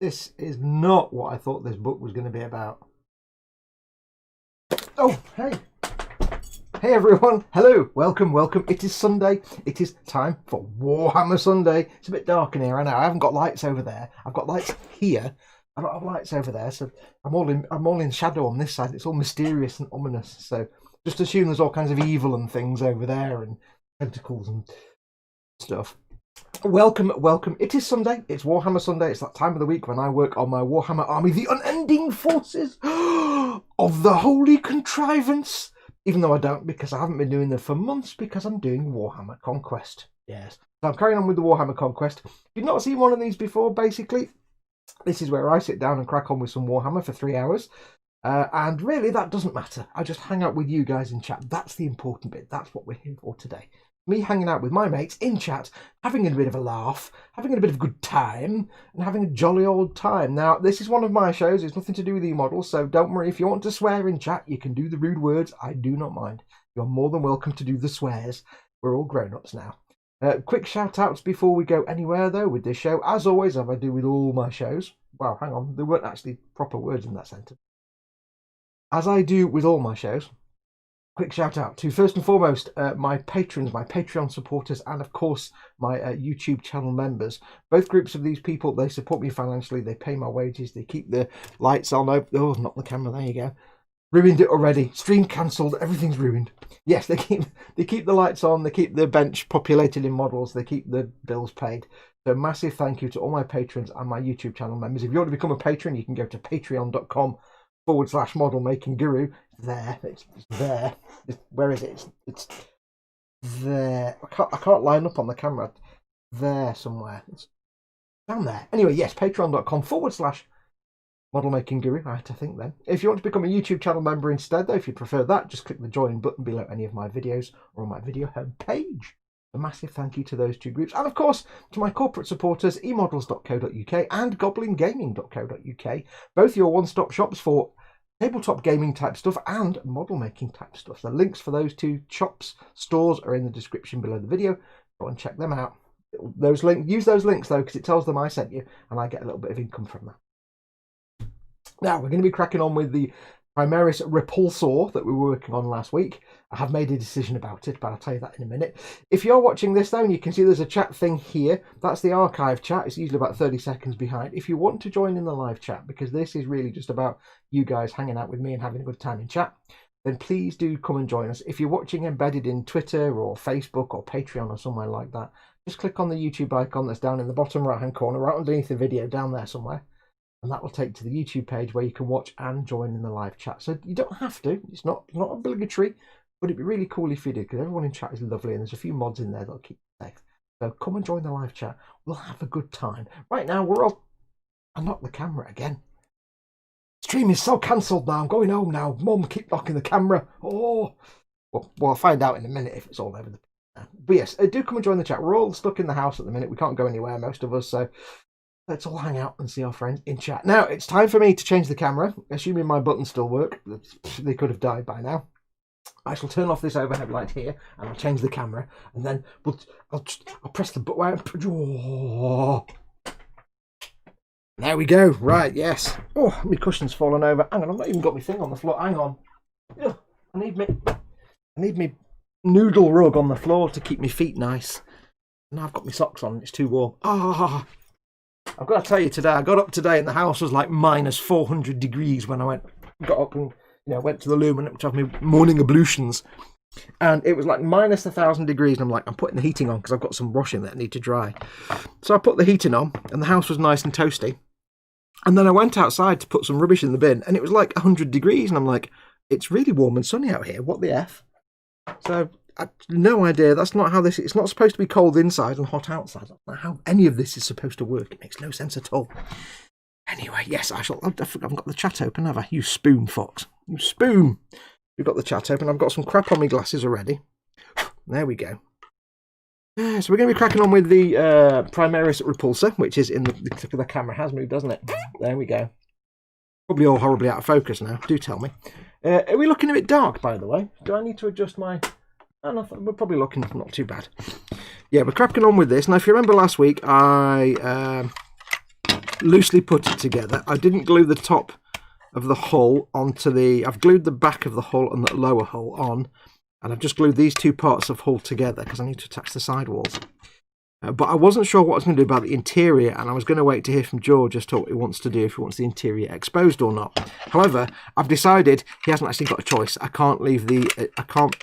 This is not what I thought this book was going to be about. Oh, hey. Hey everyone, hello, welcome. It is Sunday. It is time for Warhammer Sunday. It's a bit dark in here, I know. I haven't got lights over there. I've got lights here. I don't have lights over there, so I'm all in shadow on this side. It's all mysterious and ominous. So just assume there's all kinds of evil and things over there and tentacles and stuff. Welcome. It is Sunday. It's Warhammer Sunday. It's that time of the week when I work on my Warhammer army, the Unending forces of the Holy Contrivance. Even though I don't, because I haven't been doing them for months, because I'm doing Warhammer Conquest. Yes. So I'm carrying on with the Warhammer Conquest. If you've not seen one of these before, basically, this is where I sit down and crack on with some Warhammer for 3 hours. And really, that doesn't matter. I just hang out with you guys in chat. That's the important bit. That's what we're here for today. Me hanging out with my mates in chat, having a bit of a laugh, having a bit of a good time, and having a jolly old time. Now, this is one of my shows. It's nothing to do with e-models, so don't worry. If you want to swear in chat, you can do the rude words. I do not mind. You're more than welcome to do the swears. We're all grown-ups now. Quick shout-outs before we go anywhere, though, with this show. As always, as I do with all my shows. Wow, hang on. There weren't actually proper words in that sentence. As I do with all my shows, quick shout out to, first and foremost, my patrons, my Patreon supporters, and of course my YouTube channel members. Both groups of these people, they support me financially, they pay my wages, they keep the lights on. Oh, not the camera, there you go. Ruined it already. Stream cancelled, everything's ruined. Yes, they keep the lights on, they keep the bench populated in models, they keep the bills paid. So massive thank you to all my patrons and my YouTube channel members. If you want to become a patron, you can go to patreon.com/model making guru. It's there. Where is it? It's there. I can't line up on the camera. There somewhere. It's down there. Anyway, yes, patreon.com/model making guru. I had to think then. If you want to become a YouTube channel member instead, though, if you prefer that, just click the join button below any of my videos or on my video homepage. A massive thank you to those two groups, and of course to my corporate supporters, emodels.co.uk and goblingaming.co.uk, both your one-stop shops for tabletop gaming type stuff and model making type stuff. The links for those two shops, stores, are in the description below the video. Go and check them out. Use those links though, because it tells them I sent you, and I get a little bit of income from that. Now we're going to be cracking on with the Primaris Repulsor that we were working on last week. I have made a decision about it, but I'll tell you that in a minute. If you're watching this though, and you can see there's a chat thing here, that's the archive chat. It's usually about 30 seconds behind. If you want to join in the live chat, because this is really just about you guys hanging out with me and having a good time in chat, then please do come and join us. If you're watching embedded in Twitter or Facebook or Patreon or somewhere like that, just click on the YouTube icon that's down in the bottom right hand corner, right underneath the video, down there somewhere. And that will take to the YouTube page where you can watch and join in the live chat. So you don't have to. It's not obligatory, but it'd be really cool if you did, because everyone in chat is lovely and there's a few mods in there that'll keep you safe. So come and join the live chat. We'll have a good time. Right now, I knocked the camera again. Stream is so cancelled now. I'm going home now. Mum, keep knocking the camera. Oh. Well, I'll find out in a minute if it's all over the... But yes, do come and join the chat. We're all stuck in the house at the minute. We can't go anywhere, most of us, so... let's all hang out and see our friends in chat. Now, it's time for me to change the camera, assuming my buttons still work. They could have died by now. I shall turn off this overhead light here, and I'll change the camera, and then I'll press the button. Oh. There we go. Right, yes. Oh, my cushion's fallen over. Hang on, I've not even got my thing on the floor. Hang on. Ugh, I need me noodle rug on the floor to keep my feet nice. Now I've got my socks on, it's too warm. Ah. I've got to tell you today, I got up today and the house was like minus 400 degrees when I got up and went to the loo and to have my morning ablutions. And it was like minus 1,000 degrees and I'm like, I'm putting the heating on because I've got some washing that I need to dry. So I put the heating on and the house was nice and toasty. And then I went outside to put some rubbish in the bin and it was like 100 degrees and I'm like, it's really warm and sunny out here, what the F? So... no idea. That's not how this... it's not supposed to be cold inside and hot outside. That's not how any of this is supposed to work. It makes no sense at all. Anyway, yes, I haven't got the chat open, have I? You spoon, Fox. You spoon. We've got the chat open. I've got some crap on my glasses already. There we go. So we're going to be cracking on with the Primaris Repulsor, which is in the camera has moved, doesn't it? There we go. Probably all horribly out of focus now. Do tell me. Are we looking a bit dark, by the way? Do I need to adjust my... oh, no, we're probably looking not too bad. Yeah, we're cracking on with this. Now, if you remember last week, I loosely put it together. I didn't glue the top of the hull onto the... I've glued the back of the hull and the lower hull on, and I've just glued these two parts of hull together because I need to attach the sidewalls. But I wasn't sure what I was going to do about the interior, and I was going to wait to hear from George as to what he wants to do, if he wants the interior exposed or not. However, I've decided he hasn't actually got a choice. I can't leave I can't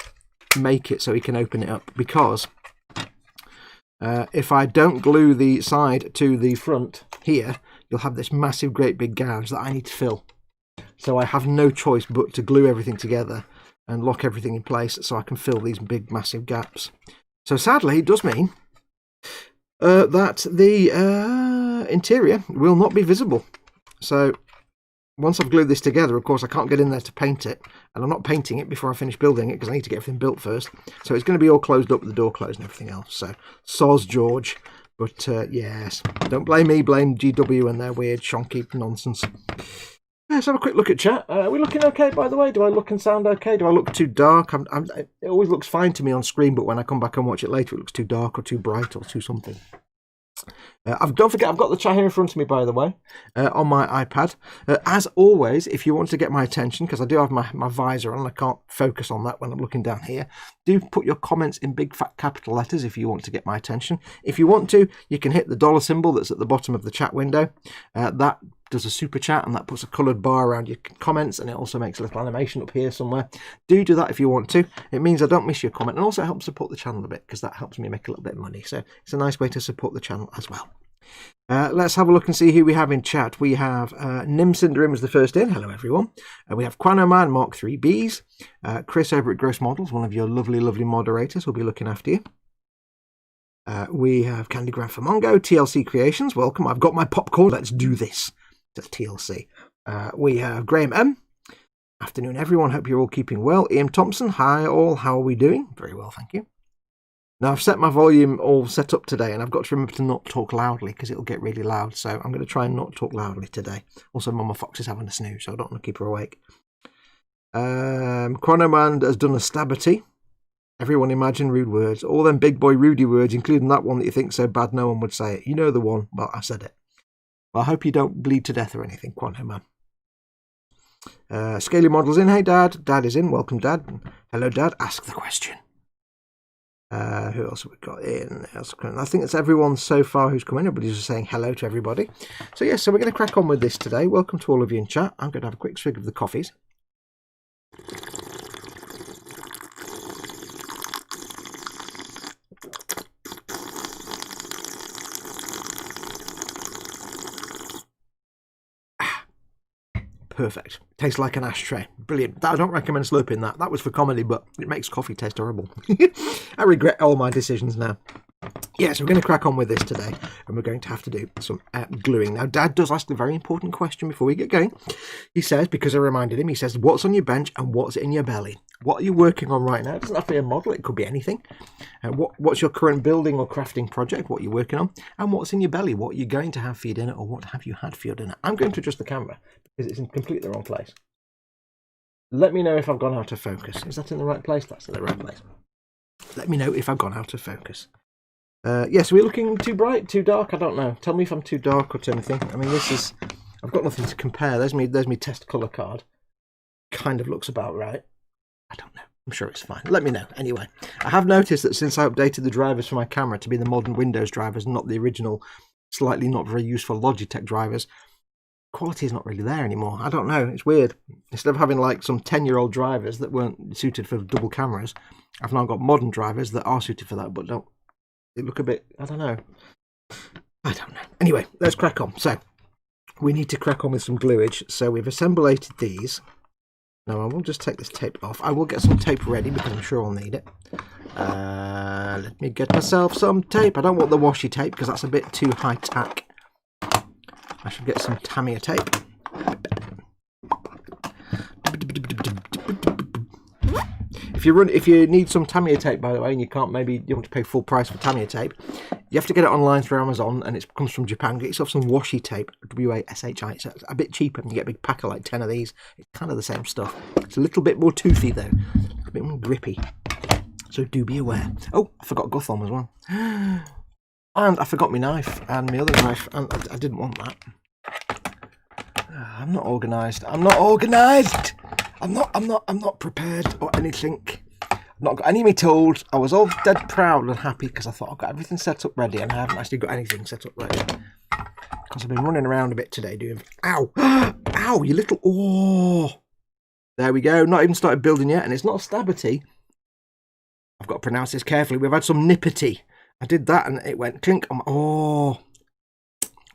make it so he can open it up, because if I don't glue the side to the front here, you'll have this massive, great big gouge that I need to fill. So I have no choice but to glue everything together and lock everything in place so I can fill these big, massive gaps. So sadly, it does mean that the interior will not be visible. So once I've glued this together, of course, I can't get in there to paint it, and I'm not painting it before I finish building it because I need to get everything built first. So it's going to be all closed up with the door closed and everything else. So soz George. But yes, don't blame me, blame GW and their weird shonky nonsense. Let's have a quick look at chat. Are we looking okay, by the way? Do I look and sound okay? Do I look too dark? It always looks fine to me on screen, but when I come back and watch it later, it looks too dark or too bright or too something. Don't forget, I've got the chat here in front of me, by the way, on my iPad. As always, if you want to get my attention, because I do have my visor on and I can't focus on that when I'm looking down here, do put your comments in big fat capital letters if you want to get my attention. If you want to, you can hit the dollar symbol that's at the bottom of the chat window. That does a super chat, and that puts a coloured bar around your comments, and it also makes a little animation up here somewhere. Do that if you want to. It means I don't miss your comment, and also helps support the channel a bit, because that helps me make a little bit of money. So it's a nice way to support the channel as well. Let's have a look and see who we have in chat. We have Nim Cinderim was the first in. Hello everyone. We have Quanoman Mark 3Bs. Chris over at Gross Models, one of your lovely, lovely moderators, will be looking after you. We have Candy Graph for Mongo, TLC Creations, welcome. I've got my popcorn, let's do this. That's TLC. We have Graham M. Afternoon everyone, hope you're all keeping well. Ian Thompson, hi all, how are we doing? Very well, thank you. Now I've set my volume all set up today, and I've got to remember to not talk loudly because it'll get really loud, so I'm going to try and not talk loudly today. Also, Mama Fox is having a snooze, so I don't want to keep her awake. Chronoman has done a stabberty. Everyone imagine rude words. All them big boy Rudy words, including that one that you think so bad no one would say it. You know the one. Well, I said it. Well, I hope you don't bleed to death or anything, Quanoman. Scaly Models in. Hey, Dad. Dad is in. Welcome, Dad. Hello, Dad. Ask the question. Who else have we got in? I think that's everyone so far who's come in. Everybody's just saying hello to everybody. So, yes, so we're going to crack on with this today. Welcome to all of you in chat. I'm going to have a quick swig of the coffees. Perfect. Tastes like an ashtray. Brilliant. I don't recommend slurping that. That was for comedy, but it makes coffee taste horrible. I regret all my decisions now. Yeah, so we're going to crack on with this today, and we're going to have to do some gluing. Now, Dad does ask a very important question before we get going. He says, because I reminded him, he says, what's on your bench and what's in your belly? What are you working on right now? It doesn't have to be a model. It could be anything. What's your current building or crafting project? What are you working on? And what's in your belly? What are you going to have for your dinner, or what have you had for your dinner? I'm going to adjust the camera because it's in completely the wrong place. Let me know if I've gone out of focus. Is that in the right place? That's in the right place. Let me know if I've gone out of focus. Yes, we're looking too bright, too dark. I don't know. Tell me if I'm too dark or too anything. I mean, this is... I've got nothing to compare. There's me test colour card. Kind of looks about right. I don't know. I'm sure it's fine. Let me know. Anyway, I have noticed that since I updated the drivers for my camera to be the modern Windows drivers, not the original, slightly not very useful Logitech drivers, quality is not really there anymore. I don't know. It's weird. Instead of having like some 10-year-old drivers that weren't suited for double cameras, I've now got modern drivers that are suited for that, but don't. They look a bit, I don't know. Anyway, let's crack on. So, we need to crack on with some gluage. So, we've assemblated these. Now, I will just take this tape off. I will get some tape ready because I'm sure I'll need it. Let me get myself some tape. I don't want the washi tape because that's a bit too high tack. I should get some Tamiya tape. If you need some Tamiya tape, by the way, and you can't, maybe you want to pay full price for Tamiya tape, you have to get it online through Amazon, and it comes from Japan. Get yourself some washi tape, W-A-S-H-I. It's a bit cheaper, and you get a big pack of like 10 of these. It's kind of the same stuff. It's a little bit more toothy though, a bit more grippy. So do be aware. Oh, I forgot Guthorm as well, and I forgot my knife and my other knife, and I didn't want that. I'm not organised. I'm not organised. I'm not prepared or anything. I've not got any of me tools. I was all dead proud and happy because I thought I've got everything set up ready, and I haven't actually got anything set up ready. Because I've been running around a bit today doing... Ow! Ow, you little... Oh! There we go. Not even started building yet, and it's not a stabity. I've got to pronounce this carefully. We've had some nippity. I did that, and it went clink. Oh!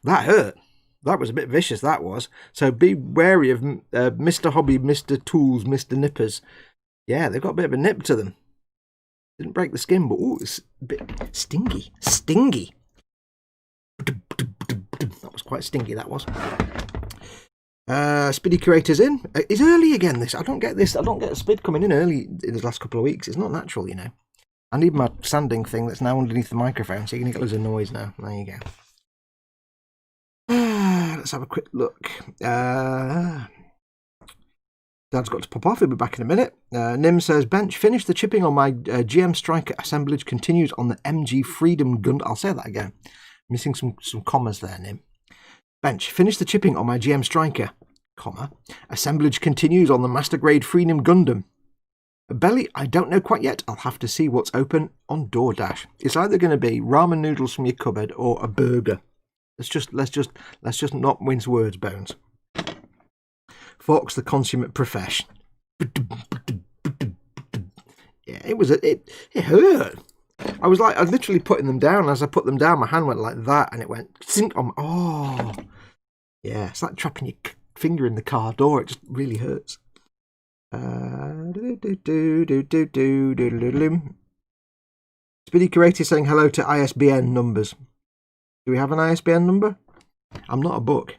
That hurt. That was a bit vicious, that was. So be wary of Mr. Hobby, Mr. Tools, Mr. Nippers. Yeah, they've got a bit of a nip to them. Didn't break the skin, but ooh, it's a bit stingy. Stingy. That was quite stingy, that was. Spiddy Curator's in. It's early again, this. I don't get this. I don't get a spid coming in early in the last couple of weeks. It's not natural, you know. I need my sanding thing that's now underneath the microphone, so you're going to get loads of noise now. There you go. Let's have a quick look. Dad's got to pop off. He'll be back in a minute. Nim says, Bench, finish the chipping on my GM Striker. Assemblage continues on the MG Freedom Gun. I'll say that again. Missing some commas there, Nim. Bench, finish the chipping on my GM Striker, comma. Assemblage continues on the Master Grade Freedom Gundam. Belly, I don't know quite yet. I'll have to see what's open on DoorDash. It's either going to be ramen noodles from your cupboard or a burger. Let's just not mince words, Bones. Fox, the consummate profession. Yeah, it hurt. I was literally putting them down. As I put them down, my hand went like that, and it went sink on. Oh, yeah, it's like trapping your finger in the car door. It just really hurts. Speedy Curator saying hello to ISBN numbers. Do we have an ISBN number? I'm not a book.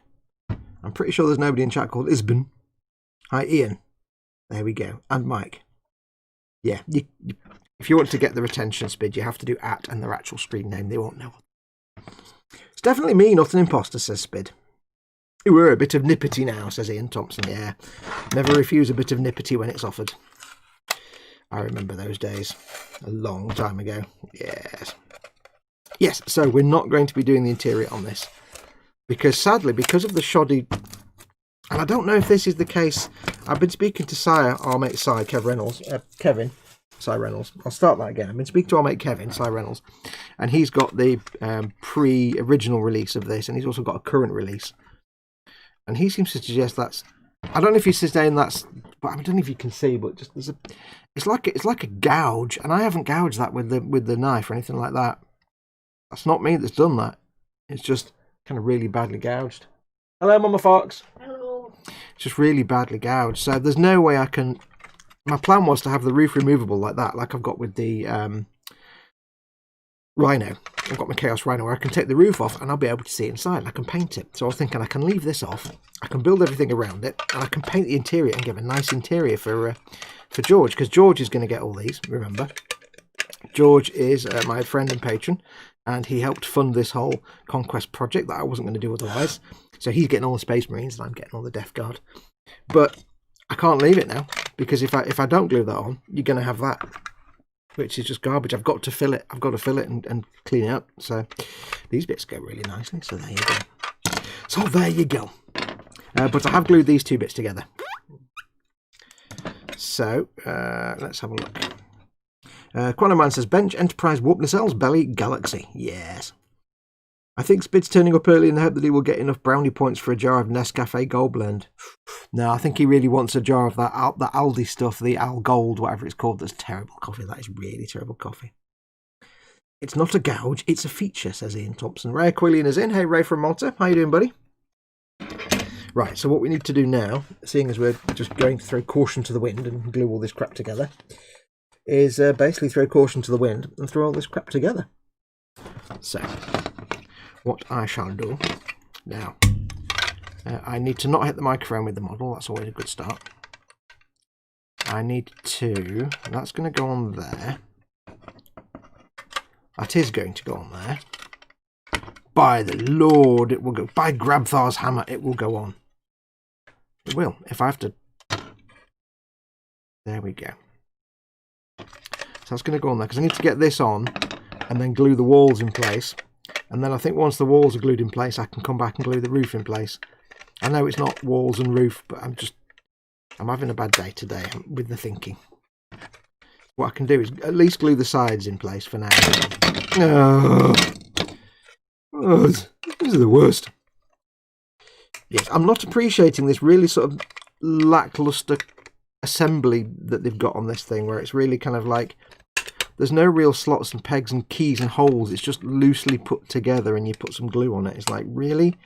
I'm pretty sure there's nobody in chat called Isbin. Hi, Ian. There we go. And Mike. Yeah, if you want to get the retention Spid, you have to do @ and their actual screen name. They won't know. It's definitely me, not an imposter, says Spid. We're a bit of nippity now, says Ian Thompson. Yeah, never refuse a bit of nippity when it's offered. I remember those days. A long time ago. Yes. Yes, so we're not going to be doing the interior on this. Because sadly, because of the shoddy... And I don't know if this is the case. I've been speaking to our mate Si, Kevin, Si Reynolds. I'll start that again. I've been speaking to our mate Kevin, Si Reynolds. And he's got the pre-original release of this. And he's also got a current release. And he seems to suggest that's... I don't know if he's saying that's... But I don't know if you can see, but just there's a... It's like a gouge. And I haven't gouged that with the knife or anything like that. That's not me that's done that. It's just kind of really badly gouged. Hello, Mama Fox. Hello. It's just really badly gouged. So there's no way I can... My plan was to have the roof removable like that, like I've got with the Rhino. I've got my Chaos Rhino where I can take the roof off and I'll be able to see inside. I can paint it. So I was thinking I can leave this off. I can build everything around it. And I can paint the interior and give a nice interior for George. Because George is going to get all these, remember. George is my friend and patron. And he helped fund this whole Conquest project that I wasn't going to do otherwise. So he's getting all the Space Marines and I'm getting all the Death Guard. But I can't leave it now. Because if I don't glue that on, you're going to have that. Which is just garbage. I've got to fill it. I've got to fill it and clean it up. So these bits go really nicely. So there you go. So there you go. But I have glued these two bits together. So let's have a look. Quantum Man says, Bench, Enterprise, Warp Nacelles, Belly, Galaxy. Yes. I think Spid's turning up early in the hope that he will get enough brownie points for a jar of Nescafe Gold Blend. No, I think he really wants a jar of that Aldi stuff, the Al Gold, whatever it's called. That's terrible coffee. That is really terrible coffee. It's not a gouge, it's a feature, says Ian Thompson. Ray Aquilian is in. Hey, Ray from Malta. How you doing, buddy? Right, so what we need to do now, seeing as we're just going to throw caution to the wind and glue all this crap together, is basically throw caution to the wind and throw all this crap together. So, what I shall do now, I need to not hit the microphone with the model. That's always a good start. I need to... That's going to go on there. That is going to go on there. By the Lord, it will go. By Grabthar's hammer, it will go on. It will. If I have to... There we go. So that's going to go on there, because I need to get this on and then glue the walls in place. And then I think once the walls are glued in place, I can come back and glue the roof in place. I know it's not walls and roof, but I'm having a bad day today with the thinking. What I can do is at least glue the sides in place for now. Oh, this is the worst. Yes, I'm not appreciating this really sort of lackluster assembly that they've got on this thing, where it's really kind of like there's no real slots and pegs and keys and holes. It's just loosely put together and you put some glue on it. It's like, really?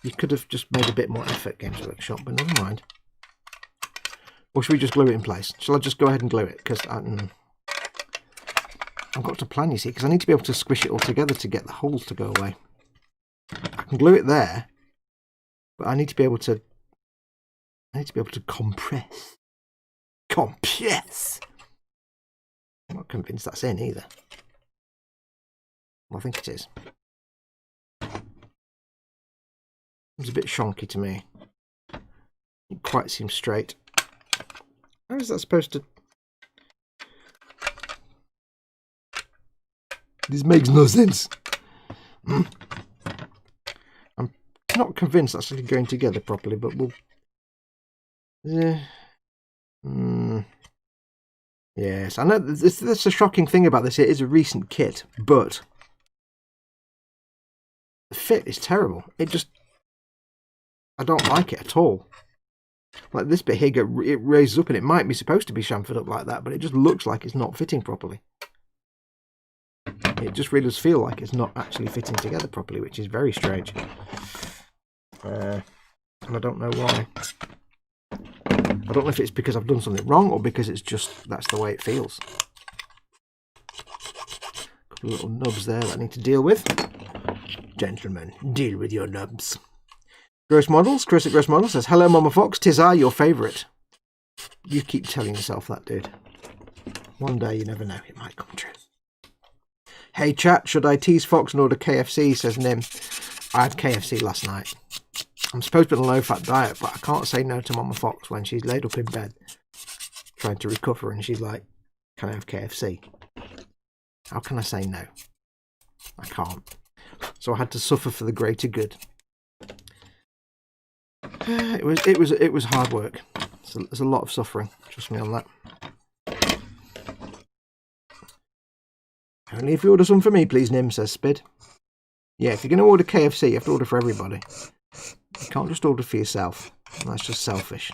You could have just made a bit more effort, Games Workshop, but never mind. Or should we just glue it in place? Shall I just go ahead and glue it? Because I've got to plan, you see, because I need to be able to squish it all together to get the holes to go away. I can glue it there, but I need to be able to compress. Compress! I'm not convinced that's in either. Well, I think it is. It's a bit shonky to me. It quite seems straight. How is that supposed to... This makes no sense. I'm not convinced that's actually going together properly, but we'll... Yes, I know that's a shocking thing about this. It is a recent kit, but the fit is terrible. I don't like it at all. Like this bit here, it raises up, and it might be supposed to be chamfered up like that, but it just looks like it's not fitting properly. It just really does feel like it's not actually fitting together properly, which is very strange. And I don't know why. I don't know if it's because I've done something wrong or because it's just that's the way it feels. Couple of little nubs there that I need to deal with. Gentlemen, deal with your nubs. Gross Models, Chris at Gross Models says, hello Mama Fox, 'tis I, your favourite. You keep telling yourself that, dude. One day, you never know, it might come true. Hey chat, should I tease Fox and order KFC, says Nim. I had KFC last night. I'm supposed to be on a low-fat diet, but I can't say no to Mama Fox when she's laid up in bed trying to recover and she's like, can I have KFC? How can I say no? I can't. So I had to suffer for the greater good. It was hard work. So there's a lot of suffering. Trust me on that. Only if you order some for me, please, Nim, says Spid. Yeah, if you're going to order KFC, you have to order for everybody. You can't just order for yourself. That's just selfish.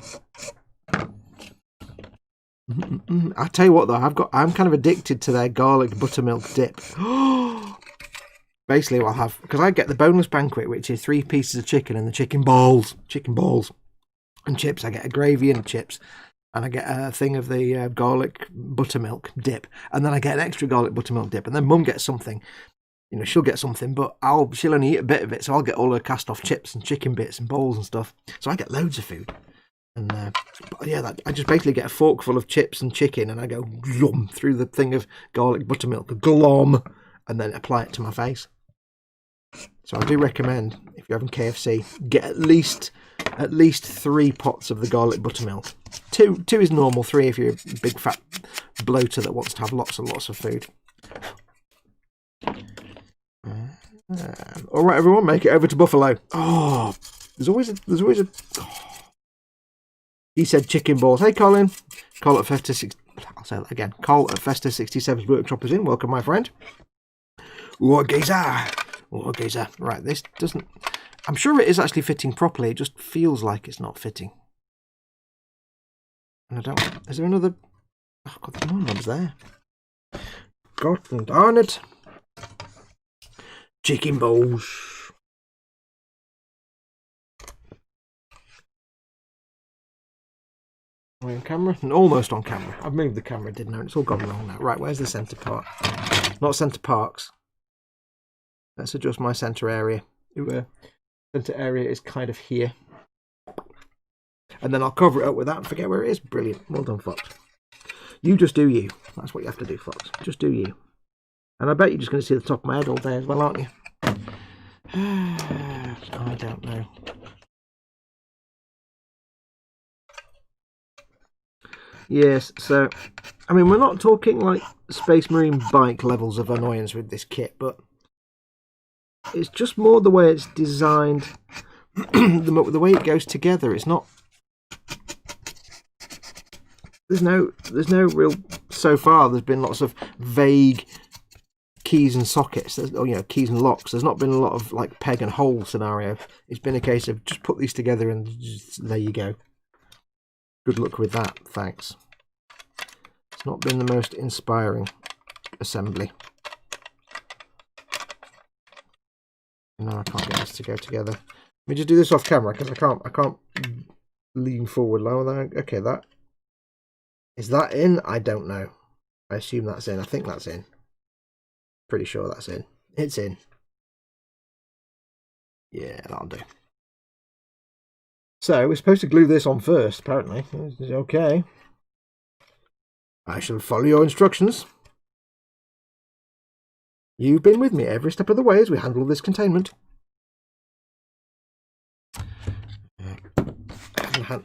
I tell you what, though, I'm kind of addicted to their garlic buttermilk dip. Basically, what I'll have, because I get the boneless banquet, which is 3 pieces of chicken and the chicken balls, and chips. I get a gravy and chips, and I get a thing of the garlic buttermilk dip, and then I get an extra garlic buttermilk dip, and then Mum gets something. You know, she'll get something, but she'll only eat a bit of it, so I'll get all her cast-off chips and chicken bits and balls and stuff. So I get loads of food. And but yeah, I just basically get a forkful of chips and chicken, and I go glom through the thing of garlic buttermilk, glom, and then apply it to my face. So I do recommend, if you're having KFC, get at least 3 pots of the garlic buttermilk. Two is normal. 3 if you're a big fat bloater that wants to have lots and lots of food. All right, everyone, make it over to Buffalo. Oh, there's always a. Oh. He said chicken balls. Hey, Colin. Call at Festa. I'll say that again. Call at Festa 67's workshop is in. Welcome, my friend. What geezer? What geezer? Right, this doesn't. I'm sure it is actually fitting properly. It just feels like it's not fitting. And I don't. Is there another? Oh God, there's more knobs there. God darn it. Chicken balls. Are we on camera? Almost on camera. I've moved the camera, didn't I? It's all gone wrong now. Right, where's the centre part? Not centre parks. Let's adjust my centre area. Centre area is kind of here. And then I'll cover it up with that and forget where it is. Brilliant. Well done, Fox. You just do you. That's what you have to do, Fox. Just do you. And I bet you're just going to see the top of my head all day as well, aren't you? I don't know. Yes, so, I mean, we're not talking like Space Marine bike levels of annoyance with this kit, but it's just more the way it's designed, the way it goes together, it's not. There's no real. So far, there's been lots of vague keys and sockets, keys and locks. There's not been a lot of like peg and hole scenario. It's been a case of just put these together and there you go. Good luck with that, thanks. It's not been the most inspiring assembly. No, I can't get this to go together. Let me just do this off camera because I can't lean forward lower. Okay, is that in? I don't know. I assume that's in. I think that's in. Pretty sure that's in. It's in. Yeah, that'll do. So we're supposed to glue this on first, apparently. Okay. I shall follow your instructions. You've been with me every step of the way as we handle this containment.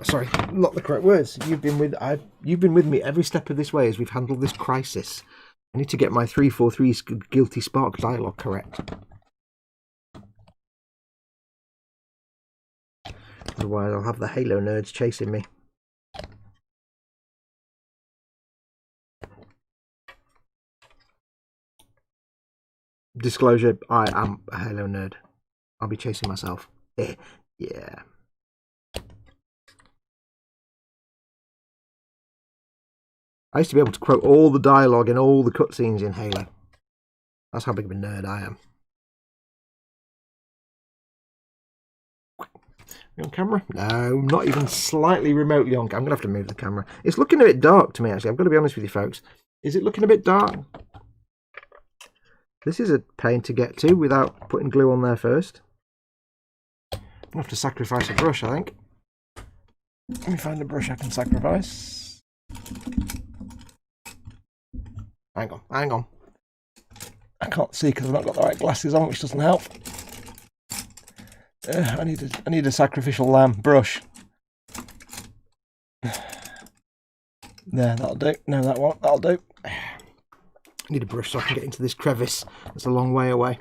Sorry, not the correct words. You've been with me every step of this way as we've handled this crisis. I need to get my 343 Guilty Spark dialogue correct. Otherwise I'll have the Halo nerds chasing me. Disclosure, I am a Halo nerd. I'll be chasing myself. Yeah. I used to be able to quote all the dialogue in all the cutscenes in Halo. That's how big of a nerd I am. You on camera? No, not even slightly remotely on camera. I'm going to have to move the camera. It's looking a bit dark to me, actually. I've got to be honest with you, folks. Is it looking a bit dark? This is a pain to get to without putting glue on there first. I'm going to have to sacrifice a brush, I think. Let me find a brush I can sacrifice. Hang on. I can't see because I've not got the right glasses on, which doesn't help. I need a sacrificial lamb brush. There, that'll do. No, that won't. That'll do. I need a brush so I can get into this crevice. It's a long way away.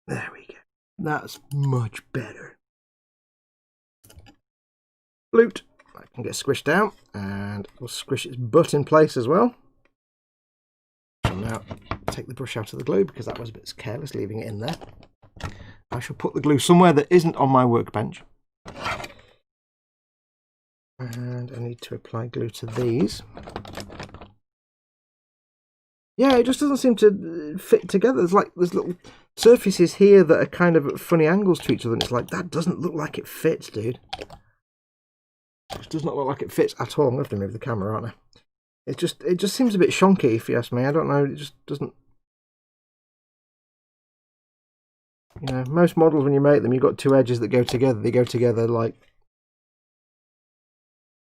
There we go. That's much better. Flute. I can get squished down, and we'll squish its butt in place as well. And now take the brush out of the glue because that was a bit careless leaving it in there. I shall put the glue somewhere that isn't on my workbench. And I need to apply glue to these. Yeah, it just doesn't seem to fit together. There's little surfaces here that are kind of at funny angles to each other, and it's like, that doesn't look like it fits, dude. It does not look like it fits at all. I'm going to have to move the camera, aren't I? It just seems a bit shonky, if you ask me. I don't know, it just doesn't... You know, most models, when you make them, you've got two edges that go together. They go together, like,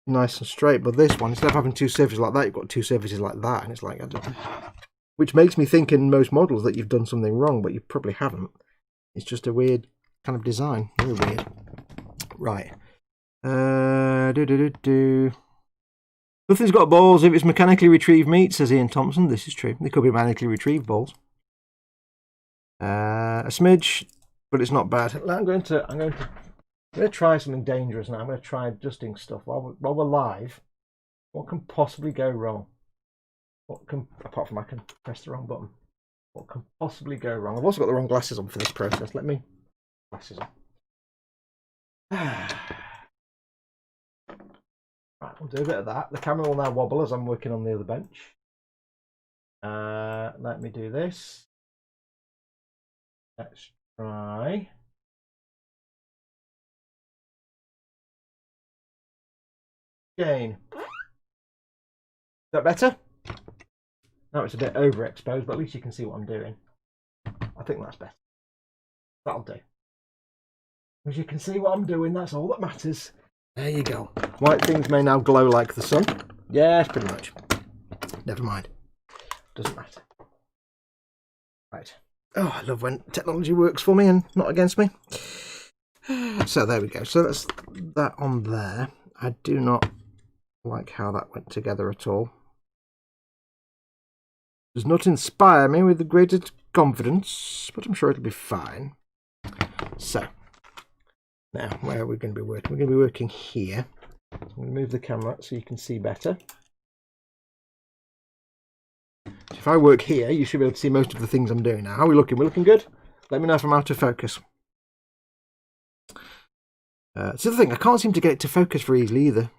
nice and straight. But this one, instead of having two surfaces like that, you've got two surfaces like that. And it's like, I don't know. Which makes me think in most models that you've done something wrong, but you probably haven't. It's just a weird kind of design. Very weird. Right. Nothing's got balls if it's mechanically retrieved meat, says Ian Thompson. This is true. They could be mechanically retrieved balls. A smidge, but it's not bad. I'm going to try something dangerous now. I'm going to try adjusting stuff while we're live. What can possibly go wrong? Apart from I can press the wrong button. What can possibly go wrong? I've also got the wrong glasses on for this process. Let me glasses on. Right, we'll do a bit of that. The camera will now wobble as I'm working on the other bench. Let me do this. Let's try. Again. Is that better? Now it's a bit overexposed, but at least you can see what I'm doing. I think that's better. That'll do. As you can see what I'm doing, that's all that matters. There you go. White things may now glow like the sun. Yes, pretty much. Never mind. Doesn't matter. Right. Oh, I love when technology works for me and not against me. So there we go. So that's that on there. I do not like how that went together at all. Does not inspire me with the greatest confidence, but I'm sure it'll be fine. So now, where are we going to be working? We're going to be working here. So I'm going to move the camera so you can see better. So if I work here, you should be able to see most of the things I'm doing now. How are we looking? We're looking good? Let me know if I'm out of focus. So the thing, I can't seem to get it to focus very easily either,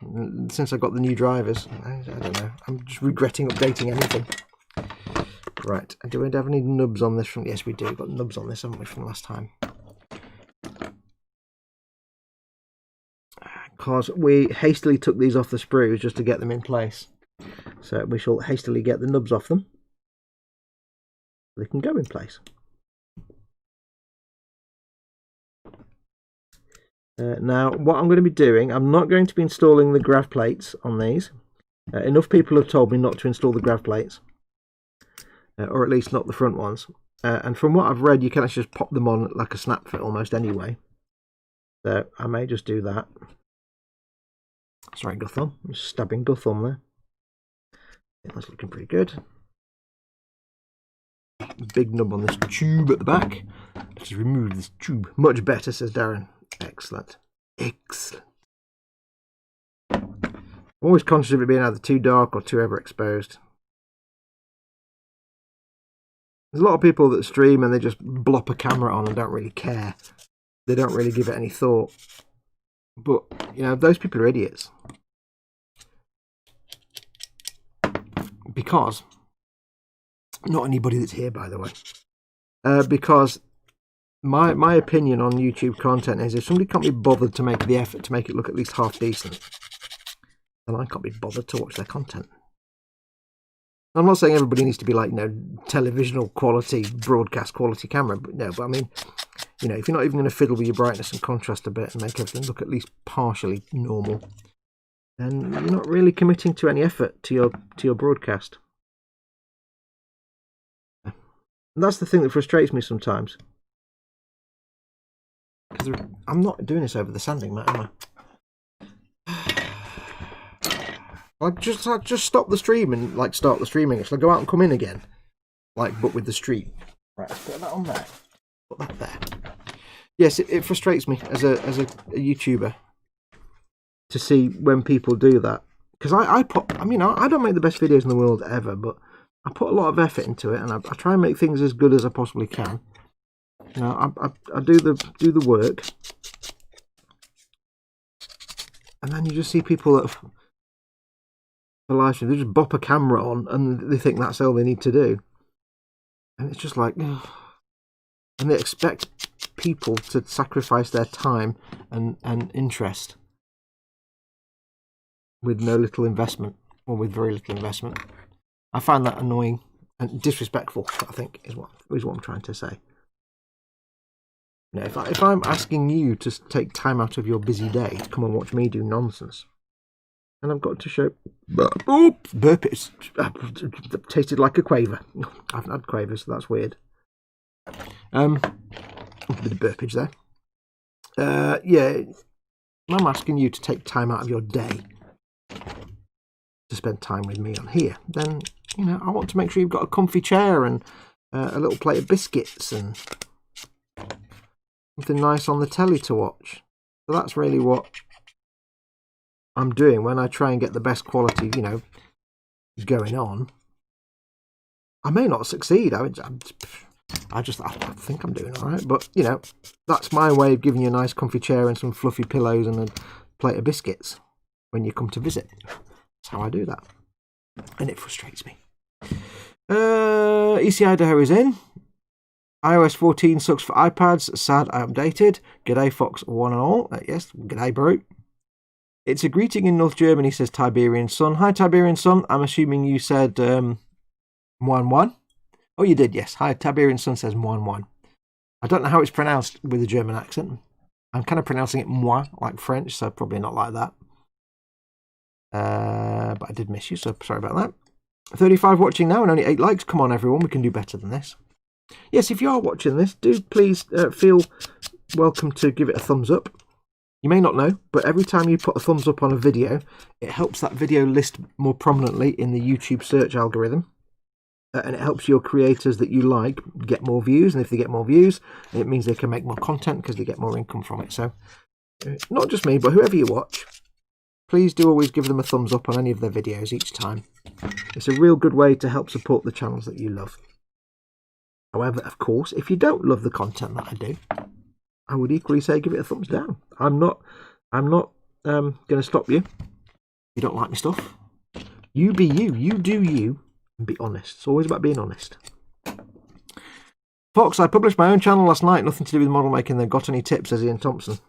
since I got the new drivers. I don't know. I'm just regretting updating anything. Right, do we have any nubs on this from... Yes, we do. We've got nubs on this, haven't we, from last time? Because we hastily took these off the sprues just to get them in place. So we shall hastily get the nubs off them. They can go in place. Now, what I'm going to be doing, I'm not going to be installing the grav plates on these. Enough people have told me not to install the grav plates. Or at least not the front ones. And from what I've read, you can actually just pop them on like a snap fit almost anyway. So I may just do that. Sorry, Gutham. I'm just stabbing Gutham there. Yeah, that's looking pretty good. Big nub on this tube at the back. Let's just remove this tube. Much better, says Darren. Excellent. Excellent. I'm always conscious of it being either too dark or too overexposed. There's a lot of people that stream and they just blop a camera on and don't really care. They don't really give it any thought. But, you know, those people are idiots. Because, not anybody that's here, by the way. Because my opinion on YouTube content is if somebody can't be bothered to make the effort to make it look at least half decent, then I can't be bothered to watch their content. I'm not saying everybody needs to be like, you know, televisional quality, broadcast quality camera, but no, but I mean, you know, if you're not even going to fiddle with your brightness and contrast a bit and make everything look at least partially normal, then you're not really committing to any effort to your broadcast. And that's the thing that frustrates me sometimes. Because I'm not doing this over the sanding mat, am I? I just stop the stream and like start the streaming. Shall I go out and come in again? Like, but with the stream. Right, let's put that on there. Put that there. Yes, it frustrates me as a YouTuber to see when people do that. Because I don't make the best videos in the world ever, but I put a lot of effort into it, and I try and make things as good as I possibly can. You know, I do the work, and then you just see people that the live stream, they just bop a camera on and they think that's all they need to do, and it's just like, ugh. And they expect people to sacrifice their time and interest with no little investment, or with very little investment. I find that annoying and disrespectful, I think, is what I'm trying to say. You know, if I'm asking you to take time out of your busy day to come and watch me do nonsense, and I've got to show... Oops! Burp, tasted like a quaver. I haven't had quavers, so that's weird. A bit of burpage there. Yeah, I'm asking you to take time out of your day to spend time with me on here. Then, you know, I want to make sure you've got a comfy chair and a little plate of biscuits and something nice on the telly to watch. So that's really what I'm doing when I try and get the best quality, you know, going on. I may not succeed. I think I'm doing all right, but you know, that's my way of giving you a nice comfy chair and some fluffy pillows and a plate of biscuits when you come to visit. That's how I do that, and it frustrates me. EC Idaho is in. iOS 14 sucks for iPads. Sad I updated. G'day Fox one and all. Yes, g'day bro. It's a greeting in North Germany, says Tiberian Sun. Hi Tiberian Sun. I'm assuming you said 1-1. Oh, you did, yes. Hi, Tiberian Sun says 1-1. I don't know how it's pronounced with a German accent. I'm kind of pronouncing it moi, like French, so probably not like that. But I did miss you, so sorry about that. 35 watching now and only 8 likes. Come on, everyone, we can do better than this. Yes, if you are watching this, do please feel welcome to give it a thumbs up. You may not know, but every time you put a thumbs up on a video, it helps that video list more prominently in the YouTube search algorithm. and it helps your creators that you like get more views, and if they get more views, it means they can make more content because they get more income from it. So not just me, but whoever you watch, please do always give them a thumbs up on any of their videos each time. It's a real good way to help support the channels that you love. However, of course, if you don't love the content that I do, I would equally say give it a thumbs down. I'm not going to stop you. If you don't like my stuff, you be you. You do you, and be honest. It's always about being honest. Fox, I published my own channel last night. Nothing to do with model making. They've got any tips, says Ian Thompson.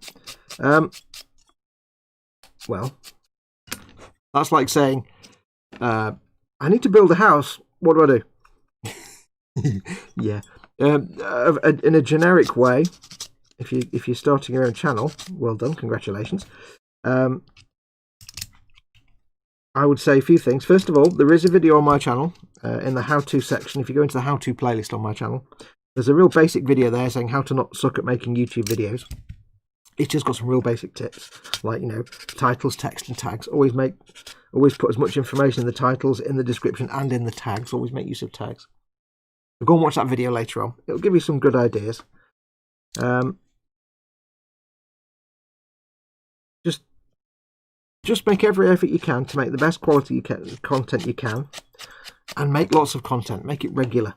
Well, that's like saying, I need to build a house. What do I do? Yeah. In a generic way, if you're starting your own channel, well done, congratulations. I would say a few things. First of all, there is a video on my channel in the how-to section. If you go into the how-to playlist on my channel, there's a real basic video there saying how to not suck at making YouTube videos. It's just got some real basic tips, like, you know, titles, text, and tags. Always put as much information in the titles, in the description, and in the tags. Always make use of tags. So go and watch that video later on. It'll give you some good ideas. Just make every effort you can to make the best quality content you can, and make lots of content. Make it regular.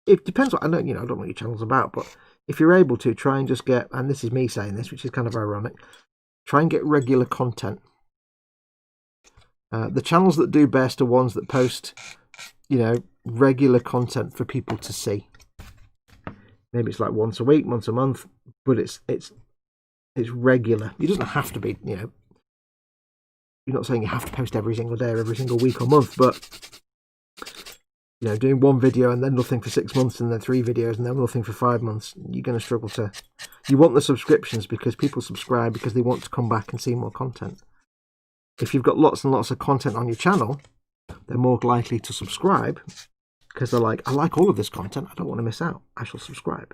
It depends what I don't know what your channel's about, but if you're able to, try and just get, and this is me saying this, which is kind of ironic, try and get regular content. The channels that do best are ones that post, you know, regular content for people to see. Maybe it's like once a week, once a month, but it's regular. It doesn't have to be, you know. You're not saying you have to post every single day or every single week or month, but, you know, doing one video and then nothing for 6 months, and then 3 videos and then nothing for 5 months, you're going to struggle to. You want the subscriptions because people subscribe because they want to come back and see more content. If you've got lots and lots of content on your channel, they're more likely to subscribe because they're like, I like all of this content, I don't want to miss out, I shall subscribe.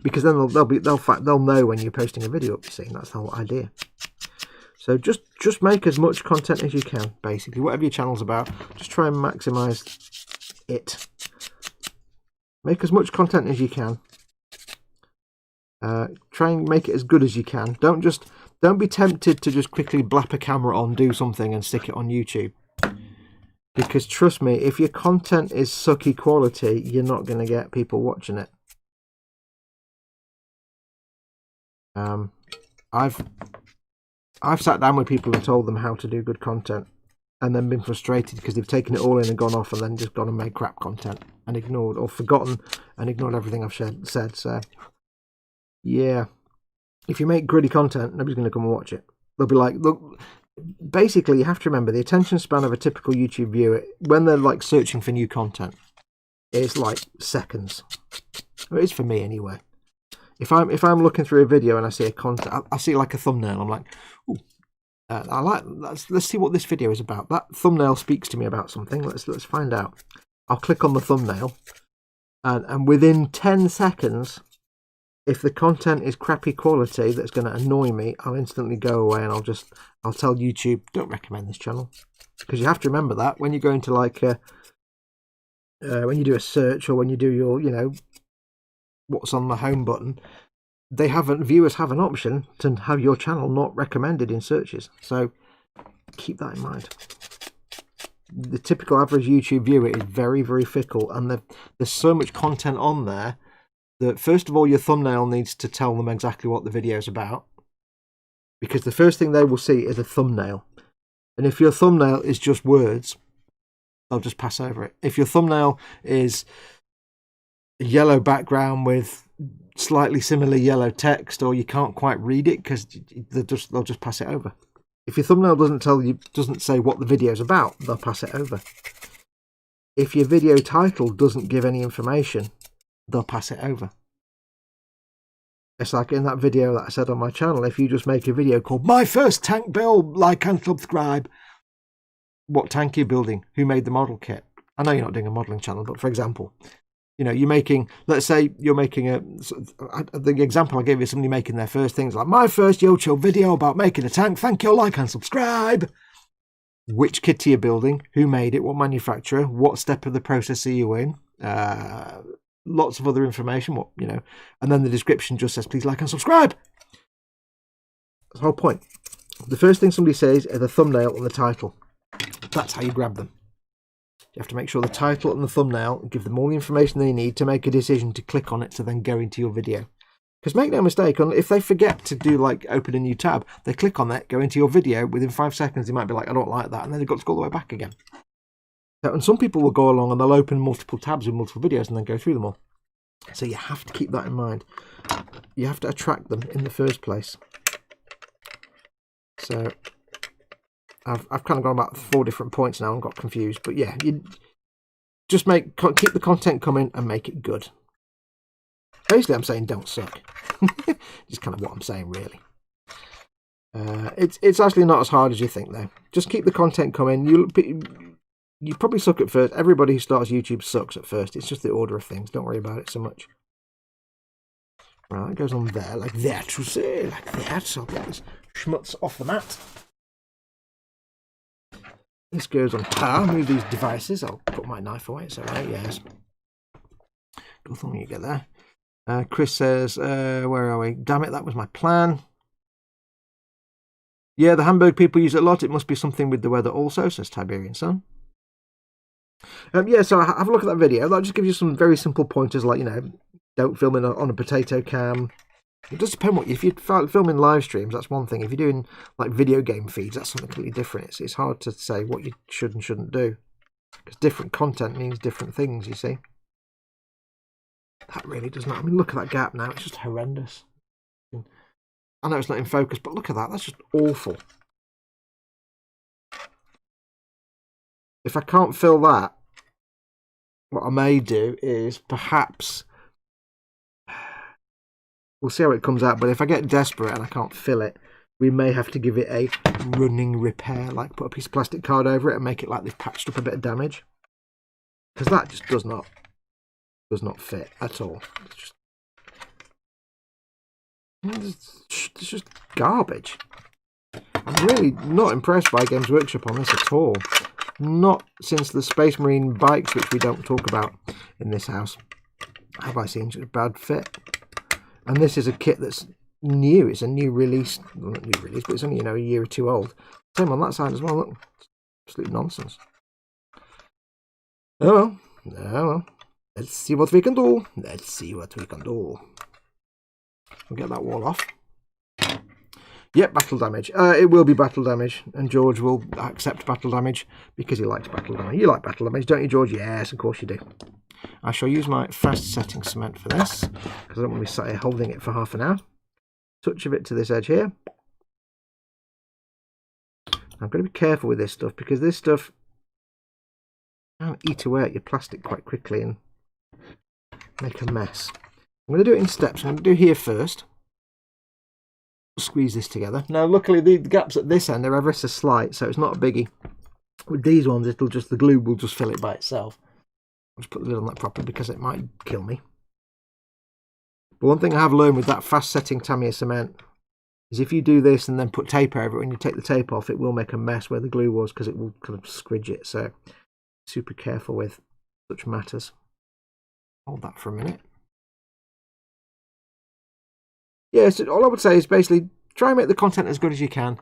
Because then they'll know when you're posting a video up, you see, and that's the whole idea. So just make as much content as you can, basically. Whatever your channel's about, just try and maximise it. Make as much content as you can. Try and make it as good as you can. Don't be tempted to just quickly blap a camera on, do something, and stick it on YouTube. Because trust me, if your content is sucky quality, you're not going to get people watching it. I've sat down with people and told them how to do good content, and then been frustrated because they've taken it all in and gone off and then just gone and made crap content and ignored or forgotten and ignored everything I've said. So yeah, if you make gritty content, nobody's going to come and watch it. They'll be like, look, basically you have to remember the attention span of a typical YouTube viewer when they're like searching for new content is like seconds. It is for me anyway. If I'm looking through a video and I see I see like a thumbnail, I'm like, ooh, let's see what this video is about. That thumbnail speaks to me about something. Let's find out. I'll click on the thumbnail, and within 10 seconds, if the content is crappy quality that's going to annoy me, I'll instantly go away and I'll tell YouTube, don't recommend this channel, because you have to remember that when you go into like when you do a search or when you do your, you know, what's on the home button, viewers have an option to have your channel not recommended in searches. So keep that in mind. The typical average YouTube viewer is very, very fickle, and there's so much content on there that first of all your thumbnail needs to tell them exactly what the video is about, because the first thing they will see is a thumbnail, and if your thumbnail is just words, they'll just pass over it. If your thumbnail is yellow background with slightly similar yellow text, or you can't quite read it because they'll just pass it over. If your thumbnail doesn't say what the video is about, they'll pass it over. If your video title doesn't give any information, they'll pass it over. It's like in that video that I said on my channel, if you just make a video called "My First Tank Build, like and subscribe," what tank are you building? Who made the model kit? I know you're not doing a modelling channel, but for example, you know, you're making, let's say you're making the example I gave you, somebody making their first things like "My first YouTube video about making a tank, thank you, like and subscribe." which kit you're building, who made it, what manufacturer, what step of the process are you in, lots of other information, what, you know, and then the description just says, please like and subscribe. That's the whole point. The first thing somebody says is the thumbnail and the title. That's how you grab them. You have to make sure the title and the thumbnail give them all the information they need to make a decision to click on it to then go into your video. Because make no mistake, if they forget to do like open a new tab, they click on that, go into your video, within 5 seconds they might be like, I don't like that, and then they've got to go all the way back again. So, and some people will go along and they'll open multiple tabs with multiple videos and then go through them all. So you have to keep that in mind. You have to attract them in the first place. So I've kind of gone about 4 different points now and got confused, but yeah, you just keep the content coming and make it good. Basically, I'm saying don't suck. Just kind of what I'm saying, really. It's actually not as hard as you think, though. Just keep the content coming. You probably suck at first. Everybody who starts YouTube sucks at first. It's just the order of things. Don't worry about it so much. Right, it goes on there like that. You see, like that. So I'll get this schmutz off the mat. This goes on here. Move these devices. I'll put my knife away. It's alright. Yes. Good thing you get there. Chris says, where are we? Damn it, that was my plan. Yeah, the Hamburg people use it a lot. It must be something with the weather also, says Tiberian Sun. Yeah, so have a look at that video. That just gives you some very simple pointers like, you know, don't film on a potato cam. It does depend what if you're filming live streams, that's one thing. If you're doing like video game feeds, that's something completely different. It's hard to say what you should and shouldn't do because different content means different things, you see. That really does not. I mean, look at that gap now. It's just horrendous. I know it's not in focus, but look at that. That's just awful. If I can't fill that, what I may do is perhaps... We'll see how it comes out, but if I get desperate and I can't fill it, we may have to give it a running repair, like put a piece of plastic card over it and make it like they've patched up a bit of damage. Because that just does not fit at all. It's just garbage. I'm really not impressed by Games Workshop on this at all. Not since the Space Marine bikes, which we don't talk about in this house, have I seen such a bad fit. And this is a kit that's new. It's a new release. Well, not new release, but it's only, you know, a year or two old. Same on that side as well. Look, absolute nonsense. Oh well. Let's see what we can do. Let's see what we can do. We'll get that wall off. Yep, battle damage. It will be battle damage, and George will accept battle damage because he likes battle damage. You like battle damage, don't you, George? Yes, of course you do. I shall use my fast setting cement for this because I don't want to be sat here holding it for half an hour. Touch of it to this edge here. I'm going to be careful with this stuff because this stuff can eat away at your plastic quite quickly and make a mess. I'm going to do it in steps. I'm going to do here first. Squeeze this together. Now, luckily, the gaps at this end are ever so slight, so it's not a biggie. With these ones, the glue will just fill it by itself. I'll just put the lid on that properly because it might kill me. But one thing I have learned with that fast-setting Tamiya cement is if you do this and then put tape over it, when you take the tape off, it will make a mess where the glue was because it will kind of squidge it. So, super careful with such matters. Hold that for a minute. Yeah, so all I would say is basically try and make the content as good as you can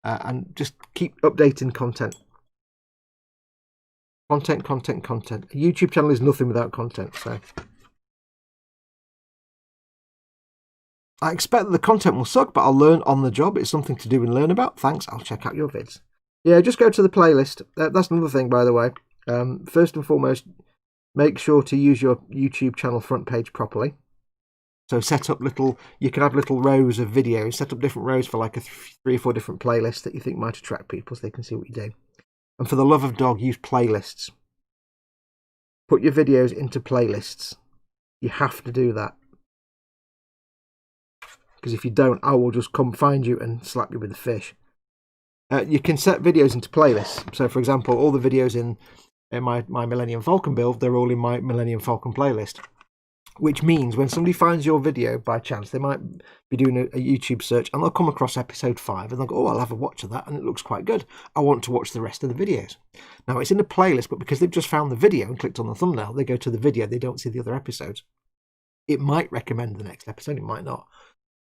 and just keep updating content. Content. A YouTube channel is nothing without content, so I expect that the content will suck, but I'll learn on the job. It's something to do and learn about. Thanks, I'll check out your vids. Yeah, just go to the playlist. That's another thing, by the way. First and foremost, make sure to use your YouTube channel front page properly. So set up you can have little rows of videos, set up different rows for like 3 or 4 different playlists that you think might attract people so they can see what you do. And for the love of dog, use playlists. Put your videos into playlists. You have to do that. Because if you don't, I will just come find you and slap you with a fish. You can set videos into playlists. So for example, all the videos in my Millennium Falcon build, they're all in my Millennium Falcon playlist. which means when somebody finds your video by chance, they might be doing a YouTube search and they'll come across episode 5 and they'll go, oh, I'll have a watch of that and it looks quite good. I want to watch the rest of the videos. Now, it's in a playlist, but because they've just found the video and clicked on the thumbnail, they go to the video, they don't see the other episodes. It might recommend the next episode, it might not.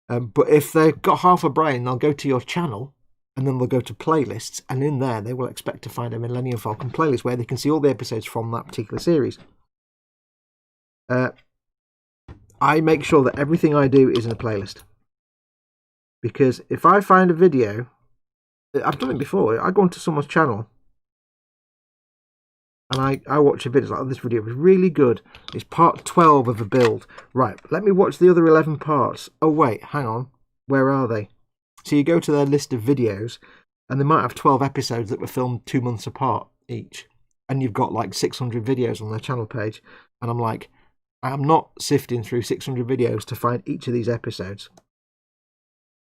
But if they've got half a brain, they'll go to your channel and then they'll go to playlists, and in there they will expect to find a Millennium Falcon playlist where they can see all the episodes from that particular series. I make sure that everything I do is in a playlist. Because if I find a video, I've done it before, I go onto someone's channel and I watch a video, like, oh, this video was really good. It's part 12 of a build. Right, let me watch the other 11 parts. Oh wait, hang on. Where are they? So you go to their list of videos and they might have 12 episodes that were filmed 2 months apart each. And you've got like 600 videos on their channel page. And I'm like, I am not sifting through 600 videos to find each of these episodes.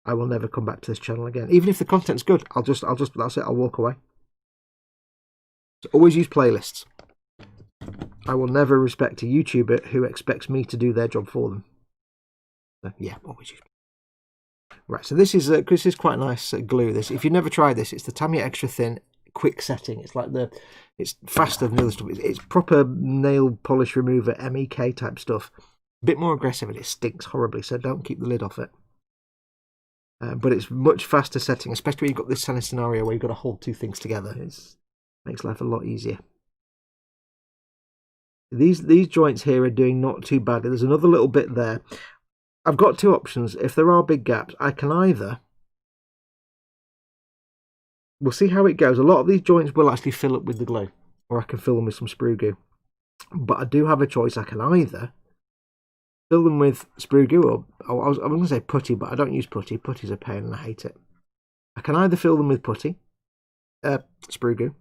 I will never come back to this channel again. Even if the content's good, I'll just that's it, I'll walk away. So always use playlists. I will never respect a YouTuber who expects me to do their job for them. So, yeah, always use. Right, so this is quite nice glue. This, if you've never tried this, it's the Tamiya Extra Thin quick setting. It's like it's faster than the other stuff. It's proper nail polish remover MEK type stuff. A bit more aggressive and it stinks horribly, so don't keep the lid off it. But it's much faster setting, especially when you've got this kind of scenario where you've got to hold two things together. It makes life a lot easier. These joints here are doing not too badly. There's another little bit there. I've got two options. If there are big gaps, I can either... We'll see how it goes. A lot of these joints will actually fill up with the glue, or I can fill them with some sprue goo. But I do have a choice. I can either fill them with sprue goo, or I was going to say putty, but I don't use putty. Putty's a pain and I hate it. I can either fill them with putty, sprue goo,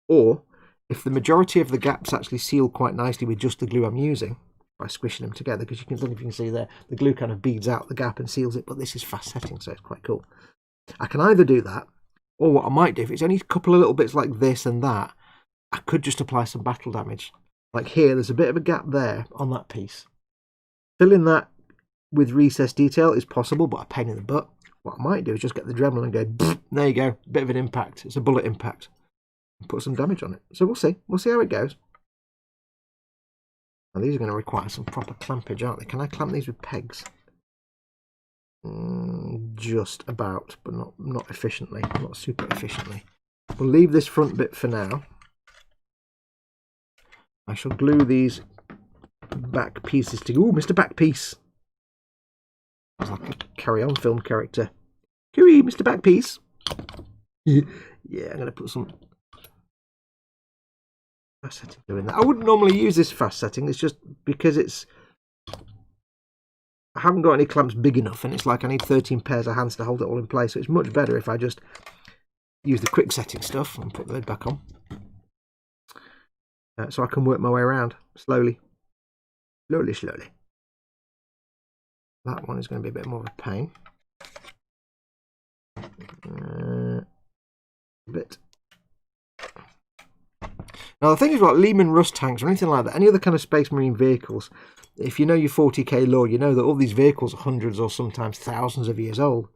or if the majority of the gaps actually seal quite nicely with just the glue I'm using, by squishing them together, because I don't know if you can see there, the glue kind of beads out the gap and seals it, but this is fast setting, so it's quite cool. I can either do that, or what I might do, if it's only a couple of little bits like this and that, I could just apply some battle damage. Like here, there's a bit of a gap there on that piece. Filling that with recessed detail is possible, but a pain in the butt. What I might do is just get the Dremel and go, there you go, bit of an impact. It's a bullet impact. And put some damage on it. So we'll see. We'll see how it goes. Now these are going to require some proper clampage, aren't they? Can I clamp these with pegs? Just about, but not efficiently, not super efficiently. We'll leave this front bit for now. I shall glue these back pieces together. Ooh, Mr. Backpiece. It's like a Carry On film character. Cooey, Mr. Backpiece. Yeah, I'm going to put some fast setting doing that. I wouldn't normally use this fast setting. It's just because I haven't got any clamps big enough, and it's like I need 13 pairs of hands to hold it all in place. So it's much better if I just use the quick setting stuff and put the lid back on. So I can work my way around slowly. Slowly. That one is going to be a bit more of a pain. A bit. Now the thing is about Lehman Russ tanks or anything like that, any other kind of Space Marine vehicles, if you know your 40k lore, you know that all these vehicles are hundreds or sometimes thousands of years old.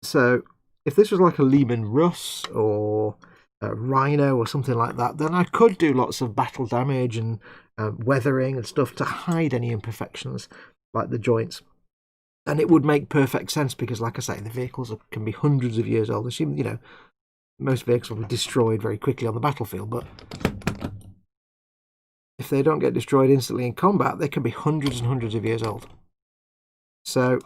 So if this was like a Lehman Russ or a Rhino or something like that, then I could do lots of battle damage and weathering and stuff to hide any imperfections like the joints. And it would make perfect sense because, like I say, the vehicles can be hundreds of years old. Assuming, you know, most vehicles will be destroyed very quickly on the battlefield, but if they don't get destroyed instantly in combat, they can be hundreds and hundreds of years old. So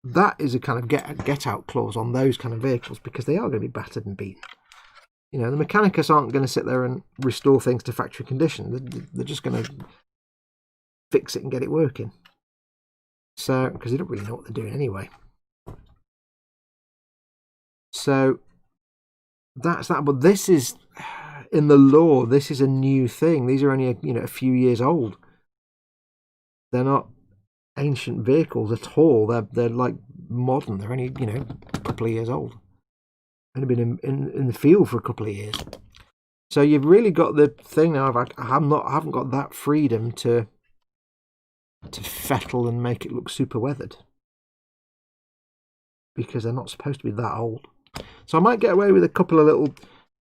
that is a kind of get out clause on those kind of vehicles because they are going to be battered and beaten. You know, the Mechanicus aren't going to sit there and restore things to factory condition. They're just going to fix it and get it working. So, because they don't really know what they're doing anyway. So that's that. But this is, in the lore, this is a new thing. These are only a few years old. They're not ancient vehicles at all. They're like modern. They're only a couple of years old. Only been in the field for a couple of years. So you've really got the thing now. I haven't got that freedom to fettle and make it look super weathered, because they're not supposed to be that old. So I might get away with a couple of little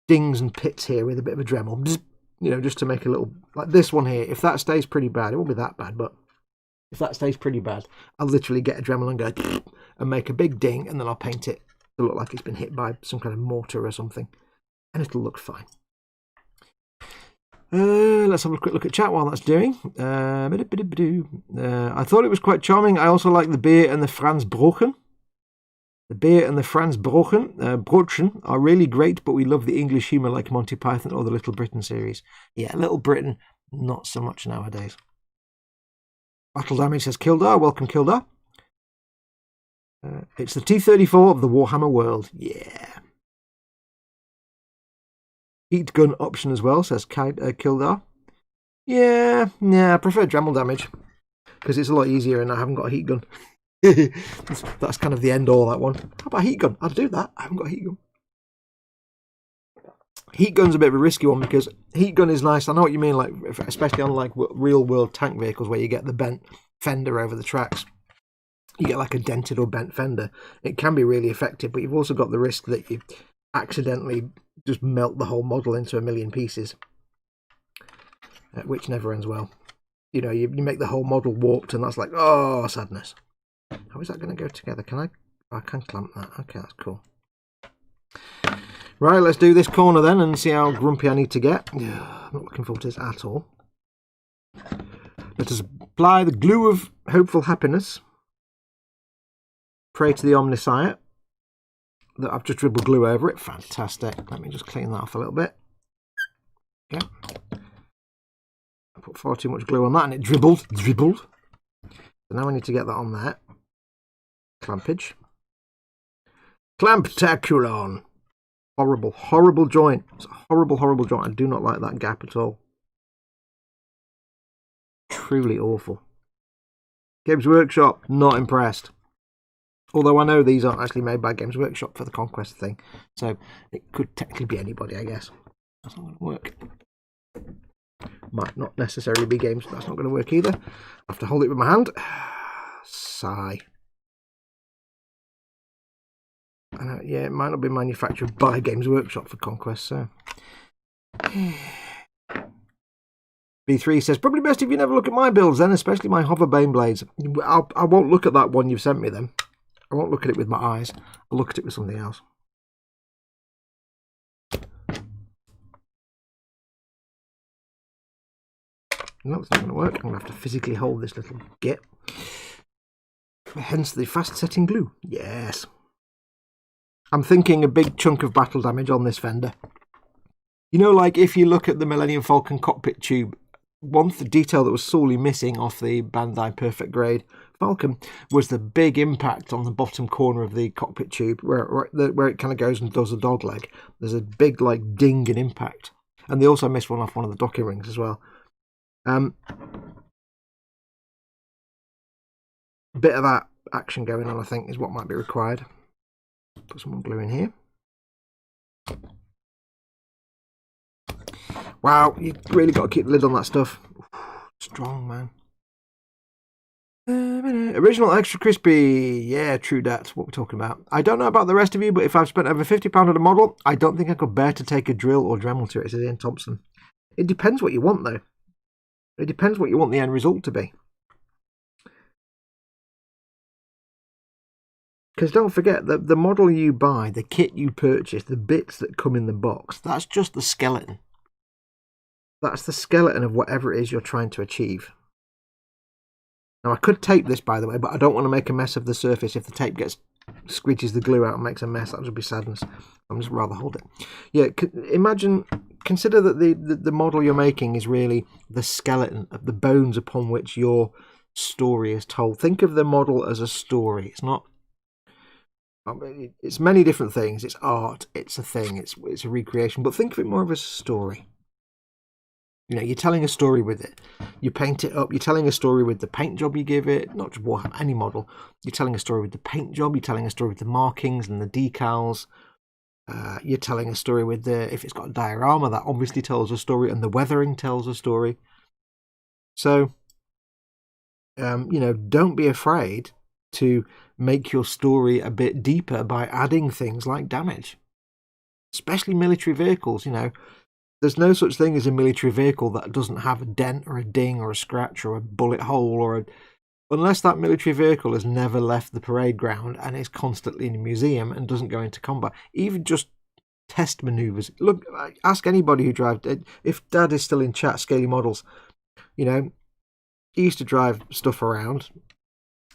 dings and pits here with a bit of a Dremel, you know, just to make a little, like this one here. If that stays pretty bad, it won't be that bad, but if that stays pretty bad, I'll literally get a Dremel and go and make a big ding, and then I'll paint it to look like it's been hit by some kind of mortar or something, and it'll look fine. Let's have a quick look at chat while that's doing. I thought it was quite charming. I also like the beer and the Franz Brochen. The beer and the Franz Brochen are really great, but we love the English humour like Monty Python or the Little Britain series. Yeah, Little Britain, not so much nowadays. Battle Damage says Kildar. Welcome, Kildar. It's the T-34 of the Warhammer world. Yeah. Heat gun option as well, says Kildar. Yeah, I prefer Dremel Damage, because it's a lot easier and I haven't got a heat gun. That's kind of the end all, that one. How about a heat gun? I'll do that. I haven't got a heat gun. Heat gun's a bit of a risky one, because heat gun is nice. I know what you mean, like especially on like real world tank vehicles where you get the bent fender over the tracks. You get like a dented or bent fender. It can be really effective, but you've also got the risk that you accidentally just melt the whole model into a million pieces, which never ends well. You know, you make the whole model warped, and that's like, oh, sadness. How is that going to go together? Can I can clamp that. Okay, that's cool. Right, let's do this corner then and see how grumpy I need to get. I'm not looking forward to this at all. Let us apply the glue of hopeful happiness. Pray to the Omniscient that I've just dribbled glue over it. Fantastic. Let me just clean that off a little bit. Okay. I put far too much glue on that and it dribbled. So now I need to get that on there. Clampage. Clamptaculon. Horrible, horrible joint. It's a horrible, horrible joint. I do not like that gap at all. Truly awful. Games Workshop, not impressed. Although I know these aren't actually made by Games Workshop for the Conquest thing. So it could technically be anybody, I guess. That's not going to work. Might not necessarily be Games. That's not going to work either. I have to hold it with my hand. Sigh. Yeah, it might not be manufactured by Games Workshop for Conquest, so. B3 says, probably best if you never look at my builds then, especially my Hoverbane blades. I won't look at that one you've sent me then. I won't look at it with my eyes. I'll look at it with something else. No, it's not going to work. I'm going to have to physically hold this little git. Hence the fast setting glue. Yes. I'm thinking a big chunk of battle damage on this fender. You know, like if you look at the Millennium Falcon cockpit tube, one detail that was sorely missing off the Bandai Perfect Grade Falcon was the big impact on the bottom corner of the cockpit tube where it kind of goes and does a dog leg. There's a big like ding and impact. And they also missed one off one of the docking rings as well. A bit of that action going on, I think, is what might be required. Put some more glue in here. Wow, you really got to keep the lid on that stuff. Strong, man. Original extra crispy. Yeah, true, that's what we're talking about. I don't know about the rest of you, but if I've spent over £50 on a model, I don't think I could bear to take a drill or Dremel to it, says Ian Thompson. It depends what you want, though. It depends what you want the end result to be. Because don't forget that the model you buy, the kit you purchase, the bits that come in the box, that's just the skeleton. That's the skeleton of whatever it is you're trying to achieve. Now I could tape this, by the way, but I don't want to make a mess of the surface. If the tape squidges the glue out and makes a mess, that would be sadness. I'm just rather hold it. Yeah, consider that the model you're making is really the skeleton of the bones upon which your story is told. Think of the model as a story. It's not. It's many different things. It's art. It's a thing. It's a recreation. But think of it more of a story. You know, you're telling a story with it. You paint it up. You're telling a story with the paint job you give it. Not just Warhammer, any model. You're telling a story with the paint job. You're telling a story with the markings and the decals. You're telling a story with if it's got a diorama, that obviously tells a story, and the weathering tells a story. So, don't be afraid to make your story a bit deeper by adding things like damage. Especially military vehicles, There's no such thing as a military vehicle that doesn't have a dent or a ding or a scratch or a bullet hole unless that military vehicle has never left the parade ground and is constantly in a museum and doesn't go into combat. Even just test manoeuvres. Look, ask anybody who drives. If Dad is still in chat, Scaly Models, he used to drive stuff around.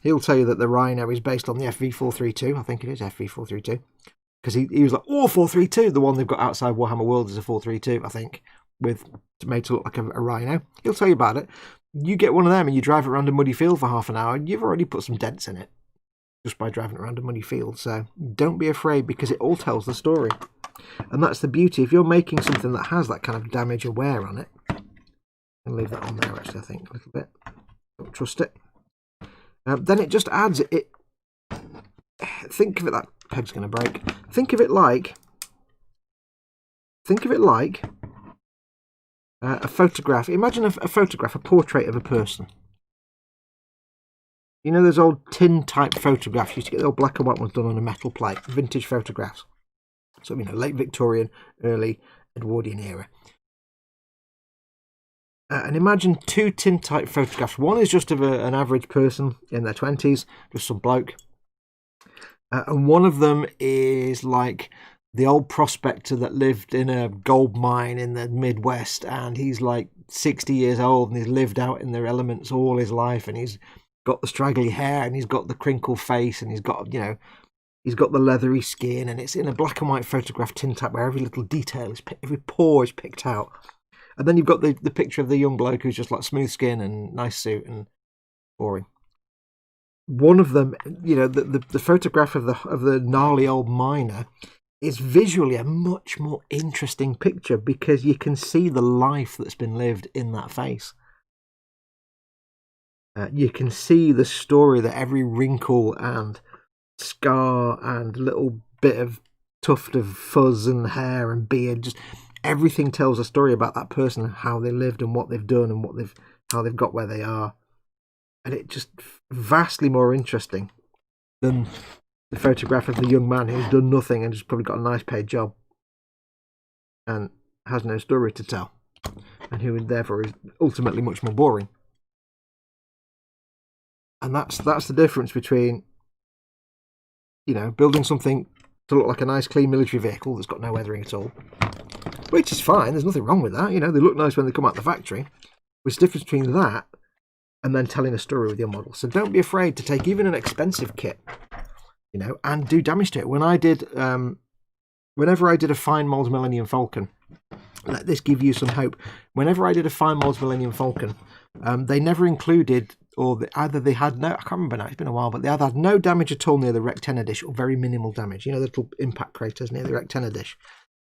He'll tell you that the Rhino is based on the FV432. I think it is FV432. Because he was like, 432, the one they've got outside Warhammer World is a 432, I think, made to look like a Rhino. He'll tell you about it. You get one of them and you drive it around a muddy field for half an hour, and you've already put some dents in it just by driving around a muddy field. So don't be afraid, because it all tells the story. And that's the beauty. If you're making something that has that kind of damage or wear on it, I'll leave that on there actually, I think, a little bit. Don't trust it. Then it just adds it. Think of it, that peg's going to break. Think of it like a photograph. Imagine a photograph, a portrait of a person. Those old tin type photographs. You used to get the old black and white ones done on a metal plate, vintage photographs. So, late Victorian, early Edwardian era. And imagine two tin type photographs. One is just of an average person in their 20s, just some bloke. And one of them is like the old prospector that lived in a gold mine in the Midwest, and he's like 60 years old, and he's lived out in the elements all his life, and he's got the straggly hair, and he's got the crinkled face, and he's got the leathery skin, and it's in a black and white photograph tin type where every little detail every pore is picked out. And then you've got the picture of the young bloke who's just like smooth skin and nice suit and boring. One of them, the photograph of the gnarly old miner is visually a much more interesting picture, because you can see the life that's been lived in that face. You can see the story, that every wrinkle and scar and little bit of tuft of fuzz and hair and beard, just everything tells a story about that person, how they lived and what they've done and how they've got where they are. And it's just vastly more interesting than the photograph of the young man who's done nothing and just probably got a nice paid job and has no story to tell, and who therefore is ultimately much more boring. And that's the difference between, building something to look like a nice clean military vehicle that's got no weathering at all, which is fine, there's nothing wrong with that. They look nice when they come out the factory. There's a difference between that and then telling a story with your model. So don't be afraid to take even an expensive kit, and do damage to it. Whenever I did a fine mold Millennium Falcon, let this give you some hope. Whenever I did a fine mold Millennium Falcon, they never included, either they had no, I can't remember now, it's been a while, but they either had no damage at all near the rectenna dish or very minimal damage. The little impact craters near the rectenna dish.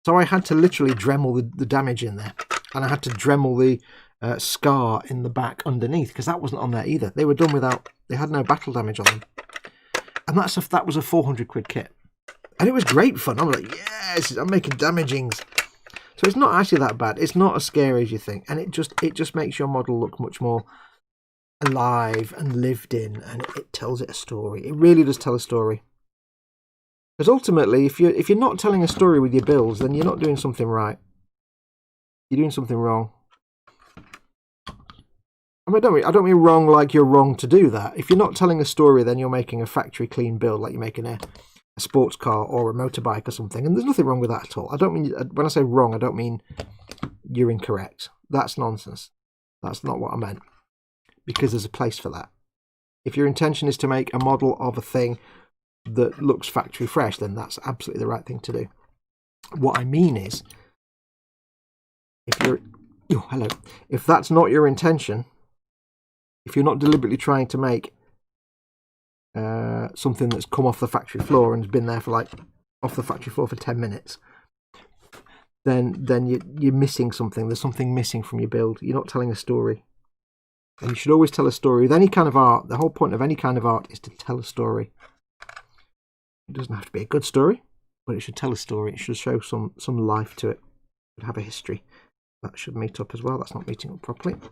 So I had to literally Dremel the damage in there, and I had to Dremel the scar in the back underneath, because that wasn't on there either. They were done without, they had no battle damage on them, and that was a 400 quid kit, and it was great fun. I'm like, yes, I'm making damagings. So it's not actually that bad. It's not as scary as you think, and it just makes your model look much more alive and lived in, and it tells it a story. It really does tell a story. Because ultimately, if you're not telling a story with your builds, then you're not doing something right. You're doing something wrong. I don't mean wrong like you're wrong to do that. If you're not telling a story, then you're making a factory clean build, like you're making a sports car or a motorbike or something, and there's nothing wrong with that at all. I don't mean, when I say wrong, I don't mean you're incorrect. That's nonsense. That's not what I meant, because there's a place for that. If your intention is to make a model of a thing that looks factory fresh, then that's absolutely the right thing to do. What I mean is, if that's not your intention, if you're not deliberately trying to make something that's come off the factory floor and has been there for off the factory floor for 10 minutes, then you're missing something. There's something missing from your build. You're not telling a story. And you should always tell a story with any kind of art. The whole point of any kind of art is to tell a story. It doesn't have to be a good story. but it should tell a story. It should show some life to it. It should have a history. That should meet up as well. That's not meeting up properly. There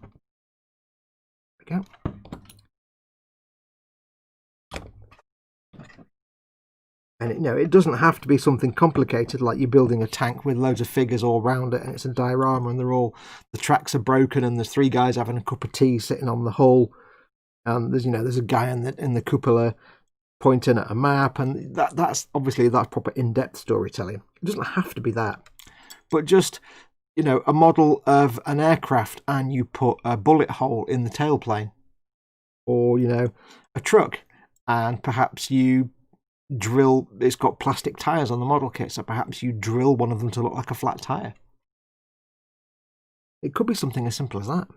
we go. And it doesn't have to be something complicated like you're building a tank with loads of figures all around it, and it's a diorama, and the tracks are broken, and there's 3 guys having a cup of tea sitting on the hull, and there's a guy in the cupola pointing at a map, and that's proper in-depth storytelling. It doesn't have to be that, but just a model of an aircraft, and you put a bullet hole in the tailplane, or a truck, and perhaps you drill, it's got plastic tires on the model kit, so perhaps you drill one of them to look like a flat tire. It could be something as simple as that.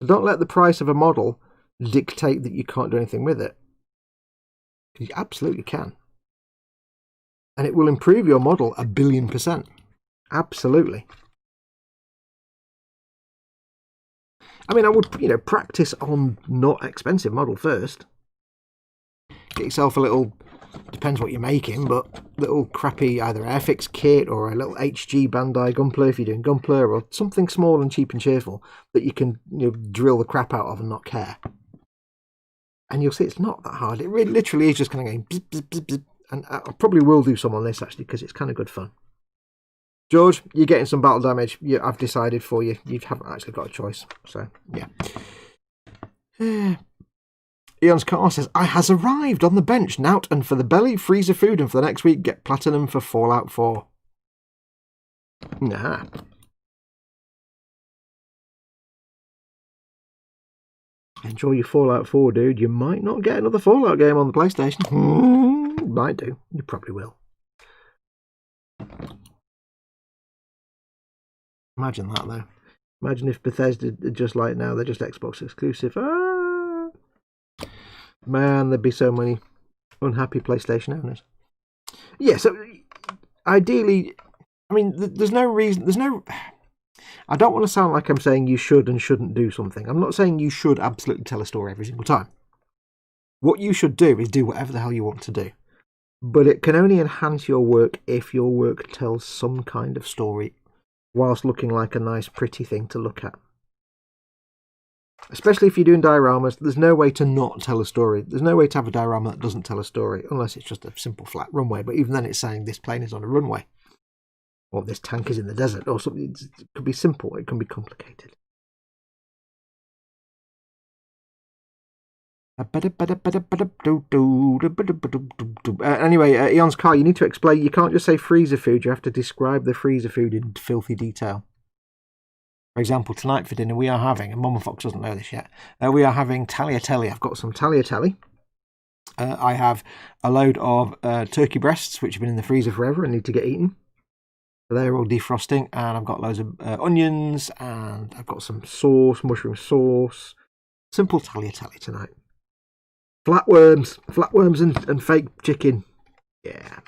Don't let the price of a model dictate that you can't do anything with it. You absolutely can, and it will improve your model 1,000,000,000%. Absolutely. I mean, I would practice on not expensive model first. Get yourself a little, depends what you're making, but little crappy either Airfix kit or a little HG Bandai Gunpla if you're doing Gunpla, or something small and cheap and cheerful that you can drill the crap out of and not care. And you'll see it's not that hard. It really, literally is just kind of going bzz, bzz, bzz, bzz. And I probably will do some on this actually because it's kind of good fun. George, you're getting some battle damage. I've decided for you. You haven't actually got a choice. So yeah. Eon's car says, I has arrived on the bench, Nout, and for the belly, freezer food, and for the next week, get platinum for Fallout 4. Nah. Enjoy your Fallout 4, dude. You might not get another Fallout game on the PlayStation. Might do. You probably will. Imagine that, though. Imagine if Bethesda, just like now, they're just Xbox exclusive. Man, there'd be so many unhappy PlayStation owners. Yeah, so ideally, I mean, there's no reason, I don't want to sound like I'm saying you should and shouldn't do something. I'm not saying you should absolutely tell a story every single time. What you should do is do whatever the hell you want to do. But it can only enhance your work if your work tells some kind of story whilst looking like a nice, pretty thing to look at. Especially if you're doing dioramas, there's no way to not tell a story. There's no way to have a diorama that doesn't tell a story, unless it's just a simple flat runway. But even then it's saying this plane is on a runway, or this tank is in the desert, or something. It could be simple, it can be complicated. Anyway, Eon's car, you need to explain, you can't just say freezer food, you have to describe the freezer food in filthy detail. For example, tonight for dinner we are having, and Mum and Fox doesn't know this yet, we are having tagliatelle. I've got some tagliatelle. I have a load of turkey breasts, which have been in the freezer forever and need to get eaten. So they're all defrosting, and I've got loads of onions, and I've got some sauce, mushroom sauce. Simple tagliatelle tonight. Flatworms and fake chicken. Yeah.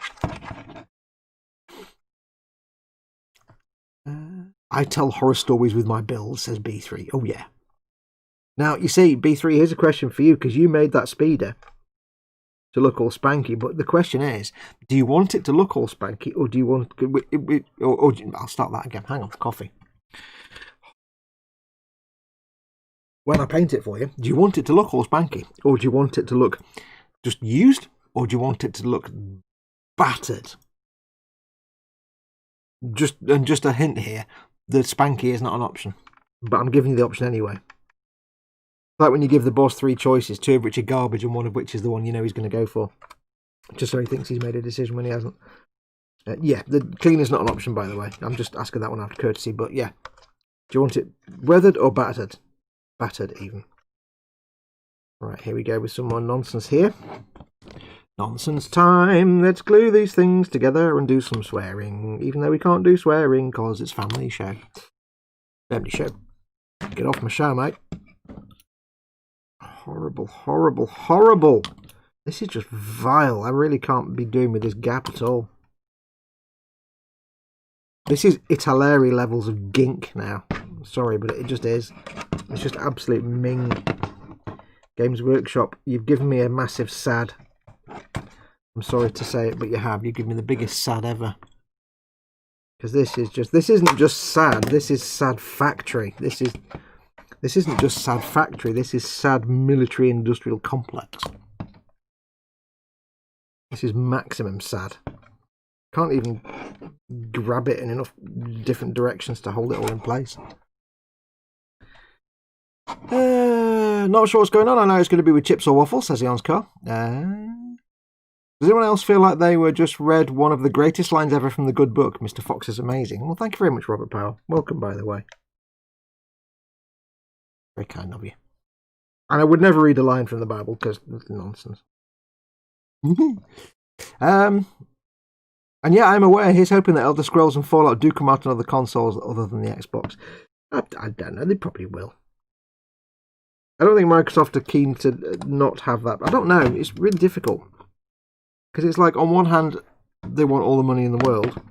I tell horror stories with my builds, says B3. Oh, yeah. Now, you see, B3, here's a question for you, because you made that speeder to look all spanky, but the question is, do you want it to look all spanky, or do you want... I'll start that again. Hang on, coffee. When I paint it for you, do you want it to look all spanky, or do you want it to look just used, or do you want it to look battered? Just a hint here, the spanky is not an option, but I'm giving you the option anyway. Like when you give the boss 3 choices, 2 of which are garbage and 1 of which is the one you know he's going to go for, just so he thinks he's made a decision when he hasn't. Yeah, the clean is not an option, by the way. I'm just asking that one out of courtesy, but yeah. Do you want it weathered or battered? Battered, even. Right, here we go with some more nonsense here. Nonsense time. Let's glue these things together and do some swearing, even though we can't do swearing because it's family show. Family show. Get off my show, mate. Horrible, horrible, horrible. This is just vile. I really can't be doing with this gap at all. This is Italeri levels of gink now. Sorry, but it just is. It's just absolute ming. Games Workshop, you've given me a massive sad. I'm sorry to say it, but you have. You give me the biggest sad ever. Because this isn't just sad. This is sad factory. This isn't just sad factory. This is sad military industrial complex. This is maximum sad. Can't even grab it in enough different directions to hold it all in place. Not sure what's going on. I know it's going to be with chips or waffles, says Eon's car. Does anyone else feel like they were just read one of the greatest lines ever from the good book? Mr. Fox is amazing. Well, thank you very much, Robert Powell. Welcome, by the way. Very kind of you. And I would never read a line from the Bible because it's nonsense. And yeah, I'm aware he's hoping that Elder Scrolls and Fallout do come out on other consoles other than the Xbox. I don't know. They probably will. I don't think Microsoft are keen to not have that. I don't know. It's really difficult. Because it's like, on one hand, they want all the money in the world.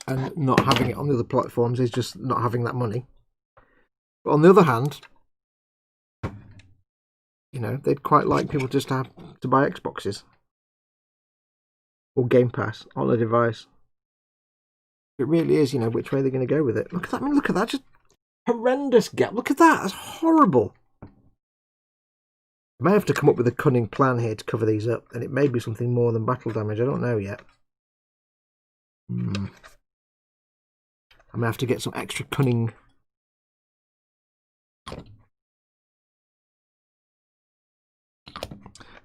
And not having it on the other platforms is just not having that money. But on the other hand, you know, they'd quite like people just to have to buy Xboxes. Or Game Pass on a device. It really is, you know, which way they're going to go with it. Look at that. I mean, look at that. Just horrendous gap. Look at that. That's horrible. I may have to come up with a cunning plan here to cover these up, and it may be something more than battle damage. I don't know yet. I may have to get some extra cunning.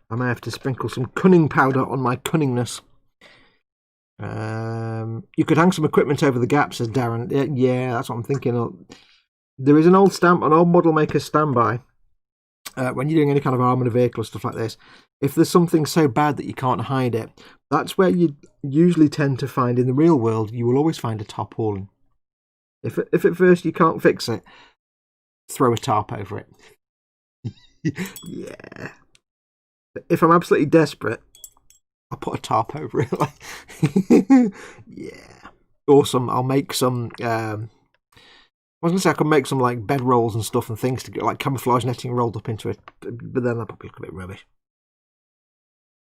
I may have to sprinkle some cunning powder on my cunningness. You could hang some equipment over the gap, says Darren. Yeah, that's what I'm thinking of. There is an old model maker standby. When you're doing any kind of armoured vehicle or stuff like this, if there's something so bad that you can't hide it, that's where you usually tend to find, in the real world, you will always find a tarpaulin. If at first you can't fix it, throw a tarp over it. Yeah. If I'm absolutely desperate, I'll put a tarp over it. Yeah. Awesome. I'll make some... I was going to say I could make some like bed rolls and stuff and things to get like camouflage netting rolled up into it, but then that probably look a bit rubbish.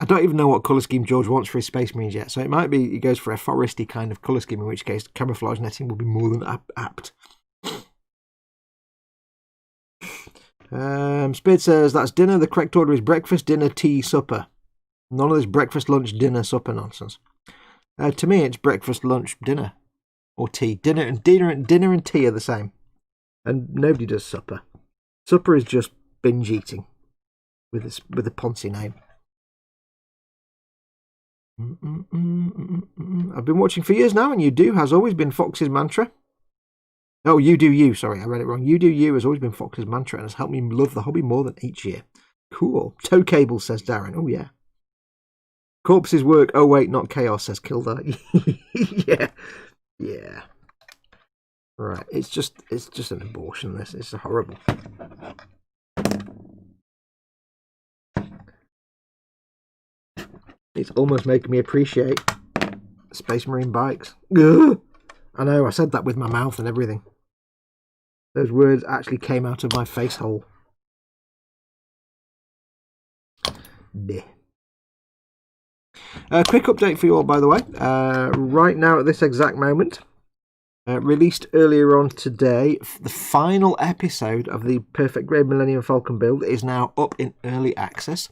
I don't even know what colour scheme George wants for his Space Marines yet, so it might be he goes for a foresty kind of colour scheme, in which case camouflage netting will be more than apt. Spade says that's dinner. The correct order is breakfast, dinner, tea, supper. None of this breakfast, lunch, dinner, supper nonsense. To me, it's breakfast, lunch, dinner. Or tea. Dinner and tea are the same. And nobody does supper. Supper is just binge eating. With a Ponzi name. I've been watching for years now, and you do has always been Fox's mantra. Oh, you do you. Sorry, I read it wrong. You do you has always been Fox's mantra and has helped me love the hobby more than each year. Cool. Toe cable, says Darren. Oh, yeah. Corpses work. Oh, wait, not chaos, says Kildare. Yeah. Yeah. Right. It's just an abortion, this. It's horrible. It's almost making me appreciate Space Marine bikes. Ugh! I know, I said that with my mouth and everything. Those words actually came out of my face hole. Bleh. Quick update for you all, by the way. Right now, at this exact moment, released earlier on today, the final episode of the Perfect Grade Millennium Falcon build is now up in early access.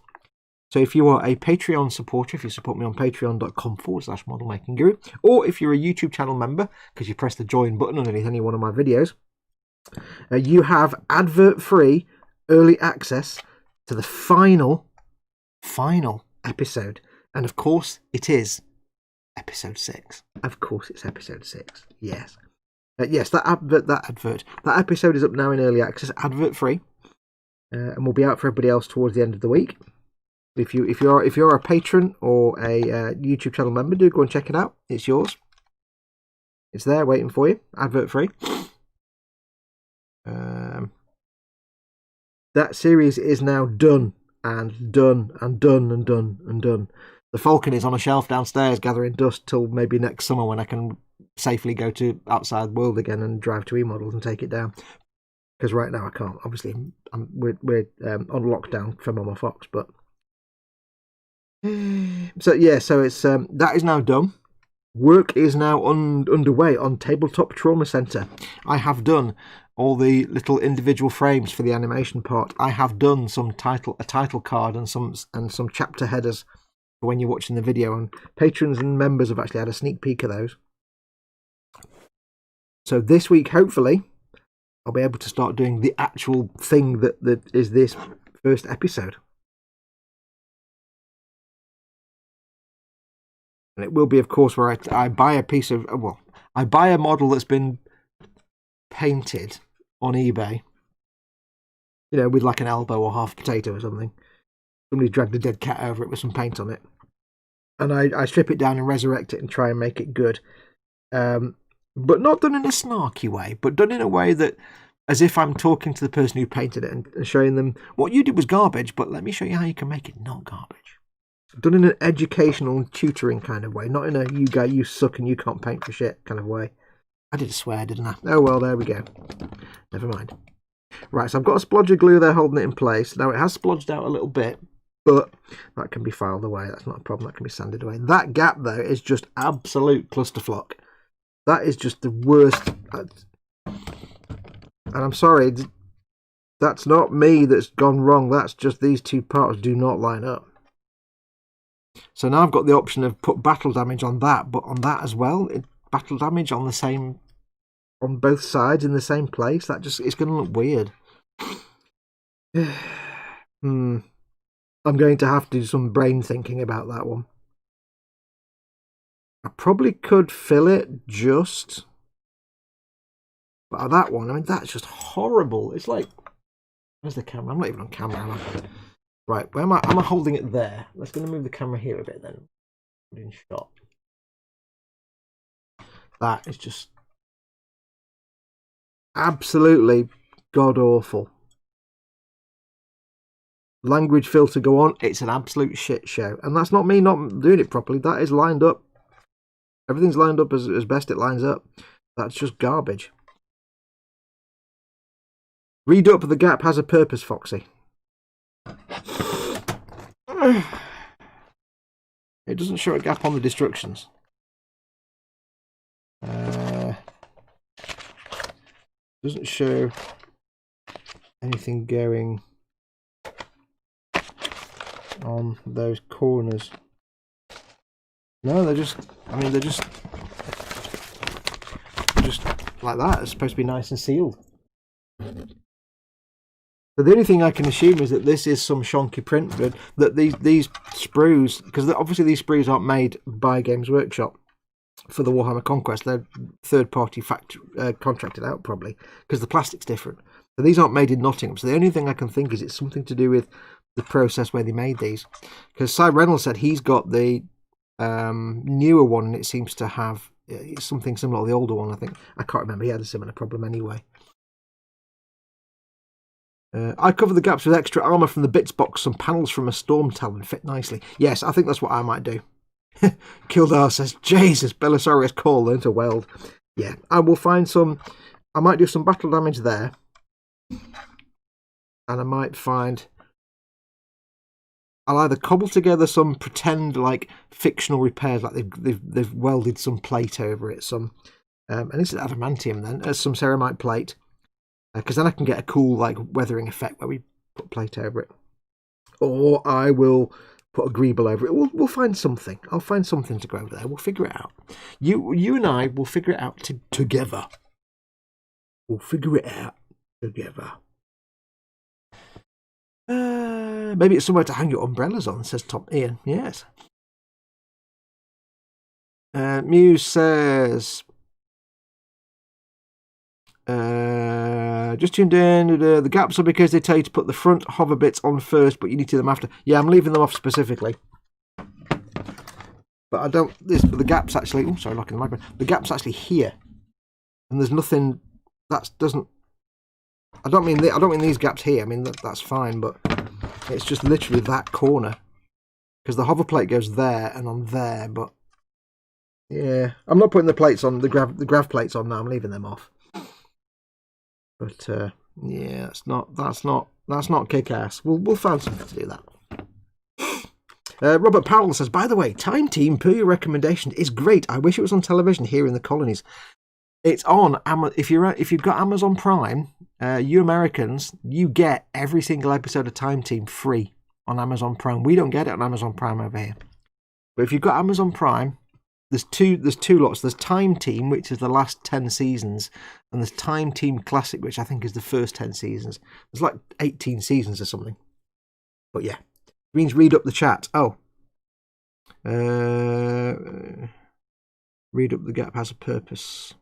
So if you are a Patreon supporter, if you support me on patreon.com/modelmakingguru, or if you're a YouTube channel member, because you press the join button underneath any one of my videos, you have advert-free early access to the final episode. And of course, it is episode 6. Of course, it's episode 6. Yes. Yes, that episode is up now in early access, advert-free, and will be out for everybody else towards the end of the week. If you're a patron or a YouTube channel member, do go and check it out. It's yours. It's there waiting for you, advert-free. That series is now done. The Falcon is on a shelf downstairs gathering dust till maybe next summer when I can safely go to outside world again and drive to E-models and take it down. Because right now I can't. Obviously, we're on lockdown for Mama Fox, but So it's that is now done. Work is now underway on Tabletop Trauma Center. I have done all the little individual frames for the animation part. I have done a title card and some chapter headers for when you're watching the video, and patrons and members have actually had a sneak peek of those. So this week, hopefully, I'll be able to start doing the actual thing that is this first episode. And it will be, of course, where I buy a piece of... Well, I buy a model that's been painted on eBay. You know, with like an elbow or half potato or something. Somebody dragged a dead cat over it with some paint on it. And I strip it down and resurrect it and try and make it good. But not done in a snarky way, but done in a way that, as if I'm talking to the person who painted it and showing them, what you did was garbage, but let me show you how you can make it not garbage. Done in an educational tutoring kind of way, not in a you suck and you can't paint for shit kind of way. I did swear, didn't I? Oh well, there we go. Never mind. Right, so I've got a splodge of glue there holding it in place. Now it has splodged out a little bit, but that can be filed away. That's not a problem. That can be sanded away. That gap though is just absolute clusterfuck. That is just the worst. And I'm sorry, that's not me that's gone wrong. That's just these two parts do not line up. So now I've got the option of put battle damage on that, but on that as well, battle damage on both sides in the same place. It's going to look weird. I'm going to have to do some brain thinking about that one. I probably could fill it just, but that one, I mean, that's just horrible. It's like, where's the camera? I'm not even on camera, am I? Right, where am I? Am I holding it there? Let's going to move the camera here a bit then. Put it in shot. That is just absolutely god awful. Language filter go on. It's an absolute shit show, and that's not me not doing it properly. That is lined up. Everything's lined up as best it lines up. That's just garbage. Read up, the gap has a purpose, Foxy. It doesn't show a gap on the destructions. Doesn't show anything going on those corners. No, they're just like that. It's supposed to be nice and sealed. So the only thing I can assume is that this is some shonky print, but that these sprues, because obviously these sprues aren't made by Games Workshop for the Warhammer Conquest. They're third-party contracted out probably, because the plastic's different. So these aren't made in Nottingham. So the only thing I can think is it's something to do with the process where they made these. Because Cy Reynolds said he's got the newer one, and it seems to have something similar to the older one. I think I can't remember. He had a similar problem anyway. I cover the gaps with extra armour from the bits box. Some panels from a storm talon fit nicely. Yes, I think that's what I might do. Kildar says, Jesus, Belisarius Call learned to weld. Yeah, I will find some. I might do some battle damage there, and I might find. I'll either cobble together some pretend like fictional repairs, like they've welded some plate over it, some and this is adamantium then, as some ceramite plate, because then I can get a cool like weathering effect where we put plate over it, or I will put a greeble over it. We'll find something. I'll find something to go over there. We'll figure it out. You and I will figure it out together. We'll figure it out together. Maybe it's somewhere to hang your umbrellas on, says Tom Ian. Yes. Muse says, just tuned in. The gaps are because they tell you to put the front hover bits on first, but you need to do them after. Yeah, I'm leaving them off specifically. But I don't. But the gap's actually. Oh, sorry, locking the microphone. The gap's actually here, and there's nothing. That doesn't. I don't mean these gaps here. I mean that's fine, but it's just literally that corner, because the hover plate goes there and on there. But yeah, I'm not putting the plates on the grav plates on now. I'm leaving them off. But yeah, that's not kick ass. We'll find something to do that. Robert Powell says, by the way, Time Team, per your recommendation, is great. I wish it was on television here in the colonies. It's on if you've got Amazon Prime, you Americans, you get every single episode of Time Team free on Amazon Prime. We don't get it on Amazon Prime over here. But if you've got Amazon Prime, there's two lots. There's Time Team, which is the last 10 seasons, and there's Time Team Classic, which I think is the first 10 seasons. There's like 18 seasons or something. But yeah. Means read up the chat. Oh. Read up the gap has a purpose.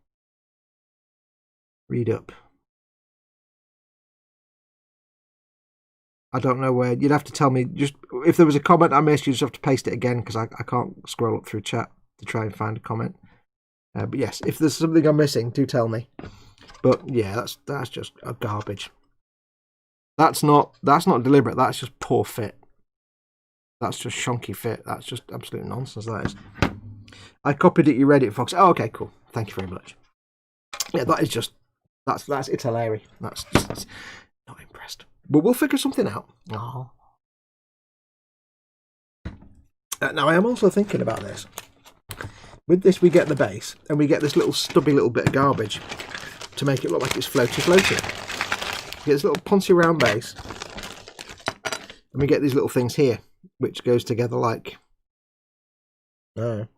Read up. I don't know where. You'd have to tell me. Just if there was a comment I missed, you just have to paste it again because I can't scroll up through chat to try and find a comment. But yes, if there's something I'm missing, do tell me. But yeah, that's just a garbage. That's not deliberate. That's just poor fit. That's just shonky fit. That's just absolute nonsense. That is. I copied it. You read it, Fox. Oh, okay, cool. Thank you very much. Yeah, that is just. That's it's hilarious. That's not impressed. But we'll figure something out. Oh. Now I am also thinking about this. With this, we get the base, and we get this little stubby little bit of garbage to make it look like it's floaty. We get this little poncy round base, and we get these little things here, which goes together like something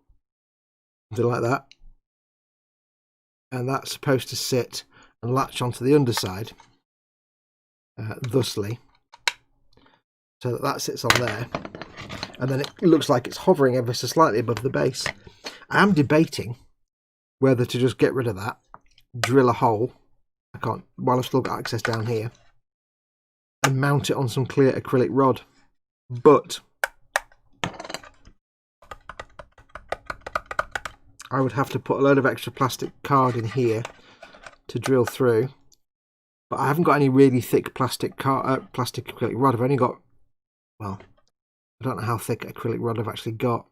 like that, and that's supposed to sit and latch onto the underside, thusly, so that sits on there, and then it looks like it's hovering ever so slightly above the base. I am debating whether to just get rid of that, drill a hole, I can't, while I've still got access down here, and mount it on some clear acrylic rod, but I would have to put a load of extra plastic card in here to drill through. But I haven't got any really thick plastic acrylic rod. I've only got, well, I don't know how thick acrylic rod I've actually got.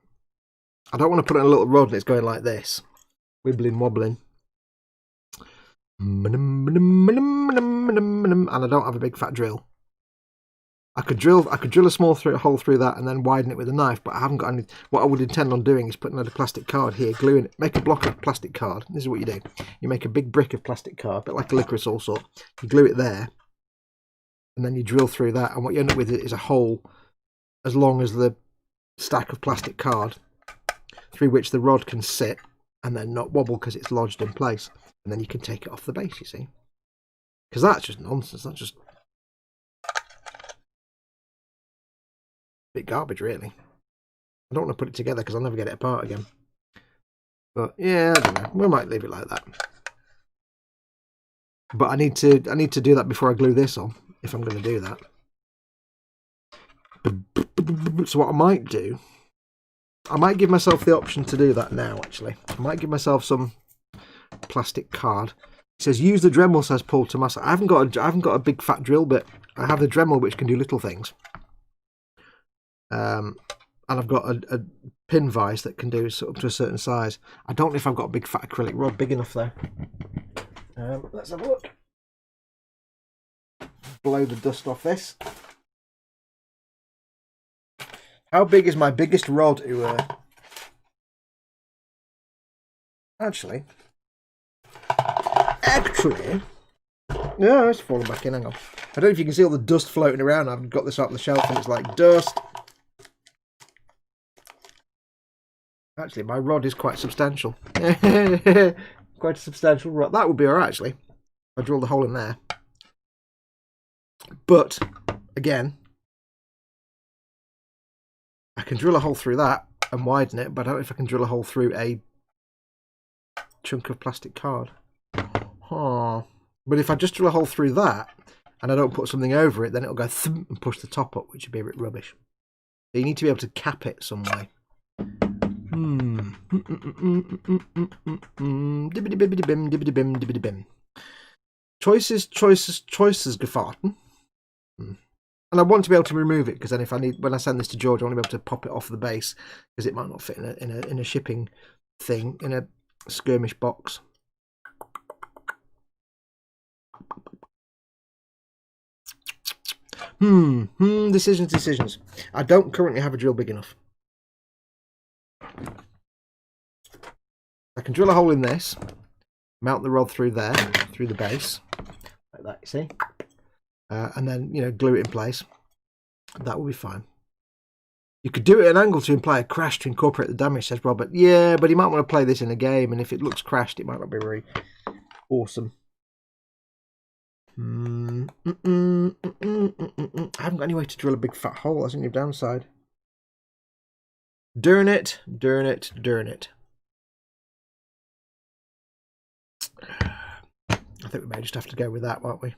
I don't want to put it in a little rod and it's going like this, wibbling wobbling. And I don't have a big fat drill. I could drill a small hole through that and then widen it with a knife, but I haven't got any. What I would intend on doing is putting a plastic card here, gluing it, make a block of plastic card. This is what you do. You make a big brick of plastic card, a bit like a licorice all sort. You glue it there, and then you drill through that, and what you end up with is a hole as long as the stack of plastic card, through which the rod can sit and then not wobble because it's lodged in place. And then you can take it off the base, you see. Because that's just nonsense. That's just bit garbage, really. I don't want to put it together because I'll never get it apart again. But yeah, I don't know. We might leave it like that. But I need to do that before I glue this on, if I'm going to do that. So what I might do, I might give myself the option to do that now. Actually, I might give myself some plastic card. It says use the Dremel, says Paul Tommaso. I haven't got a big fat drill bit. I have the Dremel, which can do little things. And I've got a pin vise that can do up to a certain size. I don't know if I've got a big fat acrylic rod big enough though. Let's have a look. Blow the dust off this. How big is my biggest rod? Actually, no, it's falling back in. Hang on. I don't know if you can see all the dust floating around. I've got this out of the shelf and it's like dust. Actually, my rod is quite substantial. Quite a substantial rod. That would be alright, actually. I drilled a hole in there. But, again, I can drill a hole through that and widen it, but I don't know if I can drill a hole through a chunk of plastic card. Oh. But if I just drill a hole through that and I don't put something over it, then it'll go thump and push the top up, which would be a bit rubbish. So you need to be able to cap it some way. Choices gefahrten. And I want to be able to remove it because then when I send this to George, I want to be able to pop it off the base because it might not fit in a shipping thing, in a skirmish box. Decisions. I don't currently have a drill big enough. I can drill a hole in this, mount the rod through there, through the base, like that, you see? And then, you know, glue it in place. That will be fine. You could do it at an angle to imply a crash to incorporate the damage, says Robert. Yeah, but you might want to play this in a game, and if it looks crashed, it might not be very awesome. I haven't got any way to drill a big fat hole. That's the only downside. Darn it. I think we may just have to go with that, won't we?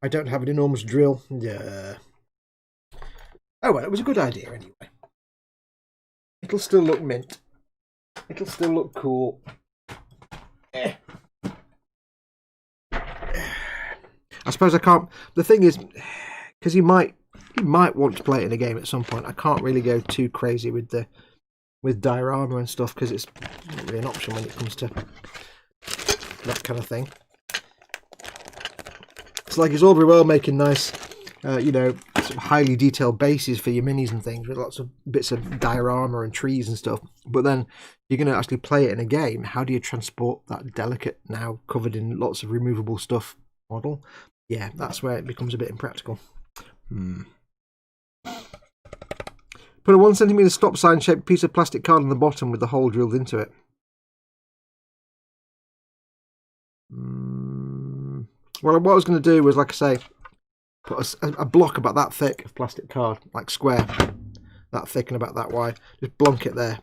I don't have an enormous drill. Yeah. Oh well, it was a good idea anyway. It'll still look mint. It'll still look cool. I suppose I can't. The thing is, because you might want to play it in a game at some point. I can't really go too crazy with diorama and stuff because it's not really an option when it comes to that kind of thing. It's like it's all very well making nice, you know, sort of highly detailed bases for your minis and things with lots of bits of diorama and trees and stuff. But then you're going to actually play it in a game. How do you transport that delicate, now covered in lots of removable stuff model? Yeah, that's where it becomes a bit impractical. Put a 1 centimeter stop sign shaped piece of plastic card on the bottom with the hole drilled into it. Well, what I was going to do was, like I say, put a block about that thick of plastic card, like square, that thick and about that wide. Just blonk it there.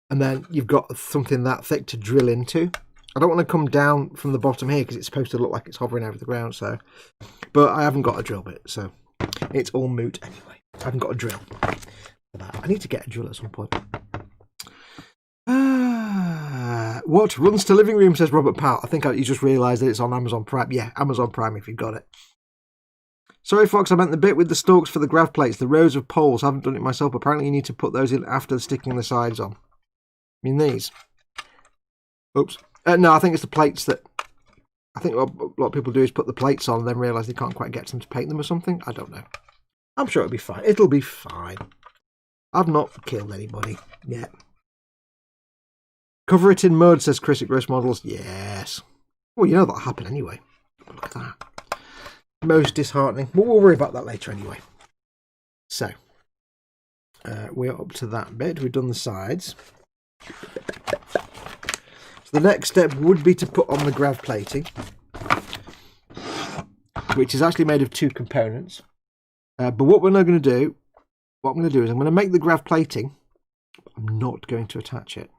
And then you've got something that thick to drill into. I don't want to come down from the bottom here because it's supposed to look like it's hovering over the ground. So, but I haven't got a drill bit, so it's all moot anyway. I haven't got a drill for that. I need to get a drill at some point. What runs to living room, says Robert Powell. I think you just realised that it's on Amazon Prime. Yeah, Amazon Prime if you've got it. Sorry, Fox, I meant the bit with the stalks for the grav plates, the rows of poles. I haven't done it myself. Apparently you need to put those in after sticking the sides on. I mean these. Oops. No, I think it's the plates that... I think what a lot of people do is put the plates on and then realise they can't quite get them to paint them or something. I don't know. I'm sure it'll be fine. It'll be fine. I've not killed anybody yet. Cover it in mud, says Chris at Gross Models. Yes. Well, you know that'll happen anyway. Look at that. Most disheartening. But we'll worry about that later anyway. So, we're up to that bit. We've done the sides. So the next step would be to put on the grav plating, which is actually made of 2 components. But what we're not going to do, what I'm going to do is I'm going to make the grav plating. I'm not going to attach it.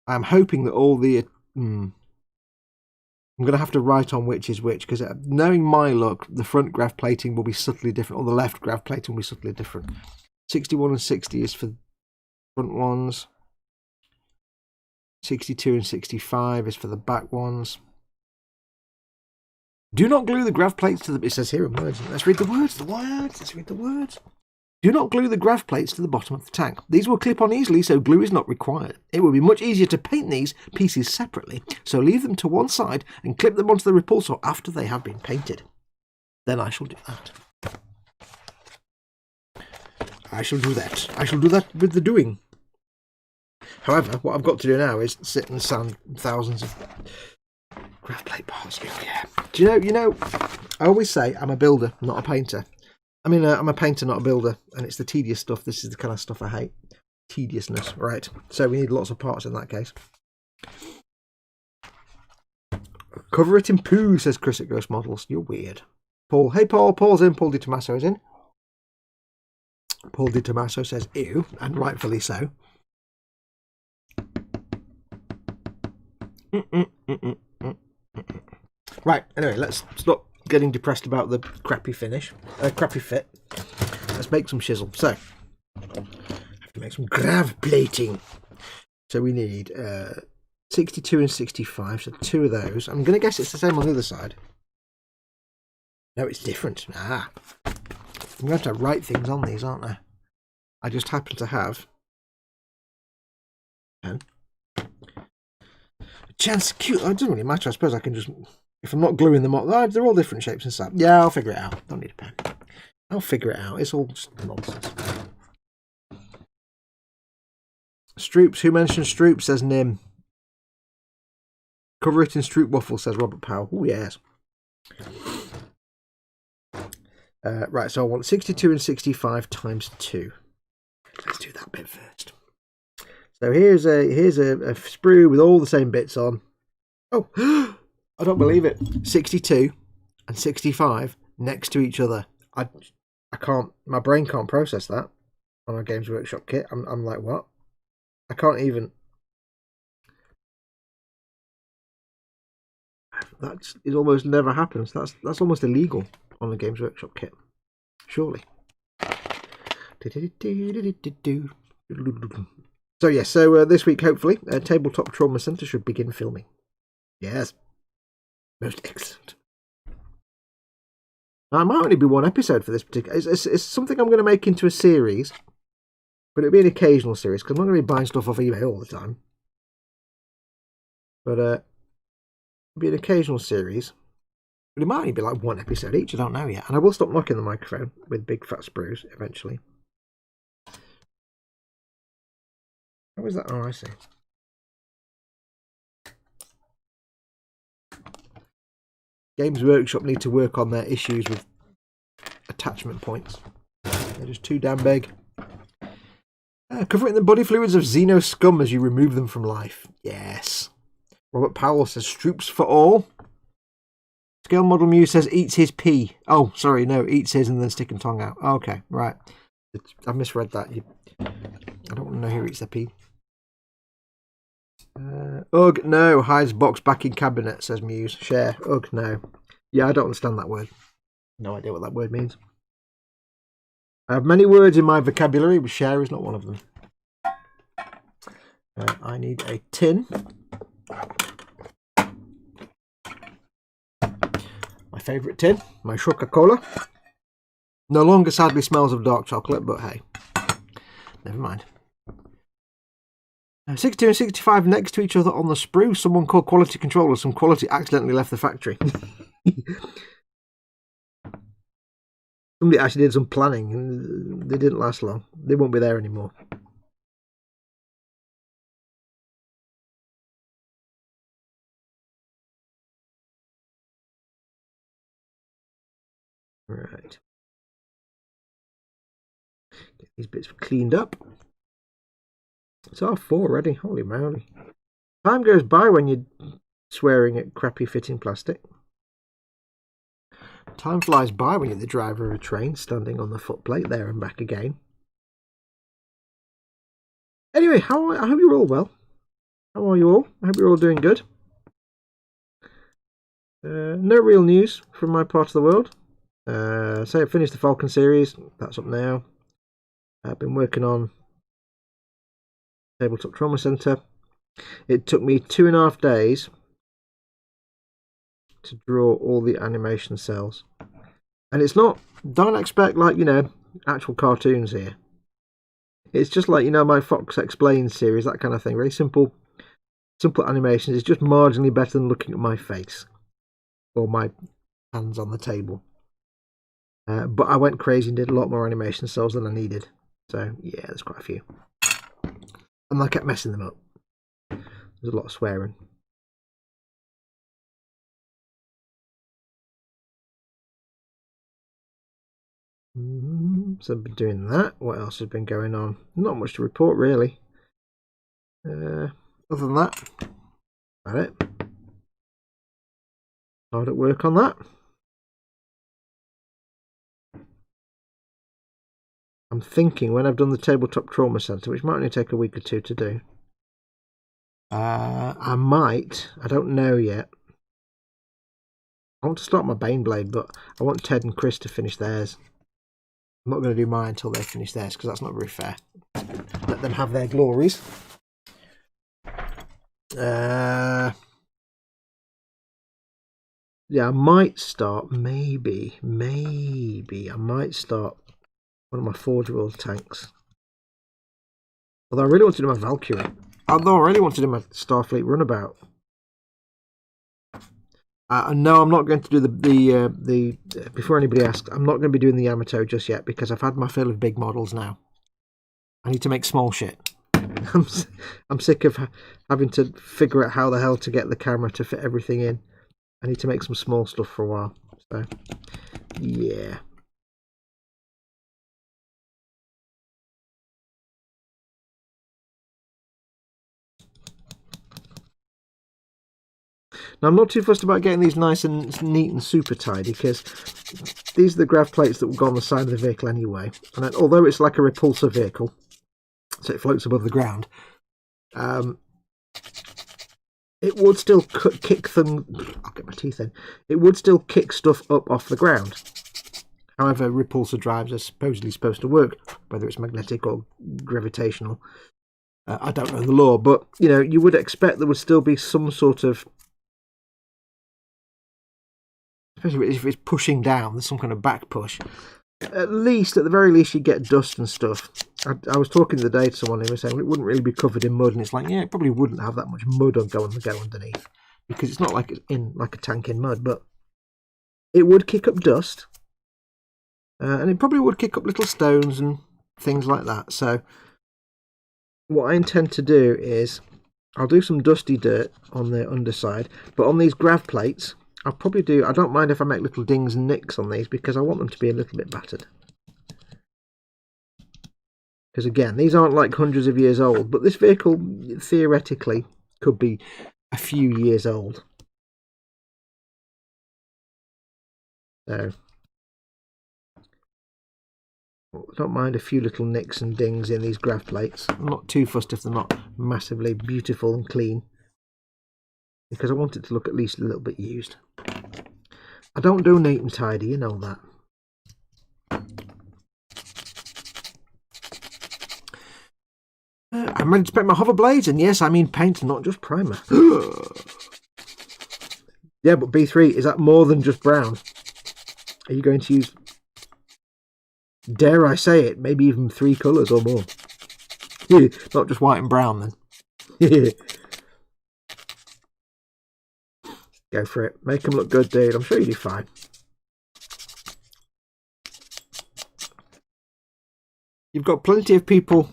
I'm hoping that all the... I'm going to have to write on which is which, because knowing my luck, the front grav plating will be subtly different, or the left grav plating will be subtly different. 61 and 60 is for front ones. 62 and 65 is for the back ones. Do not glue the grav plates to the... It says here in words. Let's read the words. Let's read the words. Do not glue the grav plates to the bottom of the tank. These will clip on easily, so glue is not required. It will be much easier to paint these pieces separately, so leave them to one side and clip them onto the repulsor after they have been painted. Then I shall do that. I shall do that with the doing. However, what I've got to do now is sit and sand thousands of grav plate parts. Yeah. Do you know, I always say I'm a builder, not a painter. I mean, I'm a painter, not a builder, and it's the tedious stuff. This is the kind of stuff I hate. Tediousness, right. So we need lots of parts in that case. Cover it in poo, says Chris at Ghost Models. You're weird. Paul. Hey, Paul. Paul's in. Paul Di Tommaso is in. Paul Di Tommaso says, ew, and rightfully so. Right, anyway, let's stop getting depressed about the crappy finish, crappy fit. Let's make some shizzle. So, I have to make some grav plating. So we need 62 and 65, so 2 of those. I'm going to guess it's the same on the other side. No, it's different. I'm going to have to write things on these, aren't I? I just happen to have a chance cute. It doesn't really matter. I suppose I can just, If I'm not gluing them up, they're all different shapes inside. Yeah, I'll figure it out. Don't need a pen. I'll figure it out. It's all just nonsense. Stroops. Who mentioned Stroops? Says Nim. Cover it in Stroop Waffle, says Robert Powell. Oh, yes. Right, so I want 62 and 65 times 2. Let's do that bit first. So here's a sprue with all the same bits on. Oh, I don't believe it. 62 and 65 next to each other. I can't. My brain can't process that on a Games Workshop kit. I'm like, what? I can't even. It almost never happens. That's almost illegal on a Games Workshop kit. Surely. So yes, this week hopefully Tabletop Trauma Centre should begin filming. Yes, most excellent. Now, it might only be one episode for this particular. It's something I'm going to make into a series, but it'll be an occasional series because I'm not going to be buying stuff off eBay all the time. But it'll be an occasional series. But it might only be like one episode each. I don't know yet. And I will stop knocking the microphone with big fat sprues eventually. How is that? Oh, I see. Games Workshop need to work on their issues with attachment points. They're just too damn big. Cover it in the body fluids of Xeno scum as you remove them from life. Yes. Robert Powell says Stroops for all. Scale Model Mew says eats his pee. Oh, sorry, no, eats his and then sticking tongue out. Okay, right. I misread that. I don't want to know who eats their pee. Ugh, no. Hides box back in cabinet, says Muse. Share. Ugh, no. Yeah, I don't understand that word. No idea what that word means. I have many words in my vocabulary, but share is not one of them. I need a tin. My favourite tin, my Coca-Cola. No longer sadly smells of dark chocolate, but hey, never mind. 62 and 65 next to each other on the sprue. Someone called quality control or some quality accidentally left the factory. Somebody actually did some planning and they didn't last long. They won't be there anymore. Right. Get these bits cleaned up. It's R4 already. Holy moly. Time goes by when you're swearing at crappy fitting plastic. Time flies by when you're the driver of a train standing on the footplate there and back again. Anyway, I hope you're all well. How are you all? I hope you're all doing good. No real news from my part of the world. So I finished the Falcon series. That's up now. I've been working on Tabletop Trauma Centre. It took me 2.5 days to draw all the animation cells. And it's not, don't expect like, actual cartoons here. It's just like, my Fox Explains series, that kind of thing. Very simple animations. It's just marginally better than looking at my face or my hands on the table. But I went crazy and did a lot more animation cells than I needed. So, yeah, there's quite a few. And I kept messing them up. There's a lot of swearing. So I've been doing that. What else has been going on? Not much to report, really. Other than that, about it. Hard at work on that. I'm thinking when I've done the Tabletop Trauma Centre, which might only take a week or two to do, I might, I don't know yet. I want to start my Baneblade, but I want Ted and Chris to finish theirs. I'm not going to do mine until they finish theirs, because that's not very fair. Let them have their glories. Yeah, I might start, maybe, I might start one of my Forge World tanks. Although I really want to do my Valkyrie. Although I really want to do my Starfleet Runabout. No, I'm not going to do the before anybody asks, I'm not going to be doing the Yamato just yet because I've had my fill of big models now. I need to make small shit. I'm sick of having to figure out how the hell to get the camera to fit everything in. I need to make some small stuff for a while. So, yeah. Now, I'm not too fussed about getting these nice and neat and super tidy because these are the grav plates that will go on the side of the vehicle anyway. And then, although it's like a repulsor vehicle, so it floats above the ground, it would still kick them. I'll get my teeth in. It would still kick stuff up off the ground. However, repulsor drives are supposedly supposed to work, whether it's magnetic or gravitational. I don't know the law, but you know, you would expect there would still be some sort of, especially if it's pushing down, there's some kind of back push. At the very least, you get dust and stuff. I was talking the other day to someone who was saying it wouldn't really be covered in mud, and it's like, yeah, it probably wouldn't have that much mud on go underneath because it's not like it's in like a tank in mud, but it would kick up dust, and it probably would kick up little stones and things like that. So what I intend to do is I'll do some dusty dirt on the underside, but on these grav plates, I'll probably do, I don't mind if I make little dings and nicks on these because I want them to be a little bit battered. Because again, these aren't like hundreds of years old, but this vehicle theoretically could be a few years old. So, I don't mind a few little nicks and dings in these grav plates. I'm not too fussed if they're not massively beautiful and clean, because I want it to look at least a little bit used. I don't do neat and tidy, you know that. I'm ready to paint my hover blades, and yes, I mean paint, not just primer. Yeah, but B3, is that more than just brown? Are you going to use, dare I say it, maybe even 3 colours or more? Not just white and brown then. Go for it. Make them look good, dude. I'm sure you do fine. You've got plenty of people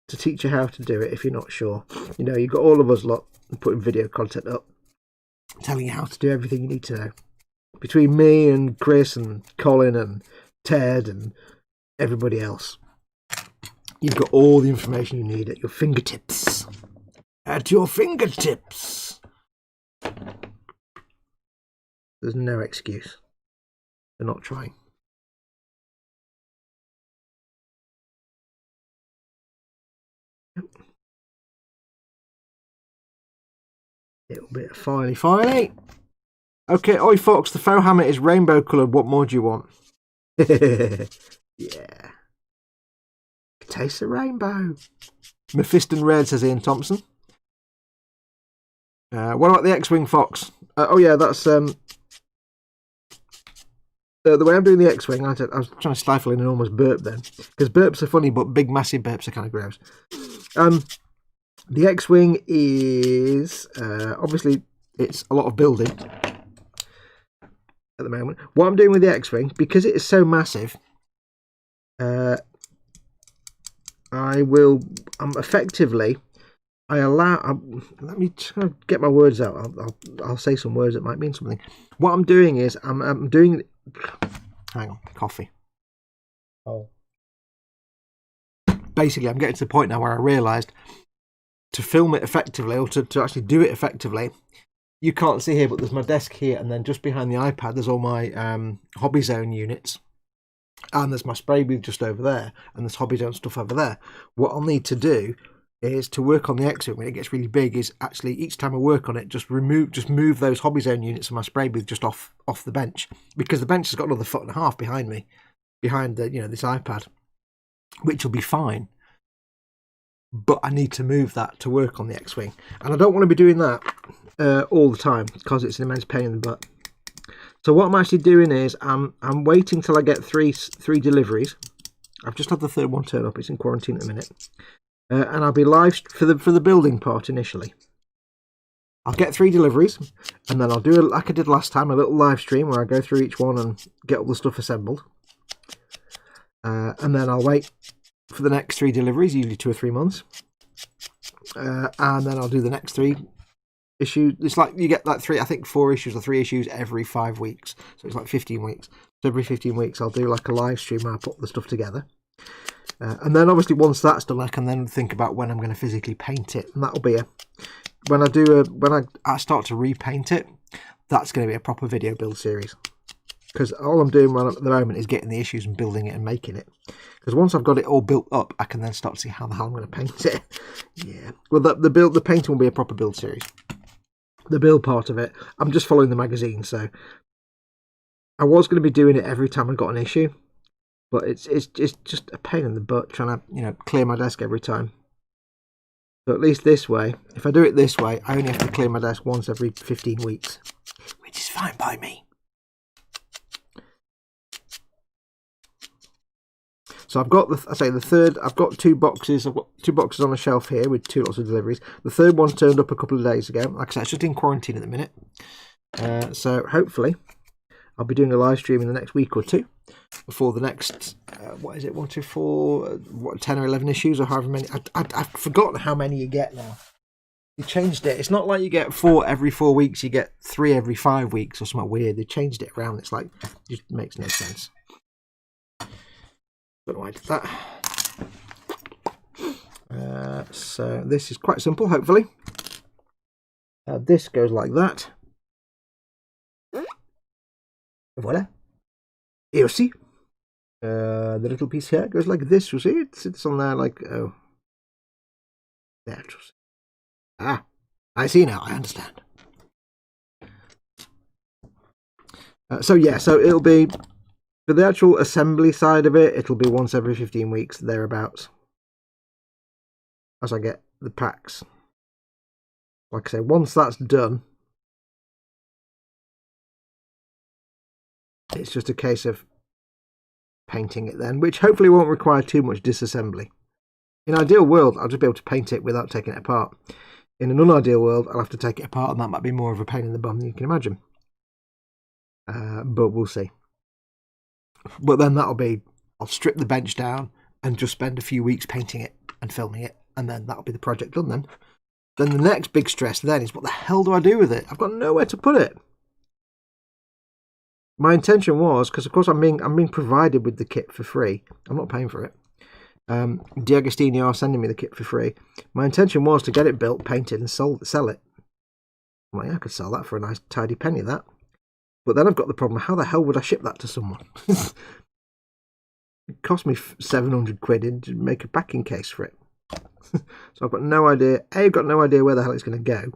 to teach you how to do it if you're not sure. You know, you've got all of us lot putting video content up, telling you how to do everything you need to know. Between me and Chris and Colin and Ted and everybody else, you've got all the information you need at your fingertips. At your fingertips. There's no excuse for not trying. Little bit of finely. Okay, oi Fox, the faux hammer is rainbow coloured. What more do you want? Yeah. Taste the rainbow. Mephiston Red, says Ian Thompson. What about the X-Wing, Fox? Oh yeah, that's the way I'm doing the X-Wing. I was trying to stifle an enormous burp then, because burps are funny, but big massive burps are kind of gross. The X-Wing is obviously it's a lot of building at the moment. What I'm doing with the X-Wing, because it is so massive, I'm effectively, let me try to get my words out. I'll say some words that might mean something. What I'm doing is I'm doing, hang on, coffee. Oh. Basically, I'm getting to the point now where I realised to film it effectively, or to actually do it effectively, you can't see here, but there's my desk here, and then just behind the iPad there's all my hobby zone units, and there's my spray booth just over there, and there's hobby zone stuff over there. What I'll need to do is to work on the X-Wing when it gets really big is actually each time I work on it, just move those hobby zone units and my spray booth just off the bench, because the bench has got another 1.5 foot behind me, behind the, you know, this iPad, which will be fine. But I need to move that to work on the X-Wing, and I don't want to be doing that all the time because it's an immense pain in the butt. So what I'm actually doing is I'm waiting till I get three deliveries. I've just had the third one turn up. It's in quarantine at the minute, and I'll be live for the building part initially. I'll get 3 deliveries, and then I'll do, like I did last time, a little live stream where I go through each one and get all the stuff assembled. And then I'll wait for the next 3 deliveries, usually 2 or 3 months. And then I'll do the next 3 issues. It's like you get like 4 issues or 3 issues every 5 weeks. So it's like 15 weeks. So every 15 weeks I'll do like a live stream where I put the stuff together. And then obviously once that's done, I can then think about when I'm going to physically paint it. And that'll be when I start to repaint it, that's going to be a proper video build series. Because all I'm doing at the moment is getting the issues and building it and making it. Because once I've got it all built up, I can then start to see how the hell I'm going to paint it. Yeah. Well, the painting will be a proper build series. The build part of it, I'm just following the magazine. So I was going to be doing it every time I got an issue, but it's just a pain in the butt trying to clear my desk every time. So at least this way, if I do it this way, I only have to clear my desk once every 15 weeks, which is fine by me. So I've got the third. I've got 2 boxes. I've got 2 boxes on a shelf here with 2 lots of deliveries. The third one's turned up a couple of days ago. Like I said, it's just in quarantine at the minute. So hopefully, I'll be doing a live stream in the next week or 2 before the next. What is it? 1, 2, 4, 10 or 11 issues or however many. I've forgotten how many you get now. They changed it. It's not like you get 4 every 4 weeks. You get 3 every 5 weeks or something weird. They changed it around. It's like it just makes no sense. Don't know why I did that. So this is quite simple, hopefully. This goes like that. Voila. Et aussi. The little piece here goes like this, you see? It sits on there like, oh. There. Ah, I see now, I understand. So it'll be, for the actual assembly side of it, it'll be once every 15 weeks, thereabouts. As I get the packs. Like I say, once that's done, it's just a case of painting it then, which hopefully won't require too much disassembly. In an ideal world, I'll just be able to paint it without taking it apart. In an unideal world, I'll have to take it apart, and that might be more of a pain in the bum than you can imagine. But we'll see. But then I'll strip the bench down and just spend a few weeks painting it and filming it, and then that'll be the project done then. Then the next big stress then is, what the hell do I do with it? I've got nowhere to put it. My intention was, because of course I'm being provided with the kit for free. I'm not paying for it. D'Agostini are sending me the kit for free. My intention was to get it built, painted, and sell it. I'm like, yeah, I could sell that for a nice tidy penny, that. But then I've got the problem, how the hell would I ship that to someone? It cost me 700 quid to make a packing case for it. So I've got no idea. I've got no idea where the hell it's going to go.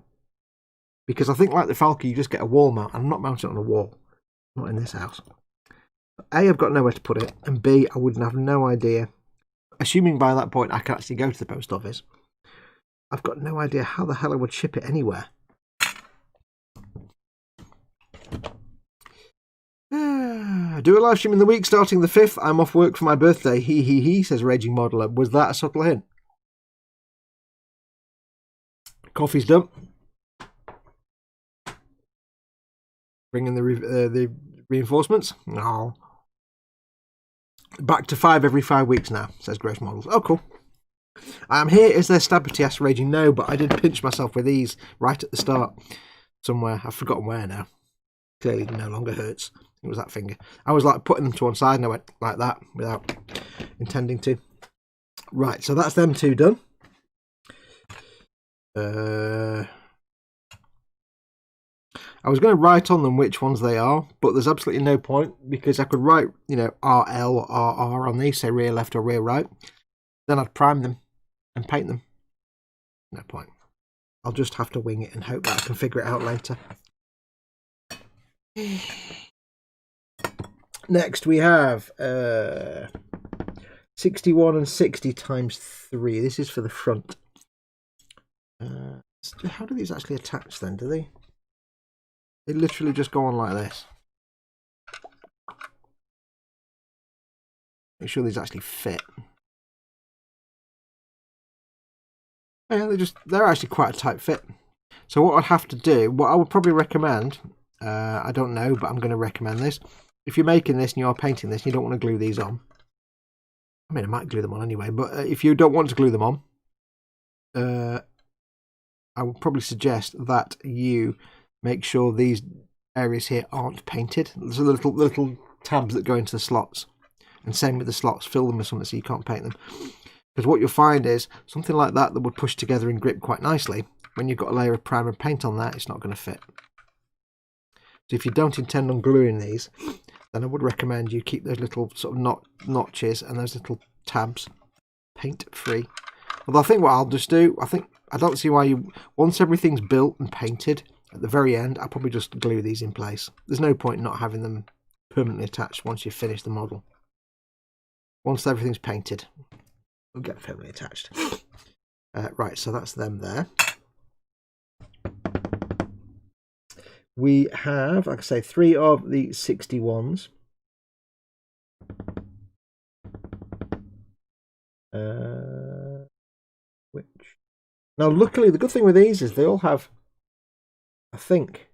Because I think, like the Falcon, you just get a wall mount. I'm not mounting it on a wall. Not in this house. A, I've got nowhere to put it. And B, I wouldn't have no idea. Assuming by that point I can actually go to the post office. I've got no idea how the hell I would ship it anywhere. Do a live stream in the week starting the 5th. I'm off work for my birthday. He, says Raging Modeler. Was that a subtle hint? Coffee's done. Bringing the reinforcements. No. Back to 5 every 5 weeks now, says Gross Models. Oh, cool. I am here. Is there stability? Asks Raging. No, but I did pinch myself with these right at the start. Somewhere. I've forgotten where now. Clearly no longer hurts. It was that finger. I was like putting them to one side and I went like that without intending to. Right, so that's them 2 done. I was going to write on them which ones they are, but there's absolutely no point because I could write, RL or RR on these, say rear left or rear right. Then I'd prime them and paint them. No point. I'll just have to wing it and hope that I can figure it out later. Next we have 61 and 60 times 3. This is for the front. How do these actually attach then? Do they? They literally just go on like this. Make sure these actually fit. Yeah, they're actually quite a tight fit. So what I'd have to do, what I would probably recommend, I don't know, but I'm going to recommend this. If you're making this and you are painting this, and you don't want to glue these on. I mean, I might glue them on anyway, but if you don't want to glue them on, I would probably suggest that you make sure these areas here aren't painted. There's a little tabs that go into the slots, and same with the slots, fill them with something so you can't paint them. Because what you'll find is something like that would push together and grip quite nicely. When you've got a layer of primer and paint on that, it's not going to fit. So if you don't intend on gluing these, then I would recommend you keep those little sort of notches and those little tabs paint free. Although I think what I'll just do, I don't see why you, once everything's built and painted, at the very end, I'll probably just glue these in place. There's no point not having them permanently attached once you've finished the model. Once everything's painted, we'll get permanently attached. Right, so that's them there. We have, like I say, 3 of the 61s. Now, luckily, the good thing with these is they all have, I think,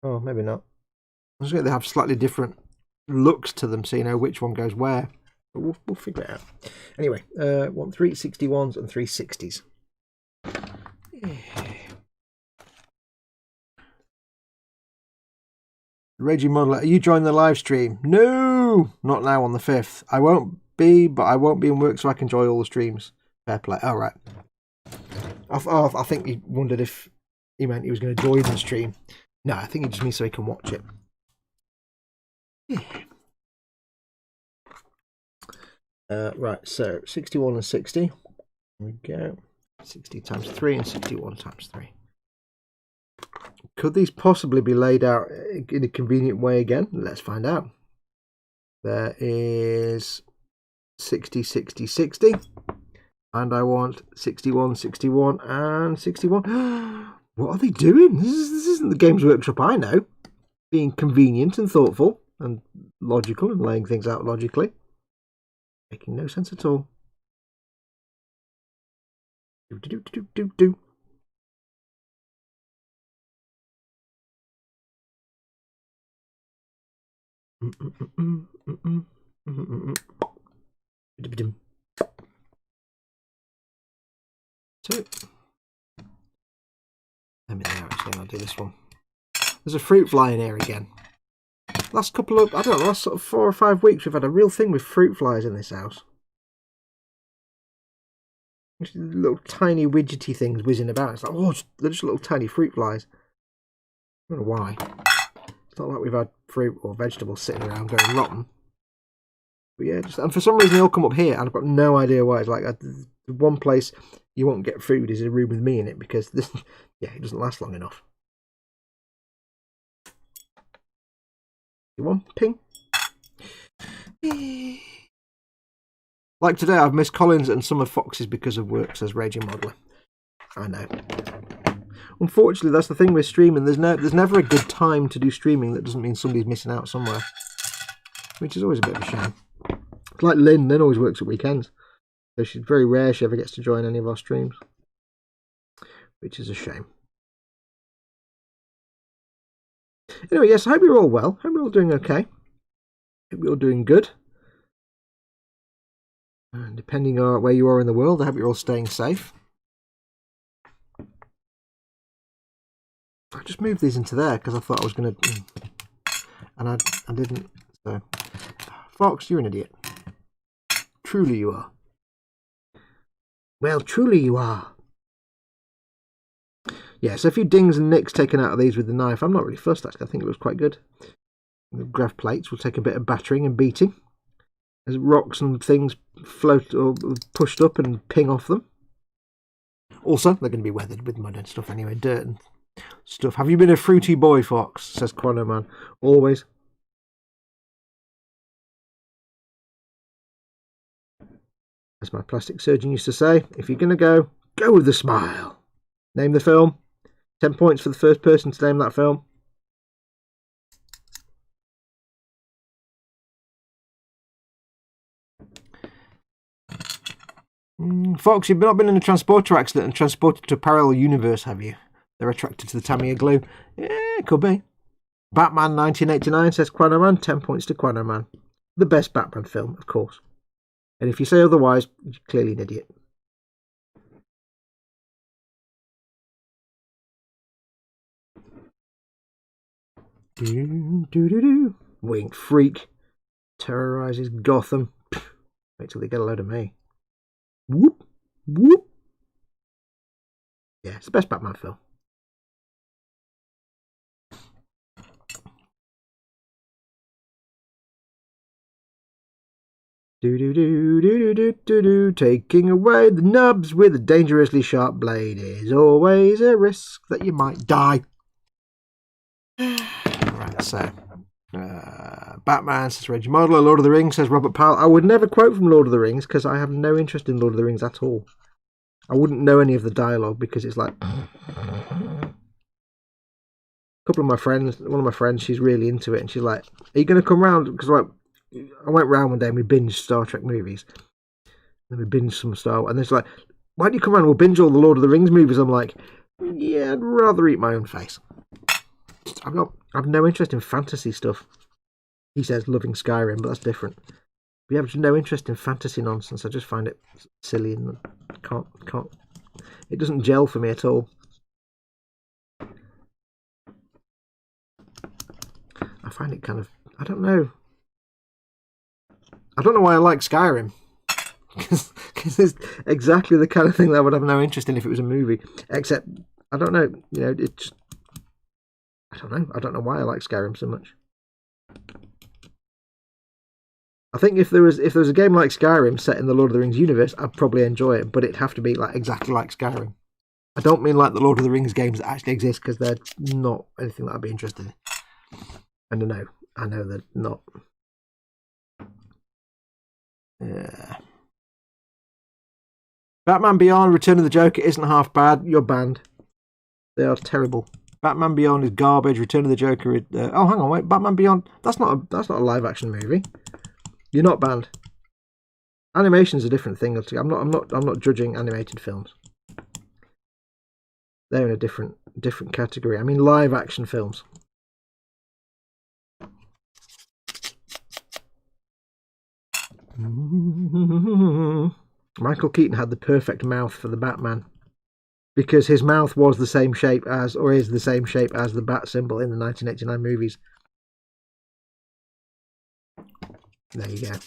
oh, maybe not. They have slightly different looks to them, so you know which one goes where. But we'll figure it out. Anyway, want 3 61s and 3 60s. Raging Modeler, are you joining the live stream? No, not now on the 5th. I won't be, but I won't be in work so I can enjoy all the streams. Fair play. All right. I think he wondered if he meant he was going to join the stream. No, I think he just means so he can watch it. Right, so 61 and 60. Here we go. 60 times 3 and 61 times 3. Could these possibly be laid out in a convenient way again? Let's find out. There is 60, 60, 60. And I want 61, 61, and 61. What are they doing? This isn't the Games Workshop I know. Being convenient and thoughtful and logical and laying things out logically. Making no sense at all. Do. So, let me know, actually, I'll do this one. There's a fruit fly in here again. Last couple of, I don't know, last sort of 4 or 5 weeks, we've had a real thing with fruit flies in this house. Little tiny widgety things whizzing about. It's like, oh, they're just little tiny fruit flies. I don't know why. It's not like we've had fruit or vegetables sitting around going rotten. But yeah, and for some reason they all come up here, and I've got no idea why. It's like the one place you won't get food is a room with me in it, because this, yeah, it doesn't last long enough. One ping. Like today, I've missed Collins and some of Fox's because of work, says Raging Modeler. I know. Unfortunately, that's the thing with streaming. There's never a good time to do streaming. That doesn't mean somebody's missing out somewhere, which is always a bit of a shame. It's like Lynn. Lynn always works at weekends, so she's very rare she ever gets to join any of our streams, which is a shame. Anyway, yes, I hope you're all well. I hope you're all doing okay. I hope you're all doing good. And depending on where you are in the world, I hope you're all staying safe. I just moved these into there because I thought I was going to... And I didn't. So, Fox, you're an idiot. Truly you are. Well, truly you are. Yeah, so a few dings and nicks taken out of these with the knife. I'm not really fussed, actually. I think it looks quite good. The graph plates will take a bit of battering and beating. As rocks and things float or pushed up and ping off them. Also, they're going to be weathered with mud and stuff anyway. Dirt and stuff. Have you been a fruity boy, Fox? Says Quano Man. Always. As my plastic surgeon used to say, if you're going to go, go with a smile. Name the film. 10 points for the first person to name that film. Fox, you've not been in a transporter accident and transported to a parallel universe, have you? They're attracted to the Tamiya glue. Yeah, could be. Batman 1989 says Quano Man. 10 points to Quano Man. The best Batman film, of course. And if you say otherwise, you're clearly an idiot. Winged Freak terrorizes Gotham. Wait till they get a load of me. Whoop, whoop. Yeah, it's the best Batman film. Taking away the nubs with a dangerously sharp blade is always a risk that you might die. Right, so Batman says Reggie Modeler. Lord of the Rings says Robert Powell. I would never quote from Lord of the Rings because I have no interest in Lord of the Rings at all. I wouldn't know any of the dialogue because it's like a couple of my friends, one of my friends, she's really into it, and she's like, "Are you going to come round?" Because like, I went round one day and we binged Star Trek movies. Then we binged some Star Wars, and then she's like, "Why don't you come round? We'll binge all the Lord of the Rings movies." I'm like, "Yeah, I'd rather eat my own face." I've no interest in fantasy stuff. He says loving Skyrim, but that's different. We have no interest in fantasy nonsense. I just find it silly and can't. It doesn't gel for me at all. I find it kind of. I don't know. I don't know why I like Skyrim. Because it's exactly the kind of thing that I would have no interest in if it was a movie. Except, I don't know. You know, it just. I don't know. I don't know why I like Skyrim so much. I think if there was a game like Skyrim set in the Lord of the Rings universe, I'd probably enjoy it, but it'd have to be like exactly like Skyrim. I don't mean like the Lord of the Rings games that actually exist, because they're not anything that I'd be interested in. And I know they're not. Yeah. Batman Beyond, Return of the Joker isn't half bad. You're banned. They are terrible. Batman Beyond is garbage. Return of the Joker. Oh, hang on, wait. Batman Beyond. That's not a live action movie. You're not banned. Animation's a different thing. I'm not judging animated films. They're in a different category. I mean live action films. Michael Keaton had the perfect mouth for the Batman, because his mouth was the same shape as, or is the same shape as, the bat symbol in the 1989 movies. There you go.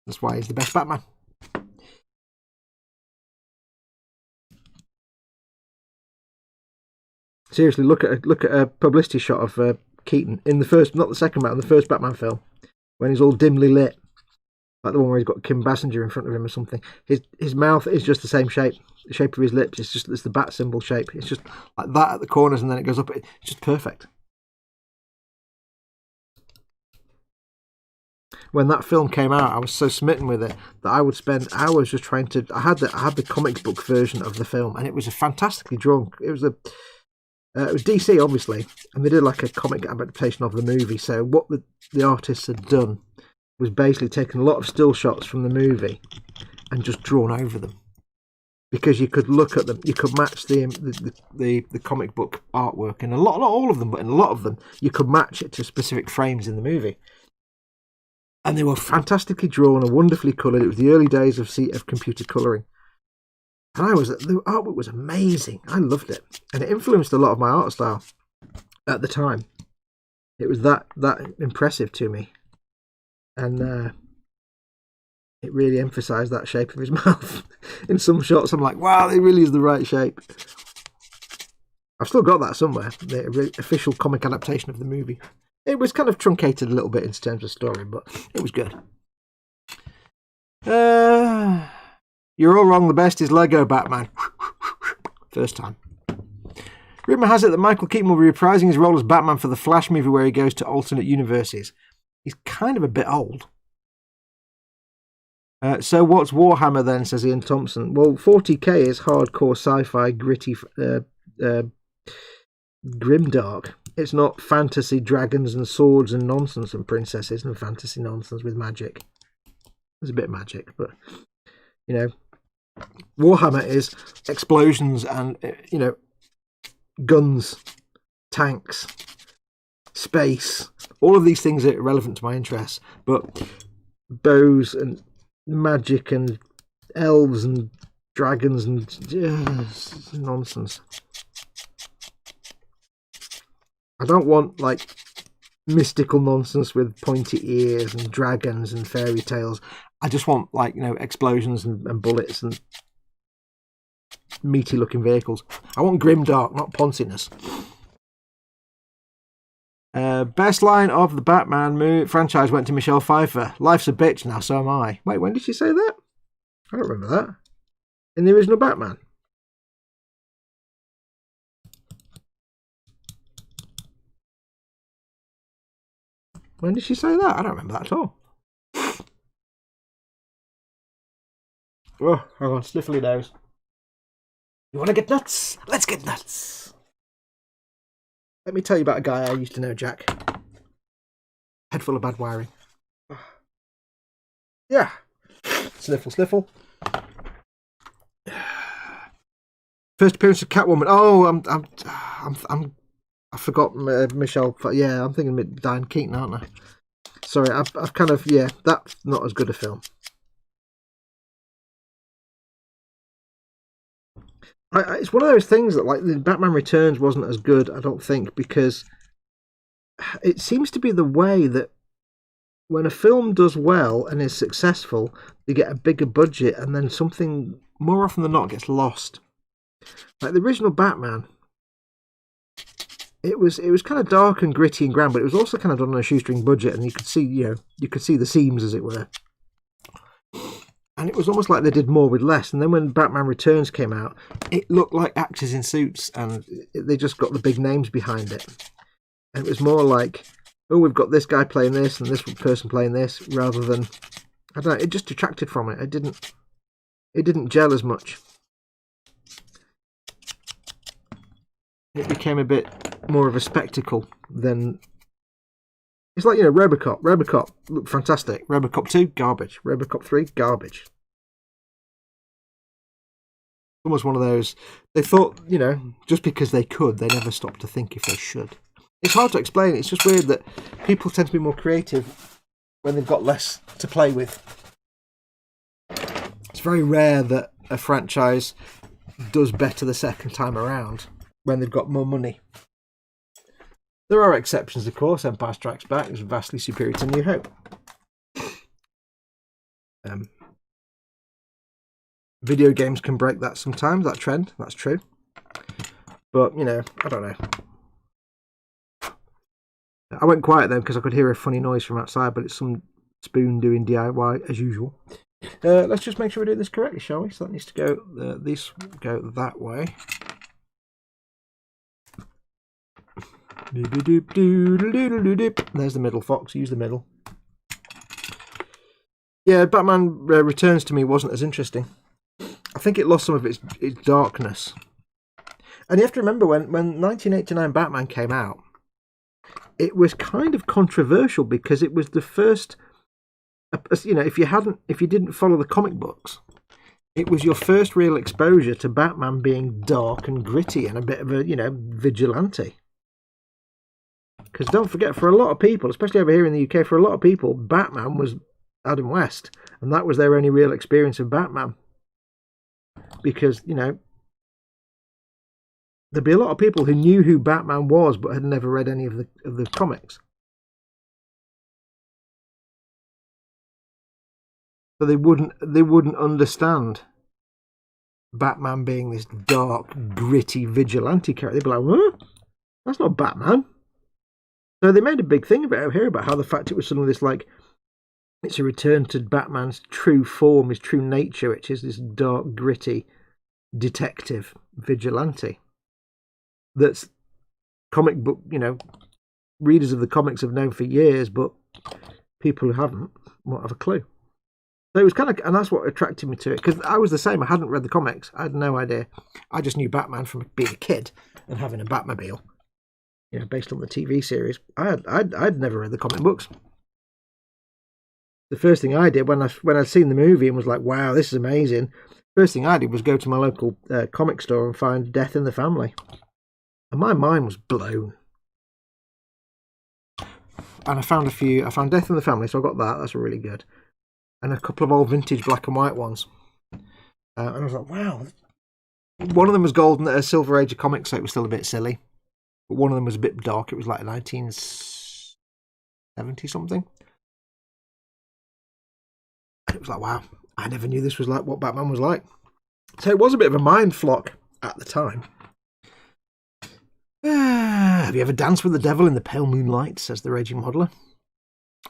That's why he's the best Batman. Seriously, look at a publicity shot of Keaton in the first, not the second Batman, the first Batman film, when he's all dimly lit, like the one where he's got Kim Basinger in front of him or something. His mouth is just the same shape. The shape of his lips it's the bat symbol shape. It's just like that at the corners, and then it goes up. It's just perfect. When that film came out, I was so smitten with it that I would spend hours just trying to. I had the comic book version of the film, and it was a fantastically drawn. It was DC, obviously, and they did like a comic adaptation of the movie. So what the artists had done was basically taken a lot of still shots from the movie and just drawn over them, because you could look at them, you could match the comic book artwork in a lot, not all of them, but in a lot of them, you could match it to specific frames in the movie. And they were fantastically drawn and wonderfully coloured. It was the early days of computer colouring. And the artwork was amazing. I loved it. And it influenced a lot of my art style at the time. It was that impressive to me. And it really emphasised that shape of his mouth. In some shots, I'm like, wow, it really is the right shape. I've still got that somewhere, the official comic adaptation of the movie. It was kind of truncated a little bit in terms of story, but it was good. You're all wrong. The best is Lego Batman. First time. Rumour has it that Michael Keaton will be reprising his role as Batman for the Flash movie, where he goes to alternate universes. He's kind of a bit old. So what's Warhammer then, says Ian Thompson. Well, 40k is hardcore sci-fi, gritty, grimdark. It's not fantasy dragons and swords and nonsense and princesses and fantasy nonsense with magic. There's a bit of magic, but You know, Warhammer is explosions and, you know, guns, tanks, space. All of these things are relevant to my interests, but bows and magic and elves and dragons and nonsense. I don't want like mystical nonsense with pointy ears and dragons and fairy tales. I just want, like, you know, explosions and bullets and meaty looking vehicles. I want grimdark, not ponciness. Best line of the Batman franchise went to Michelle Pfeiffer. Life's a bitch, now so am I. Wait, when did she say that? I don't remember that. In the original Batman. When did she say that? I don't remember that at all. Oh, hang on, sniffly nose. You want to get nuts? Let's get nuts. Let me tell you about a guy I used to know, Jack. Head full of bad wiring. Yeah. Sniffle, sniffle. First appearance of Catwoman. Oh, I forgot Michelle. Yeah, I'm thinking Diane Keaton, aren't I? Sorry, I've kind of, yeah, that's not as good a film. It's one of those things that, like, the Batman Returns wasn't as good, I don't think, because it seems to be the way that when a film does well and is successful, they get a bigger budget, and then something more often than not gets lost. Like the original Batman, it was kind of dark and gritty and grand, but it was also kind of done on a shoestring budget, and you could see, you could see the seams, as it were. And it was almost like they did more with less. And then when Batman Returns came out, it looked like actors in suits, and they just got the big names behind it. And it was more like, oh, we've got this guy playing this and this person playing this, rather than, I don't know, it just detracted from it. It didn't gel as much. It became a bit more of a spectacle than... It's like, Robocop. Robocop looked fantastic. Robocop 2, garbage. Robocop 3, garbage. Almost one of those, they thought, just because they could, they never stopped to think if they should. It's hard to explain. It's just weird that people tend to be more creative when they've got less to play with. It's very rare that a franchise does better the second time around when they've got more money. There are exceptions, of course. Empire Strikes Back is vastly superior to New Hope. Video games can break that sometimes, that trend. That's true. But, I don't know. I went quiet then because I could hear a funny noise from outside, but it's some spoon doing DIY as usual. Let's just make sure we do this correctly, shall we? So that needs to go, these go that way. There's the middle, Fox. Use the middle. Yeah, Batman Returns to me wasn't as interesting. I think it lost some of its darkness. And you have to remember, when 1989 Batman came out, it was kind of controversial because it was the first, if you didn't follow the comic books, it was your first real exposure to Batman being dark and gritty and a bit of a, vigilante. Because don't forget, for a lot of people, especially over here in the UK, for a lot of people, Batman was Adam West. And that was their only real experience of Batman. Because, there'd be a lot of people who knew who Batman was but had never read any of the comics. So they wouldn't understand Batman being this dark, gritty vigilante character. They'd be like, what? That's not Batman. So they made a big thing about it here, about how the fact it was suddenly this, like, it's a return to Batman's true form, his true nature, which is this dark, gritty detective vigilante. That's comic book, readers of the comics have known for years, but people who haven't won't have a clue. So it was kind of, and that's what attracted me to it, because I was the same. I hadn't read the comics. I had no idea. I just knew Batman from being a kid and having a Batmobile. Based on the TV series. I'd never read the comic books. the first thing I did when I'd seen the movie and was like, wow, this is amazing. First thing I did was go to my local comic store and find Death in the Family. And my mind was blown. And I found Death in the Family, so I got that. That's really good. And a couple of old vintage black and white ones. And I was like, wow. One of them was golden at a Silver Age of comics, so it was still a bit silly. But one of them was a bit dark. It was like 1970 something. And it was like, wow, I never knew this was like what Batman was like. So it was a bit of a mind flock at the time. Have you ever danced with the devil in the pale moonlight, says the Raging Modeler.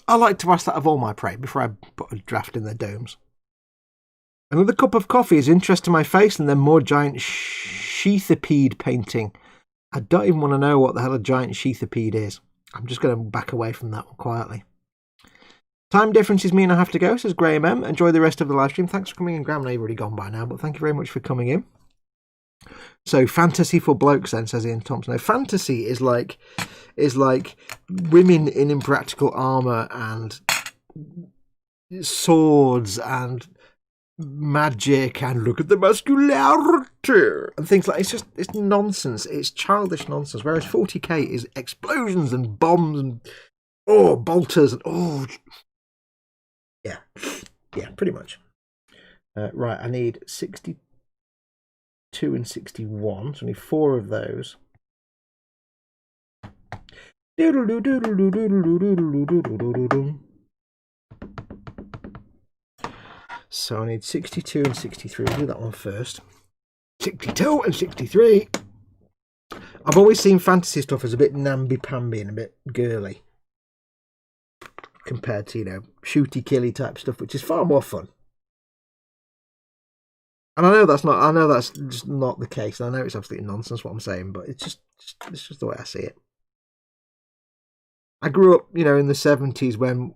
I like to ask that of all my prey before I put a draft in their domes. Another cup of coffee is interest to my face and then more giant sheathipede painting. I don't even want to know what the hell a giant sheathipede is. I'm just going to back away from that one quietly. Time differences mean I have to go, says Graham M. Enjoy the rest of the live stream. Thanks for coming in, Graham. I know you've already gone by now, but thank you very much for coming in. So fantasy for blokes then, says Ian Thompson. Now, fantasy is like women in impractical armour and swords and magic and look at the muscularity and things like it's nonsense. It's childish nonsense. Whereas 40k is explosions and bombs and bolters and yeah, pretty much. Right, I need 62 and 61, so I need 4 of those. So I need 62 and 63. We'll do that one first. 62 and 63. I've always seen fantasy stuff as a bit namby-pamby and a bit girly compared to, shooty-killy type stuff, which is far more fun. And I know that's just not the case. I know it's absolutely nonsense what I'm saying, but it's just the way I see it. I grew up, in the 70s when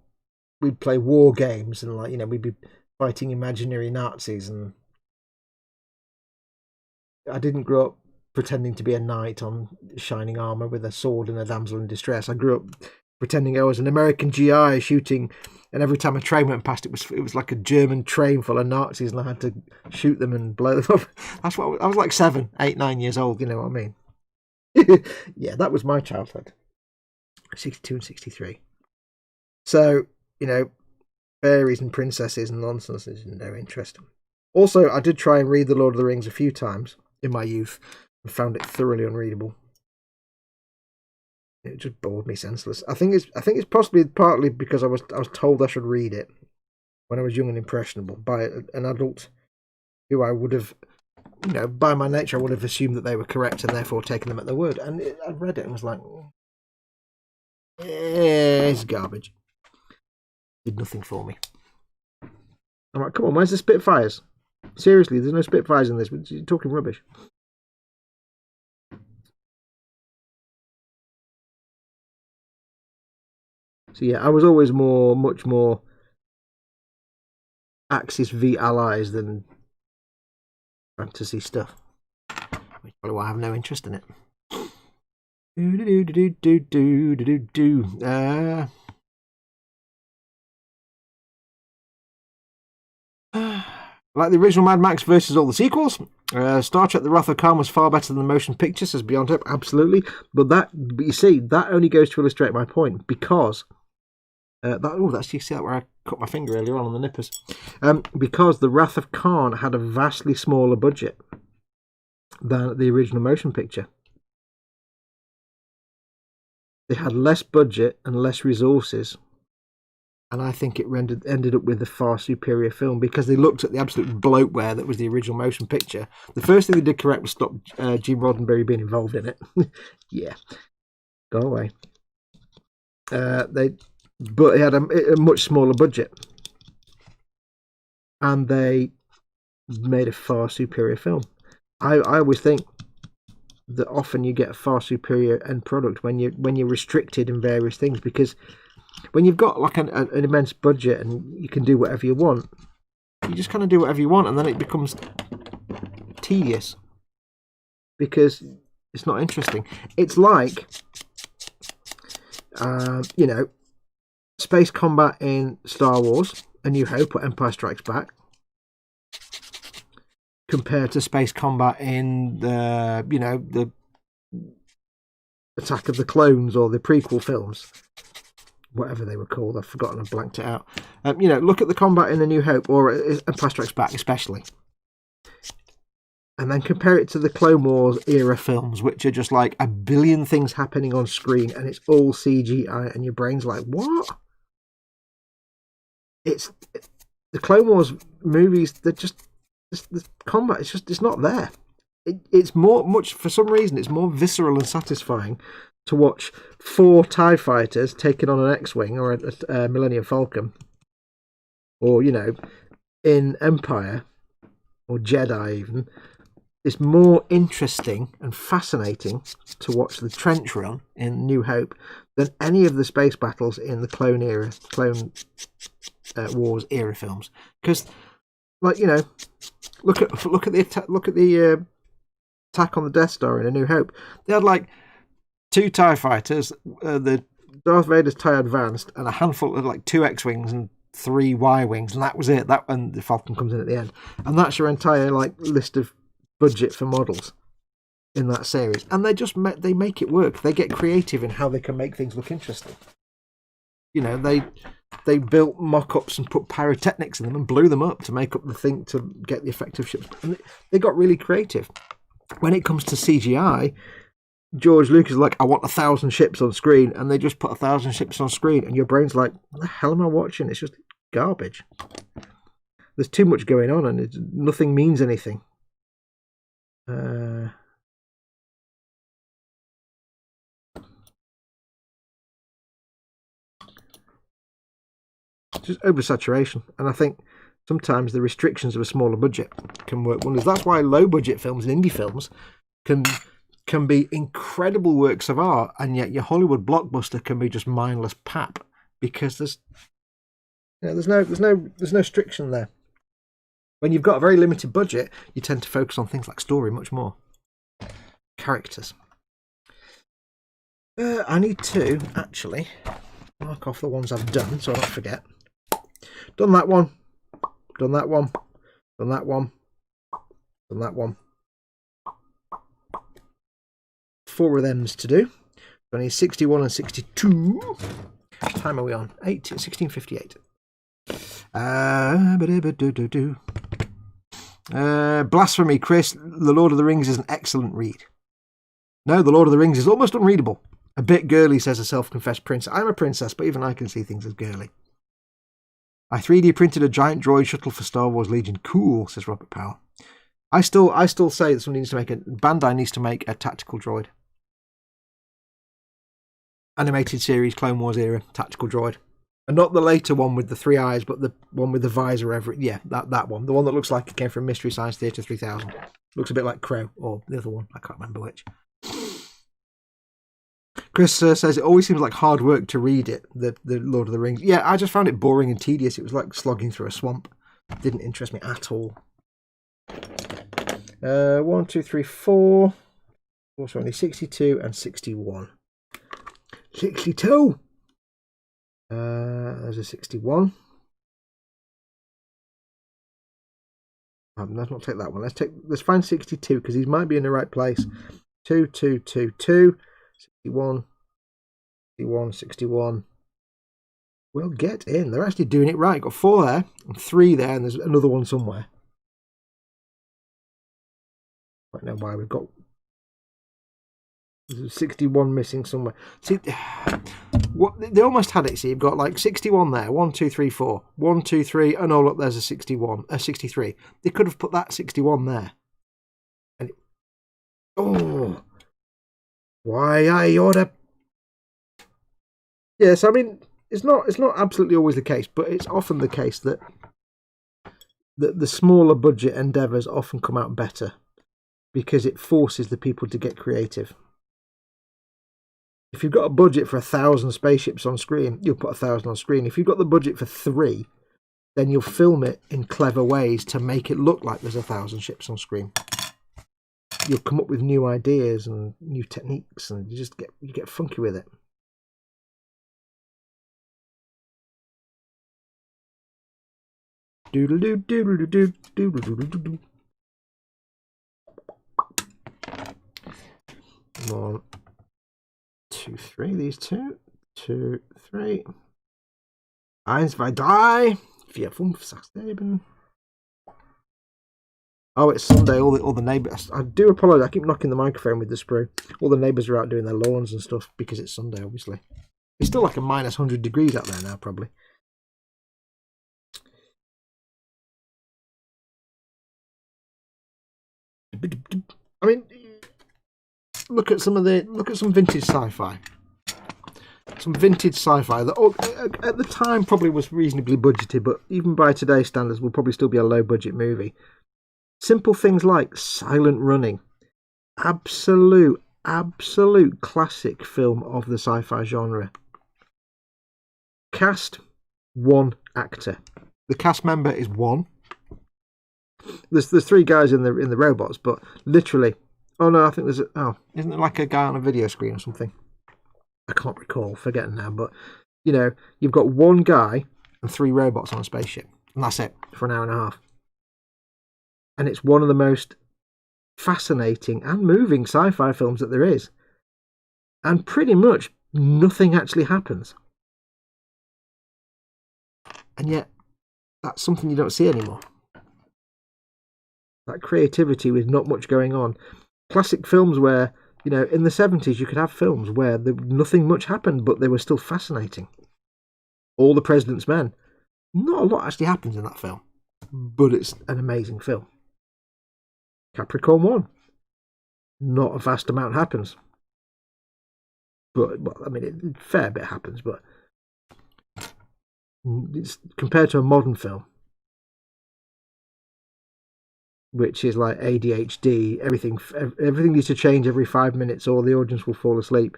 we'd play war games and we'd be fighting imaginary Nazis, and I didn't grow up pretending to be a knight on shining armour with a sword and a damsel in distress. I grew up pretending I was an American GI shooting, and every time a train went past, it was like a German train full of Nazis, and I had to shoot them and blow them up. That's what I was like 7, 8, 9 years old. You know what I mean? Yeah, that was my childhood. 62 and 63. So fairies and princesses and nonsense is no interest. Also, I did try and read The Lord of the Rings a few times in my youth and found it thoroughly unreadable. It just bored me senseless. I think it's possibly partly because I was told I should read it when I was young and impressionable by an adult who I would have, by my nature, I would have assumed that they were correct and therefore taken them at their word. And I read it and was like, it's garbage. Did nothing for me. I'm like, come on, where's the Spitfires? Seriously, there's no Spitfires in this. You're talking rubbish. So yeah, I was always much more Axis v Allies than fantasy stuff. Which probably why I have no interest in it. Like the original Mad Max versus all the sequels, Star Trek The Wrath of Khan was far better than the motion picture, says Beyond Hope. Absolutely. But you see, that only goes to illustrate my point, because you see that where I cut my finger earlier on the nippers. Because The Wrath of Khan had a vastly smaller budget than the original motion picture. They had less budget and less resources, and I think it ended up with a far superior film, because they looked at the absolute bloatware that was the original motion picture. The first thing they did correct was stop Gene Roddenberry being involved in it. Yeah, go away. But it had a much smaller budget, and they made a far superior film. I always think that often you get a far superior end product when you're restricted in various things, because when you've got like an immense budget and you can do whatever you want, you just kind of do whatever you want, and then it becomes tedious because it's not interesting. It's like space combat in Star Wars A New Hope or Empire Strikes Back compared to space combat in the, you know, the Attack of the Clones or the prequel films, whatever they were called. I've forgotten, I've blanked it out. You know, look at the combat in A New Hope or Empire Strikes Back especially, and then compare it to the Clone Wars era films, which are just like a billion things happening on screen and it's all CGI, and your brain's like, what? It's the Clone Wars movies. They're just the combat. It's not there. It's for some reason it's more visceral and satisfying to watch 4 TIE fighters taking on an X-wing or a Millennium Falcon, or, you know, in Empire or Jedi even. It's more interesting and fascinating to watch the trench run in New Hope than any of the space battles in the Clone Wars era films. Because, like, you know, look at the attack on the Death Star in A New Hope. They had like 2 TIE fighters, the Darth Vader's TIE Advanced, and a handful of like 2 X-wings and 3 Y-wings, and that was it. And the Falcon comes in at the end, and that's your entire like list of budget for models in that series. And they make it work. They get creative in how they can make things look interesting. You know, they built mock-ups and put pyrotechnics in them and blew them up to make up the thing to get the effective ships. And they got really creative. When it comes to CGI, George Lucas is like, I want 1,000 ships on screen, and they just put 1,000 ships on screen, and your brain's like, what the hell am I watching? It's just garbage. There's too much going on, and nothing means anything. Just oversaturation, and I think sometimes the restrictions of a smaller budget can work wonders. That's why low budget films and indie films can be incredible works of art, and yet your Hollywood blockbuster can be just mindless pap, because there's no restriction there. When you've got a very limited budget, you tend to focus on things like story much more. Characters. I need to actually mark off the ones I've done so I don't forget. Done that one. Done that one. Done that one. Done that one. 4 of them's to do. I need 61 and 62. What time are we on? 16:58. Blasphemy, Chris. The Lord of the Rings is an excellent read. No, The Lord of the Rings is almost unreadable. A bit girly, says a self-confessed princess. I'm a princess, but even I can see things as girly. I 3D printed a giant droid shuttle for Star Wars Legion. Cool, says Robert Powell. I still say that somebody needs to make Bandai needs to make a tactical droid. Animated series, Clone Wars era, tactical droid. And not the later one with the 3 eyes, but the one with the visor over it. Yeah, that one. The one that looks like it came from Mystery Science Theater 3000. Looks a bit like Crow, or the other one. I can't remember which. Chris says it always seems like hard work to read it, the Lord of the Rings. Yeah, I just found it boring and tedious. It was like slogging through a swamp. It didn't interest me at all. 1, 2, 3, 4. Also only 62 and 61. 62! There's a 61. Let's not take that one. Let's find 62 because these might be in the right place. 2, 2, 2, 2. 61, 61, 61. We'll get in. They're actually doing it right. Got 4 there, and 3 there, and there's another one somewhere. I don't know why we've got 61 missing somewhere. See, what they almost had it. See, you've got like 61 there. 1, 2, 3, 4. 1, 2, 3. Oh no, look, there's a 61. A 63. They could have put that 61 there. And oh. Why I oughta. Yes, I mean it's not absolutely always the case, but it's often the case that the smaller budget endeavours often come out better because it forces the people to get creative. If you've got a budget for 1,000 spaceships on screen, you'll put 1,000 on screen. If you've got the budget for 3, then you'll film it in clever ways to make it look like there's 1,000 ships on screen. You'll come up with new ideas and new techniques, and you get funky with it. Doodle-doo, doodle-doo, doodle-doo. 1, 2, 3. These 2, 2, 3. 1, 2, 3, 4, 5, 6, 7. Oh, it's Sunday. All the neighbours. I do apologise. I keep knocking the microphone with the sprue. All the neighbours are out doing their lawns and stuff because it's Sunday, obviously. It's still like a minus 100 degrees out there now, probably. I mean, look at some vintage sci-fi. Some vintage sci-fi that at the time probably was reasonably budgeted, but even by today's standards will probably still be a low budget movie. Simple things like Silent Running. Absolute classic film of the sci-fi genre. Cast, 1 actor. The cast member is 1. There's 3 guys in the robots, but literally, oh no, I think there's isn't it like a guy on a video screen or something? I can't recall, forgetting now, but you know, you've got 1 guy and 3 robots on a spaceship, and that's it for an hour and a half. And it's one of the most fascinating and moving sci-fi films that there is. And pretty much nothing actually happens. And yet, that's something you don't see anymore. That creativity with not much going on. Classic films where, you know, in the 70s you could have films where nothing much happened, but they were still fascinating. All the President's Men. Not a lot actually happens in that film, but it's an amazing film. Capricorn 1. Not a vast amount happens. But, well, I mean, a fair bit happens, but it's compared to a modern film, which is like ADHD, everything needs to change every 5 minutes or the audience will fall asleep.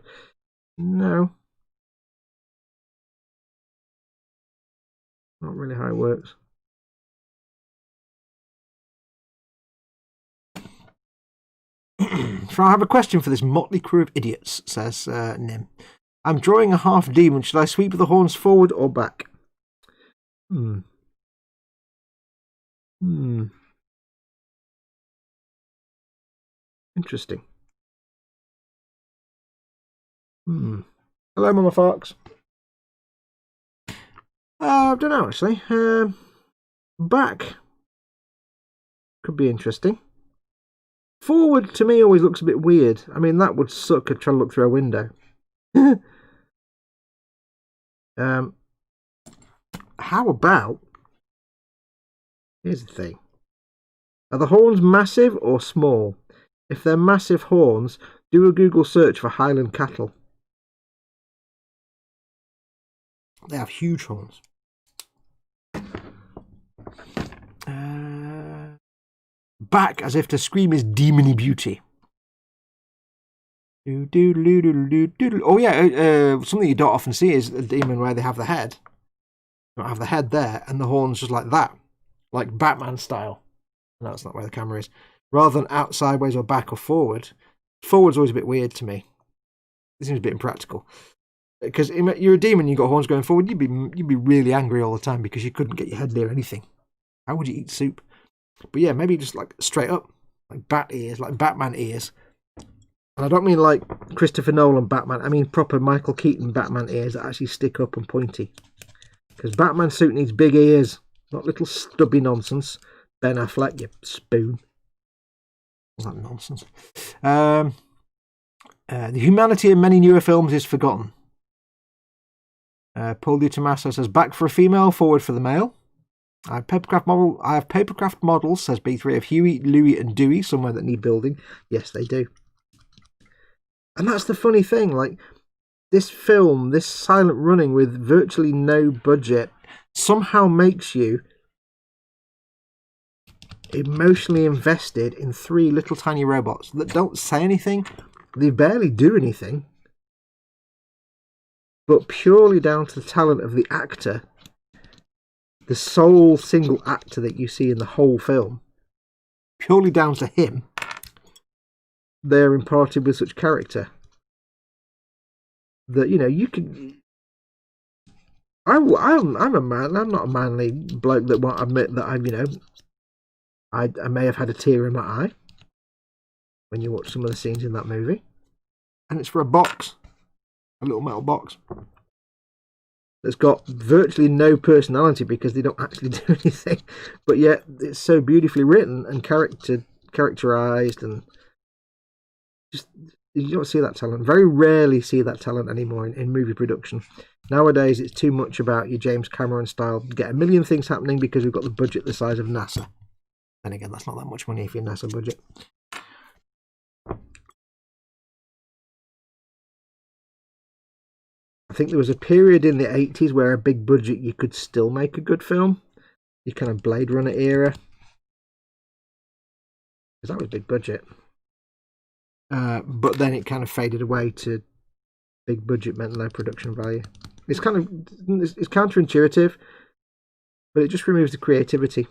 No. Not really how it works. So I have a question for this motley crew of idiots, says Nim. I'm drawing a half demon. Should I sweep the horns forward or back? Interesting. Hello, Mama Fox. I don't know, actually. Back could be interesting. Forward, to me, always looks a bit weird. I mean, that would suck trying to look through a window. How about... Here's the thing. Are the horns massive or small? If they're massive horns, do a Google search for Highland cattle. They have huge horns. Back as if to scream his demony beauty. Oh yeah, something you don't often see is a demon where they have the head. They don't have the head there and the horns just like that. Like Batman style. No, that's not where the camera is. Rather than out sideways or back or forward. Forward's always a bit weird to me. It seems a bit impractical. Because you're a demon, you've got horns going forward, you'd be really angry all the time because you couldn't get your head near anything. How would you eat soup? But yeah, maybe just like straight up, like bat ears, like Batman ears. And I don't mean like Christopher Nolan Batman, I mean proper Michael Keaton Batman ears that actually stick up and pointy. Because Batman's suit needs big ears, not little stubby nonsense. Ben Affleck, you spoon. Is that nonsense? The humanity in many newer films is forgotten. Paul Di Tommaso says, back for a female, forward for the male. I have papercraft models, says B3, of Huey, Louie and Dewey, somewhere that need building. Yes, they do. And that's the funny thing, like, this film, this Silent Running with virtually no budget, somehow makes you emotionally invested in 3 little tiny robots that don't say anything, they barely do anything, but purely down to the talent of the actor, the sole single actor that you see in the whole film, purely down to him, they're imparted with such character that, you know, you can... I'm a man. I'm not a manly bloke that won't admit that I may have had a tear in my eye when you watch some of the scenes in that movie. And it's for a box, a little metal box that's got virtually no personality because they don't actually do anything, but yet it's so beautifully written and characterized, and just you don't see that talent. Very rarely see that talent anymore in movie production. Nowadays, it's too much about your James Cameron style. Get a million things happening because we've got the budget the size of NASA. Then again, that's not that much money for your NASA budget. I think there was a period in the 80s where a big budget, you could still make a good film. You kind of Blade Runner era. Because that was big budget. But then it kind of faded away to big budget meant low production value. It's counterintuitive, but it just removes the creativity.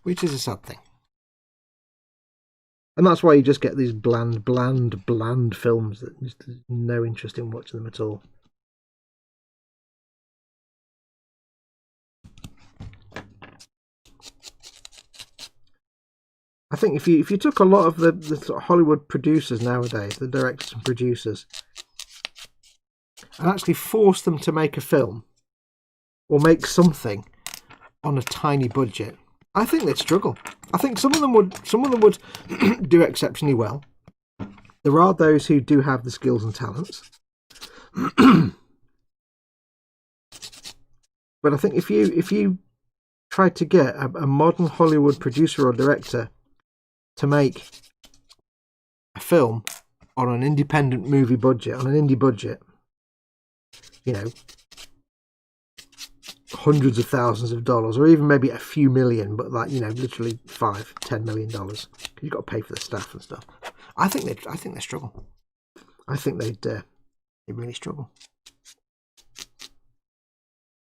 Which is a sad thing. And that's why you just get these bland films that just there's no interest in watching them at all. I think if you took a lot of the sort of Hollywood producers nowadays, the directors and producers, and actually forced them to make a film or make something on a tiny budget, I think they'd struggle. I think some of them would do exceptionally well. There are those who do have the skills and talents. But I think if you tried to get a modern Hollywood producer or director to make a film on an independent movie budget, on an indie budget, hundreds of thousands of dollars, or even maybe a few million, but literally $5-10 million, because you've got to pay for the staff and stuff. I think they struggle. I think they really struggle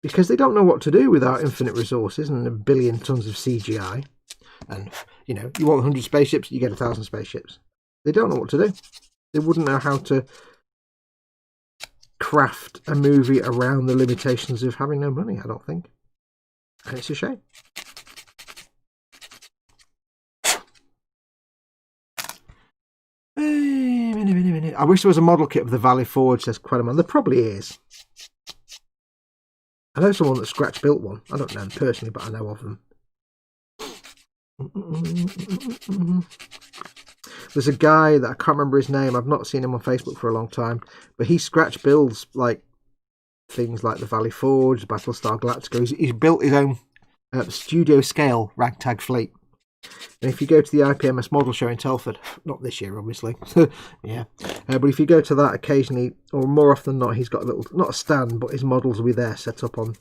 because they don't know what to do without infinite resources and a billion tons of CGI. And you want 100 spaceships, you get 1,000 spaceships. They don't know what to do. They wouldn't know how to craft a movie around the limitations of having no money, I don't think. And it's a shame. I wish there was a model kit of the Valley Forge, says Quedaman. There probably is. I know someone that scratch built one. I don't know them personally, but I know of them. There's a guy that I can't remember his name. I've not seen him on Facebook for a long time, but he scratch builds like things like the Valley Forge, Battlestar Galactica. He's built his own studio scale ragtag fleet. And if you go to the IPMS model show in Telford, not this year obviously, yeah, but if you go to that occasionally, or more often than not, he's got a little, not a stand, but his models will be there set up on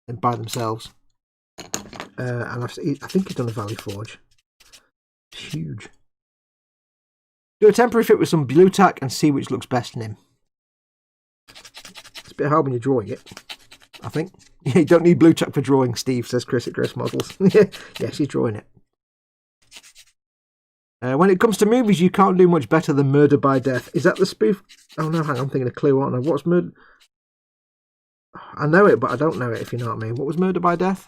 and by themselves. And I think he's done a Valley Forge. It's huge. Do a temporary fit with some blue tack and see which looks best in him. It's a bit hard when you're drawing it, I think. Yeah, you don't need blue tack for drawing, Steve, says Chris at Chris Models. Yes, he's drawing it. When it comes to movies, you can't do much better than Murder by Death. Is that the spoof? Oh no, hang on, I'm thinking of Clue, aren't I? What's Murder? I know it, but I don't know it, if you know what I mean. What was Murder by Death?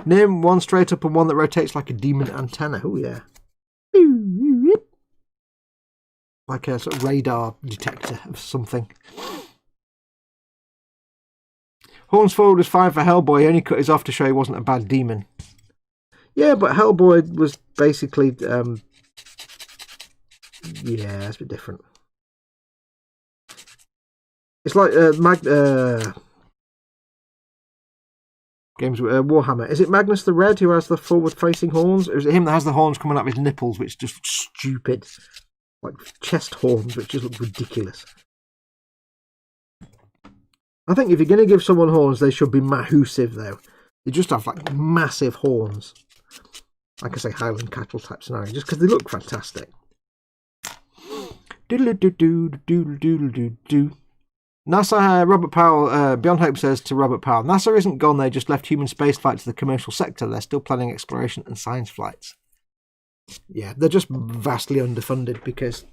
Name one straight up and one that rotates like a demon antenna. Oh yeah. Like a sort of radar detector of something. Horns forward was fine for Hellboy. He only cut his off to show he wasn't a bad demon. Yeah, but Hellboy was basically... yeah, it's a bit different. It's like games with Warhammer. Is it Magnus the Red who has the forward-facing horns? Or is it him that has the horns coming out of his nipples, which is just stupid? Like chest horns, which just look ridiculous. I think if you're going to give someone horns, they should be massive, though. They just have like massive horns. Like I say, Highland cattle type scenario, just because they look fantastic. Doodle-doo-doo, doodle-doodle-doo-doo. NASA, Robert Powell, Beyond Hope says to Robert Powell, NASA isn't gone, they just left human spaceflight to the commercial sector. They're still planning exploration and science flights. Yeah, they're just vastly underfunded because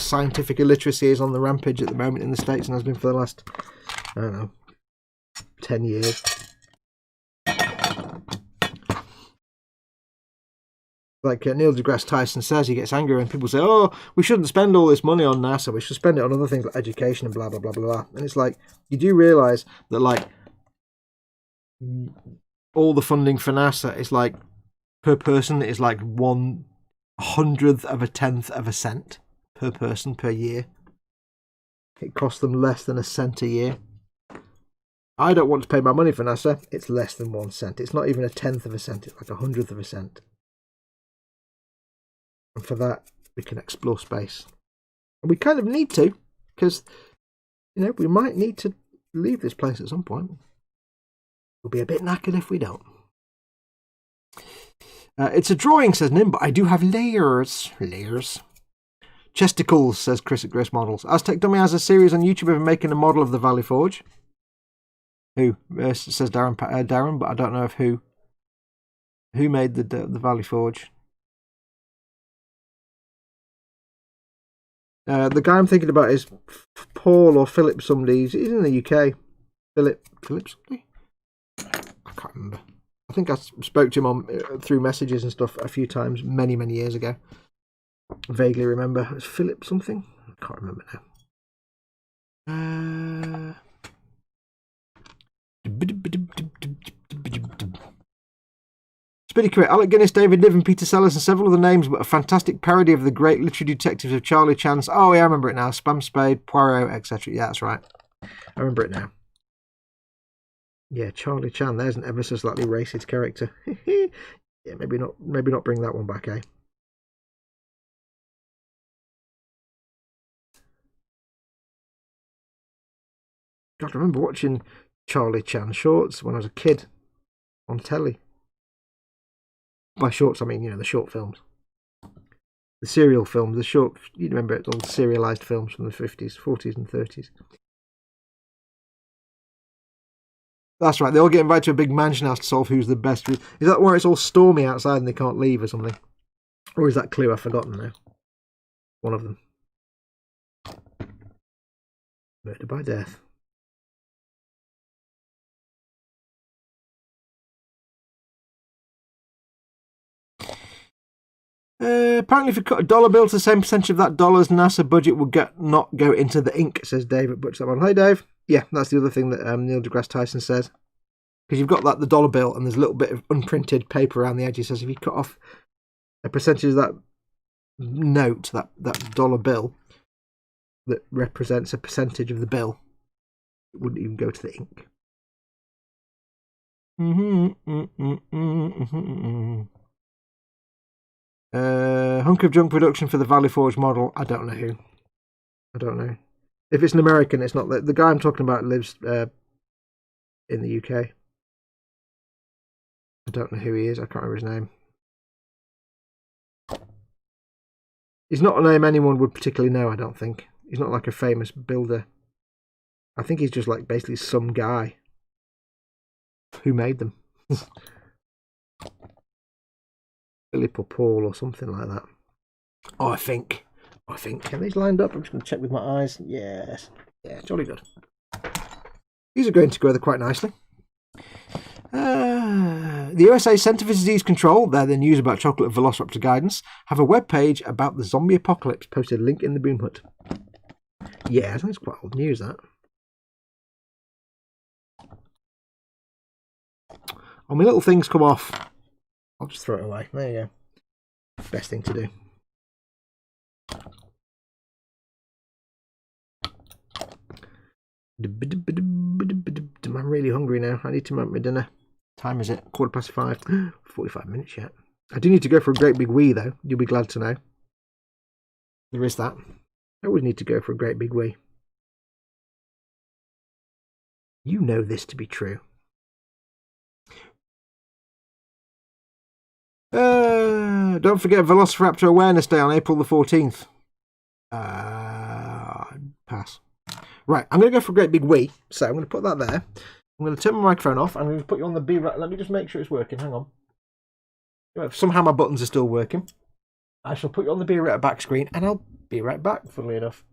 scientific illiteracy is on the rampage at the moment in the States and has been for the last, I don't know, 10 years. Like Neil deGrasse Tyson says, he gets angry when people say, oh, we shouldn't spend all this money on NASA, we should spend it on other things like education and blah, blah, blah, blah, blah. And it's like, you do realise that, like, all the funding for NASA is like, per person, is like 1/100th of a tenth of a cent per person per year. It costs them less than a cent a year. I don't want to pay my money for NASA. It's less than 1 cent. It's not even a tenth of a cent. It's like 100th of a cent. And for that, we can explore space. And we kind of need to, because, you know, we might need to leave this place at some point. We'll be a bit knackered if we don't. It's a drawing, says Nim, but I do have layers. Layers. Chesticles, says Chris at Grace Models. Aztec Dummy has a series on YouTube of making a model of the Valley Forge. Who? Says Darren, but I don't know of who. Who made the Valley Forge? The guy I'm thinking about is Paul or Philip somebody. He's in the UK. Philip somebody? I can't remember. I think I spoke to him on through messages and stuff a few times many years ago. I vaguely remember. It was Philip something? I can't remember now. Speedy Career, Alec Guinness, David Niven, Peter Sellers and several other names, but a fantastic parody of the great literary detectives of Charlie Chan's. Oh yeah, I remember it now. Spam Spade, Poirot, etc. Yeah, that's right. I remember it now. Yeah, Charlie Chan, there's an ever so slightly racist character. Yeah, maybe not bring that one back, eh? God, I remember watching Charlie Chan shorts when I was a kid on telly. By shorts, I mean, you know, the short films. The serial films, the short, you remember it, all the serialised films from the 50s, 40s and 30s. That's right, they all get invited to a big mansion house to solve who's the best. Is that where it's all stormy outside and they can't leave or something? Or is that Clue? I've forgotten now. One of them. Murder by death. Apparently, if you cut a dollar bill to the same percentage of that dollar's NASA budget would not go into the ink, says Dave at Butch. Hi, Dave. Yeah, that's the other thing that Neil deGrasse Tyson says. Because you've got the dollar bill and there's a little bit of unprinted paper around the edge. He says if you cut off a percentage of that note, that dollar bill, that represents a percentage of the bill, it wouldn't even go to the ink. Hunk of junk production for the Valley Forge model. I don't know who. I don't know. If it's an American, it's not the guy I'm talking about lives in the UK. I don't know who he is. I can't remember his name. He's not a name anyone would particularly know, I don't think. He's not like a famous builder. I think he's just like basically some guy who made them. Philip or Paul or something like that. Oh, I think. Are these lined up? I'm just going to check with my eyes. Yes. Yeah, jolly good. These are going together quite nicely. The USA Centre for Disease Control, they're the news about chocolate Velociraptor guidance, have a web page about the zombie apocalypse. Posted a link in the Boom Hut. Yeah, I think it's quite old news, that. Oh, my little things come off. I'll just throw it away. There you go. Best thing to do. I'm really hungry now. I need to make my dinner. Time is it? 5:15. 45 minutes yet. I do need to go for a great big wee, though. You'll be glad to know. There is that. I always need to go for a great big wee. You know this to be true. Don't forget Velociraptor Awareness Day on April the 14th. Pass. Right, I'm going to go for a great big wee. So I'm going to put that there. I'm going to turn my microphone off. I'm going to put you on the B. Let me just make sure it's working. Hang on. Somehow my buttons are still working. I shall put you on the B right back screen, and I'll be right back, funnily enough.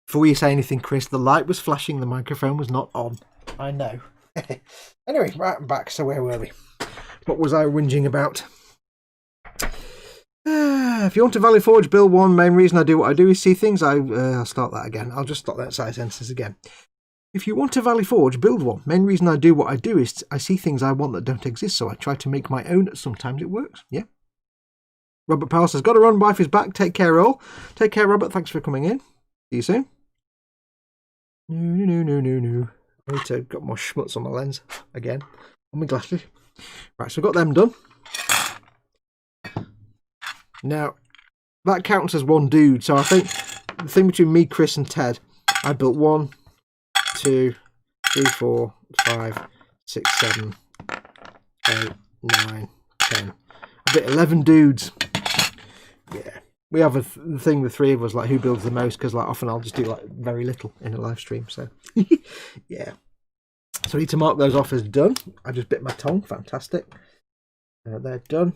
Before you say anything, Chris, the light was flashing, the microphone was not on. I know. Anyway, right, I'm back. So where were we? What was I whinging about? If you want to Valley Forge, build one. Main reason I do what I do is see things. I'll start that again. I'll just start that side sentences again. If you want to Valley Forge, build one. Main reason I do what I do is I see things I want that don't exist, so I try to make my own. Sometimes it works. Yeah. Robert Powell says, got to run, wife is back. Take care, all. Take care, Robert. Thanks for coming in. See you soon. No. I need to got more schmutz on my lens again. On my glasses. Right, so I've got them done. Now, that counts as one dude. So I think the thing between me, Chris, and Ted, I built 1, 2, 3, 4, 5, 6, 7, 8, 9, 10. I built 11 dudes. Yeah. We have a thing, the three of us, like who builds the most, because like often I'll just do like very little in a live stream. So yeah. So I need to mark those off as done. I just bit my tongue. Fantastic. They're done.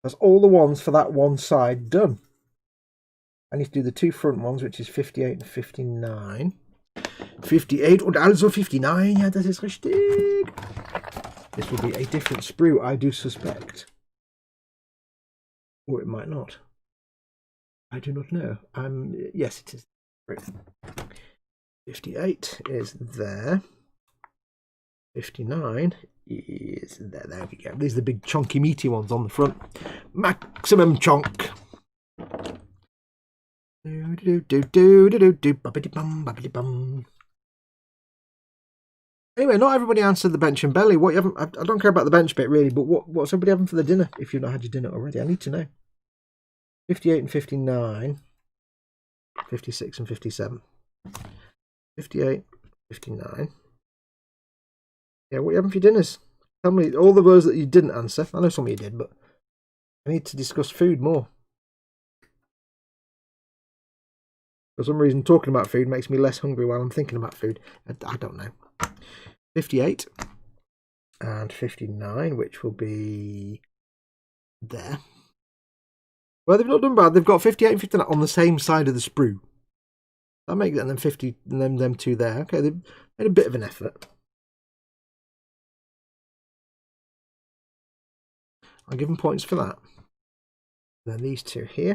That's all the ones for that one side done. I need to do the two front ones, which is 58 and 59. 58 und also 59. Ja, das ist richtig. This will be a different sprue, I do suspect. Or it might not. I do not know. Yes, it is. 58 is there. 59 is there. There we go. These are the big chunky meaty ones on the front. Maximum chunk. Anyway, not everybody answered the bench and belly. What you haven't? I don't care about the bench bit really, but what's everybody having for the dinner? If you've not had your dinner already, I need to know. 58 and 59, 56 and 57, 58, 59. Yeah, what are you having for your dinners? Tell me all the words that you didn't answer. I know some of you did, but I need to discuss food more. For some reason, talking about food makes me less hungry while I'm thinking about food. I don't know. 58 and 59, which will be there. Well, they've not done bad. They've got 58 and 59 on the same side of the sprue. That makes them 50 and them two there. Okay, they've made a bit of an effort. I'll give them points for that. Then these two here.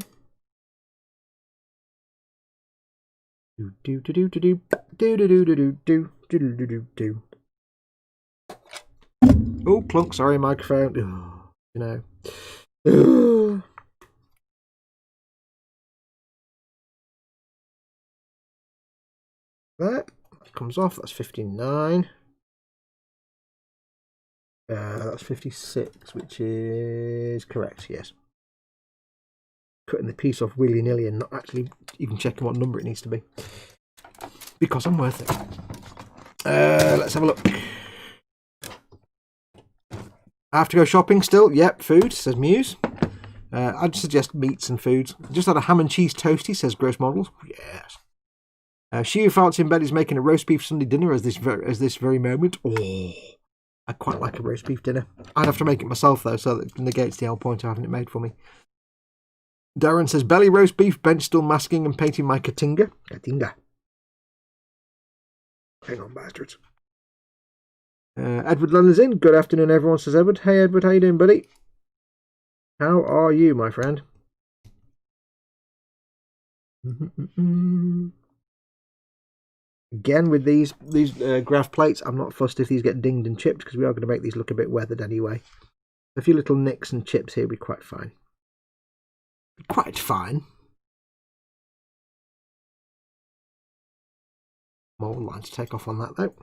Oh, plunk, sorry, microphone. You know. That comes off. That's 59. That's 56, which is correct, yes. Cutting the piece off willy-nilly and not actually even checking what number it needs to be. Because I'm worth it. Let's have a look. I have to go shopping still. Yep, food, says Muse. I'd suggest meats and foods. Just had a ham and cheese toasty, says Gross Models. Yes. She who farts in bed is making a roast beef Sunday dinner as this very moment. Oh, I quite like a roast beef dinner. I'd have to make it myself though, so that negates the whole point of having it made for me. Darren says belly roast beef, bench still masking and painting my Katinga. Katinga. Hang on, bastards. Edward London's in. Good afternoon, everyone, says Edward. Hey, Edward, how you doing, buddy? How are you, my friend? Again, with these graph plates, I'm not fussed if these get dinged and chipped, because we are going to make these look a bit weathered anyway. A few little nicks and chips here will be quite fine. Quite fine. More line to take off on that, though.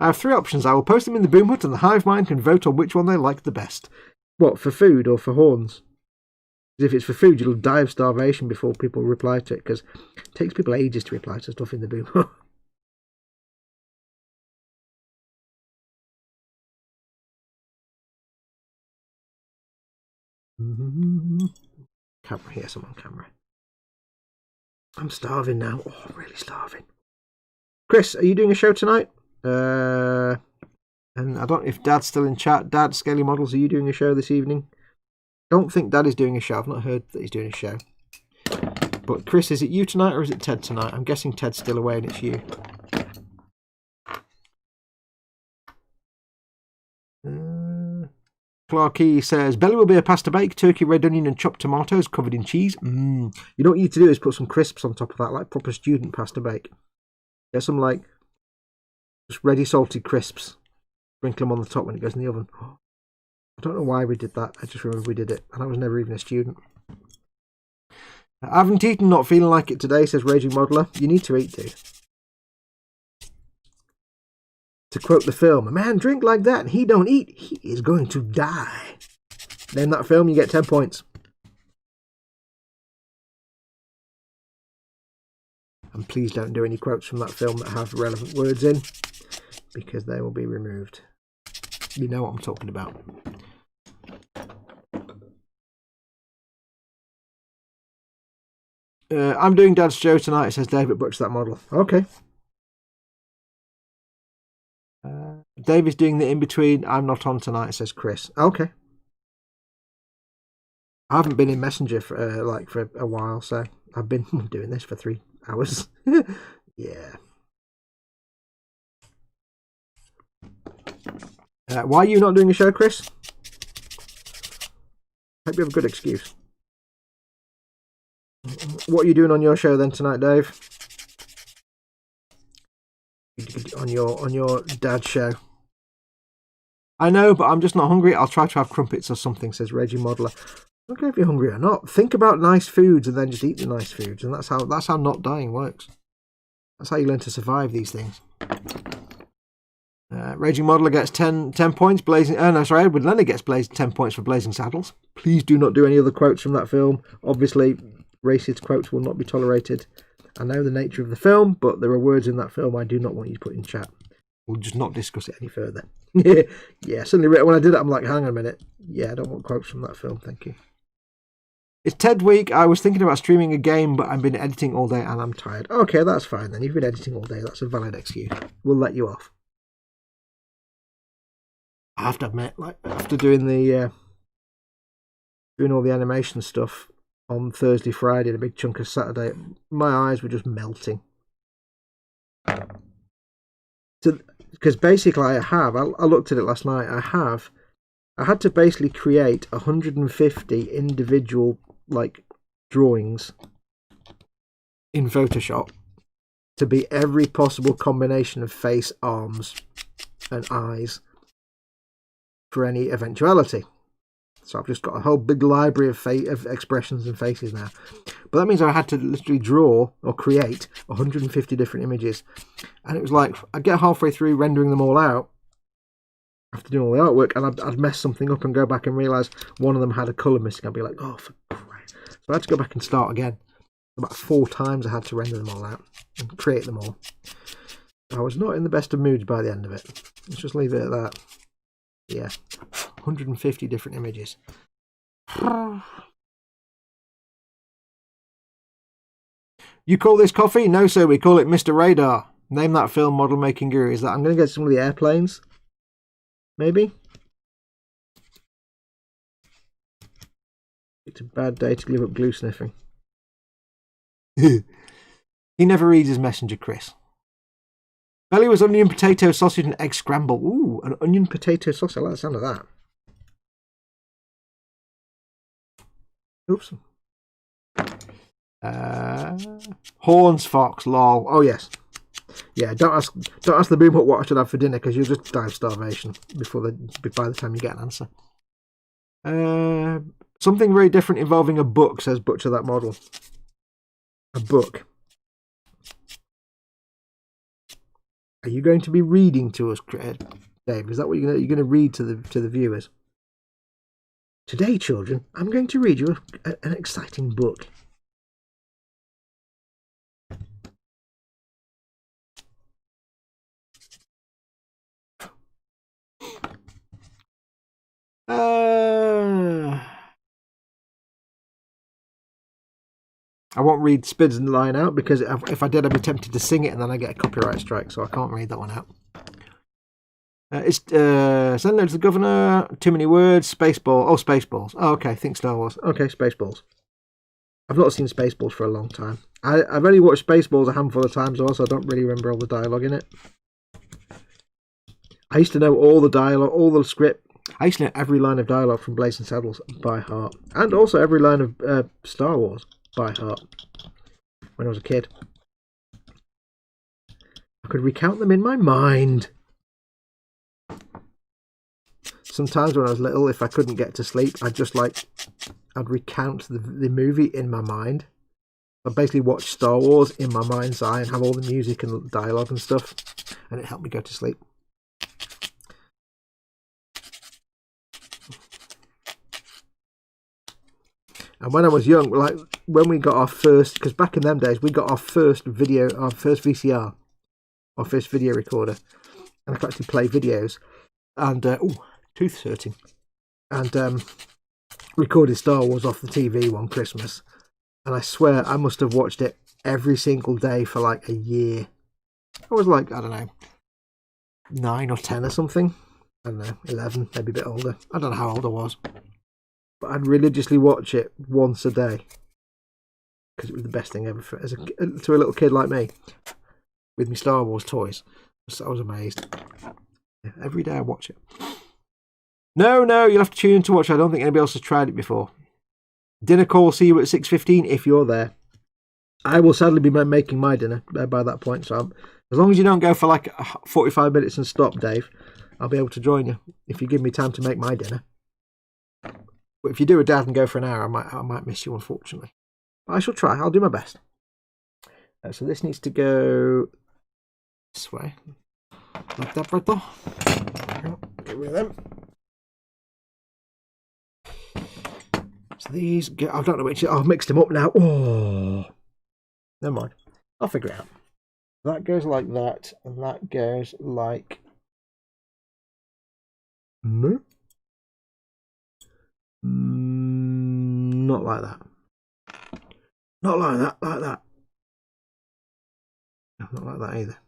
I have 3 options. I will post them in the Boom Hut and the Hive Mind can vote on which one they like the best. What, for food or for horns? Because if it's for food, you'll die of starvation before people reply to it, because it takes people ages to reply to stuff in the Boom Hut. Camera, yes, I'm on camera. I'm starving now. Oh, I'm really starving. Chris, are you doing a show tonight? And I don't know if Dad's still in chat. Dad, Scaly Models, are you doing a show this evening? Don't think Dad is doing a show. I've not heard that he's doing a show. But Chris, is it you tonight or is it Ted tonight? I'm guessing Ted's still away and it's you. Clarkey says, belly will be a pasta bake, turkey, red onion and chopped tomatoes covered in cheese. You know what you need to do is put some crisps on top of that, like proper student pasta bake. Get some like just ready salted crisps. Sprinkle them on the top when it goes in the oven. I don't know why we did that. I just remember we did it. And I was never even a student. I haven't eaten, not feeling like it today, says Raging Modeler. You need to eat, dude. To quote the film, a man drink like that and he don't eat, he is going to die. Name that film, you get 10 points. And please don't do any quotes from that film that have relevant words in, because they will be removed. You know what I'm talking about. I'm doing Dad's show tonight, says David Butch, that model. Okay. David's doing the in-between. I'm not on tonight, says Chris. Okay. I haven't been in Messenger for a while, so I've been doing this for 3 hours. Yeah. Why are you not doing a show, Chris? Hope you have a good excuse. What are you doing on your show then tonight, Dave? On your dad's show. I know, but I'm just not hungry. I'll try to have crumpets or something, says Reggie Modeler. I don't care if you're hungry or not. Think about nice foods and then just eat the nice foods, and that's how not dying works. That's how you learn to survive these things. Raging Modeler gets 10 points. Edward Leonard gets 10 points for Blazing Saddles. Please do not do any other quotes from that film. Obviously, racist quotes will not be tolerated. I know the nature of the film, but there are words in that film I do not want you to put in chat. We'll just not discuss it any further. Yeah, suddenly when I did it, I'm like, hang on a minute. Yeah, I don't want quotes from that film, thank you. It's TED week. I was thinking about streaming a game, but I've been editing all day and I'm tired. Okay, that's fine then. You've been editing all day. That's a valid excuse. We'll let you off. I have to admit, like after doing all the animation stuff on Thursday, Friday, and a big chunk of Saturday, my eyes were just melting. Because basically I looked at it last night, I had to basically create 150 individual like drawings in Photoshop to be every possible combination of face, arms and eyes for any eventuality. So I've just got a whole big library of expressions and faces now. But that means I had to literally draw or create 150 different images. And it was like, I'd get halfway through rendering them all out after doing all the artwork, and I'd mess something up and go back and realise one of them had a colour missing. I'd be like, oh, for Christ. So I had to go back and start again. About 4 times I had to render them all out and create them all. I was not in the best of moods by the end of it. Let's just leave it at that. Yeah, 150 different images. You call this coffee? No, sir, we call it Mr. Radar. Name that film model making guru. Is that I'm going to get some of the airplanes? Maybe? It's a bad day to give up glue sniffing. He never reads his messenger, Chris. Belly was onion, potato, sausage and egg scramble. Ooh, an onion potato sausage. I like the sound of that. Oops. Horns, fox, lol. Oh yes. Yeah, don't ask the boom what I should have for dinner, because you'll just die of starvation by the time you get an answer. Something very different involving a book, says Butcher that model. A book. Are you going to be reading to us, Dave? Is that what you're going to read to the viewers? Today, children, I'm going to read you an exciting book. I won't read Spids and Line out, because if I did, I'd be tempted to sing it and then I get a copyright strike, so I can't read that one out. Send note to the governor. Too many words. Spaceball. Oh, Spaceballs. Oh, okay. Think Star Wars. Okay, Spaceballs. I've not seen Spaceballs for a long time. I've only watched Spaceballs a handful of times, also I don't really remember all the dialogue in it. I used to know all the dialogue, all the script. I used to know every line of dialogue from Blazing Saddles by heart, and also every line of Star Wars by heart when I was a kid. I could recount them in my mind. Sometimes when I was little, if I couldn't get to sleep, I'd recount the movie in my mind. I'd basically watch Star Wars in my mind's eye and have all the music and dialogue and stuff, and it helped me go to sleep. And when I was young, like when we got our first, because back in them days we got our first VCR, our first video recorder, and I could actually play videos, and tooth hurting, and recorded Star Wars off the TV one Christmas, and I swear I must have watched it every single day for like a year. I was like, I don't know, 9 or 10 or something. I don't know, 11, maybe a bit older. I don't know how old I was. But I'd religiously watch it once a day, because it was the best thing ever to a little kid like me with my Star Wars toys. So I was amazed. Yeah, every day I watch it. No, you'll have to tune in to watch. I don't think anybody else has tried it before. Dinner call, see you at 6:15 if you're there. I will sadly be making my dinner by that point, so as long as you don't go for like 45 minutes and stop, Dave, I'll be able to join you if you give me time to make my dinner. But if you do a dad and go for an hour, I might miss you, unfortunately. But I shall try. I'll do my best. So this needs to go this way. Like that, right there. Get rid of them. So these go, I don't know which. I've mixed them up now. Oh, never mind. I'll figure it out. That goes like that, and that goes like. Not like that. Not like that. Like that. No, not like that either.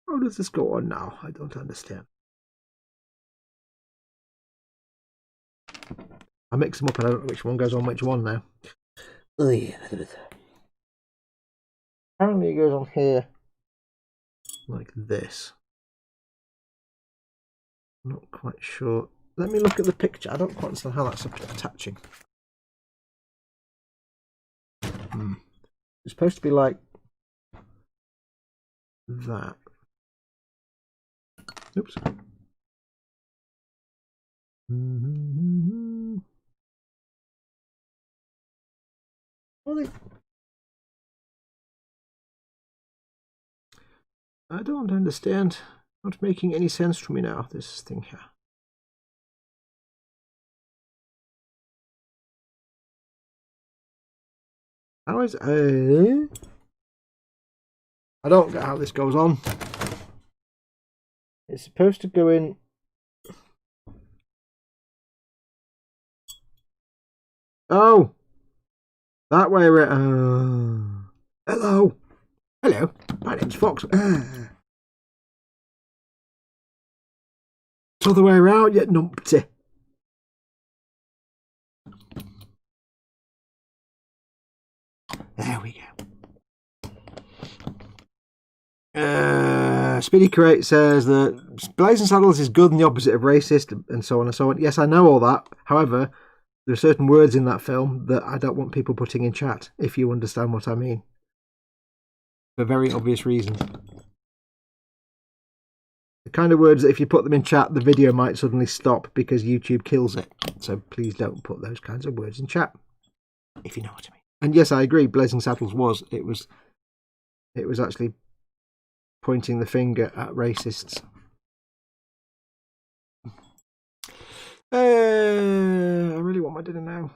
How does this go on now? I don't understand. I mix them up and I don't know which one goes on which one now. Oh, yeah. Apparently it goes on here like this. I'm not quite sure. Let me look at the picture. I don't quite understand how that's attaching. It's supposed to be like that. Oops. I don't understand. Not making any sense to me now, this thing here. How is I don't get how this goes on. It's supposed to go in. Oh, that way around. Hello. Hello. My name's Fox. It's all the way around, you numpty. There we go. Speedy Crate says that Blazing Saddles is good and the opposite of racist, and so on and so on. Yes, I know all that. However, there are certain words in that film that I don't want people putting in chat, if you understand what I mean. For very obvious reasons. The kind of words that if you put them in chat, the video might suddenly stop because YouTube kills it. So please don't put those kinds of words in chat, if you know what I mean. And yes, I agree, Blazing Saddles was actually pointing the finger at racists. I really want my dinner now.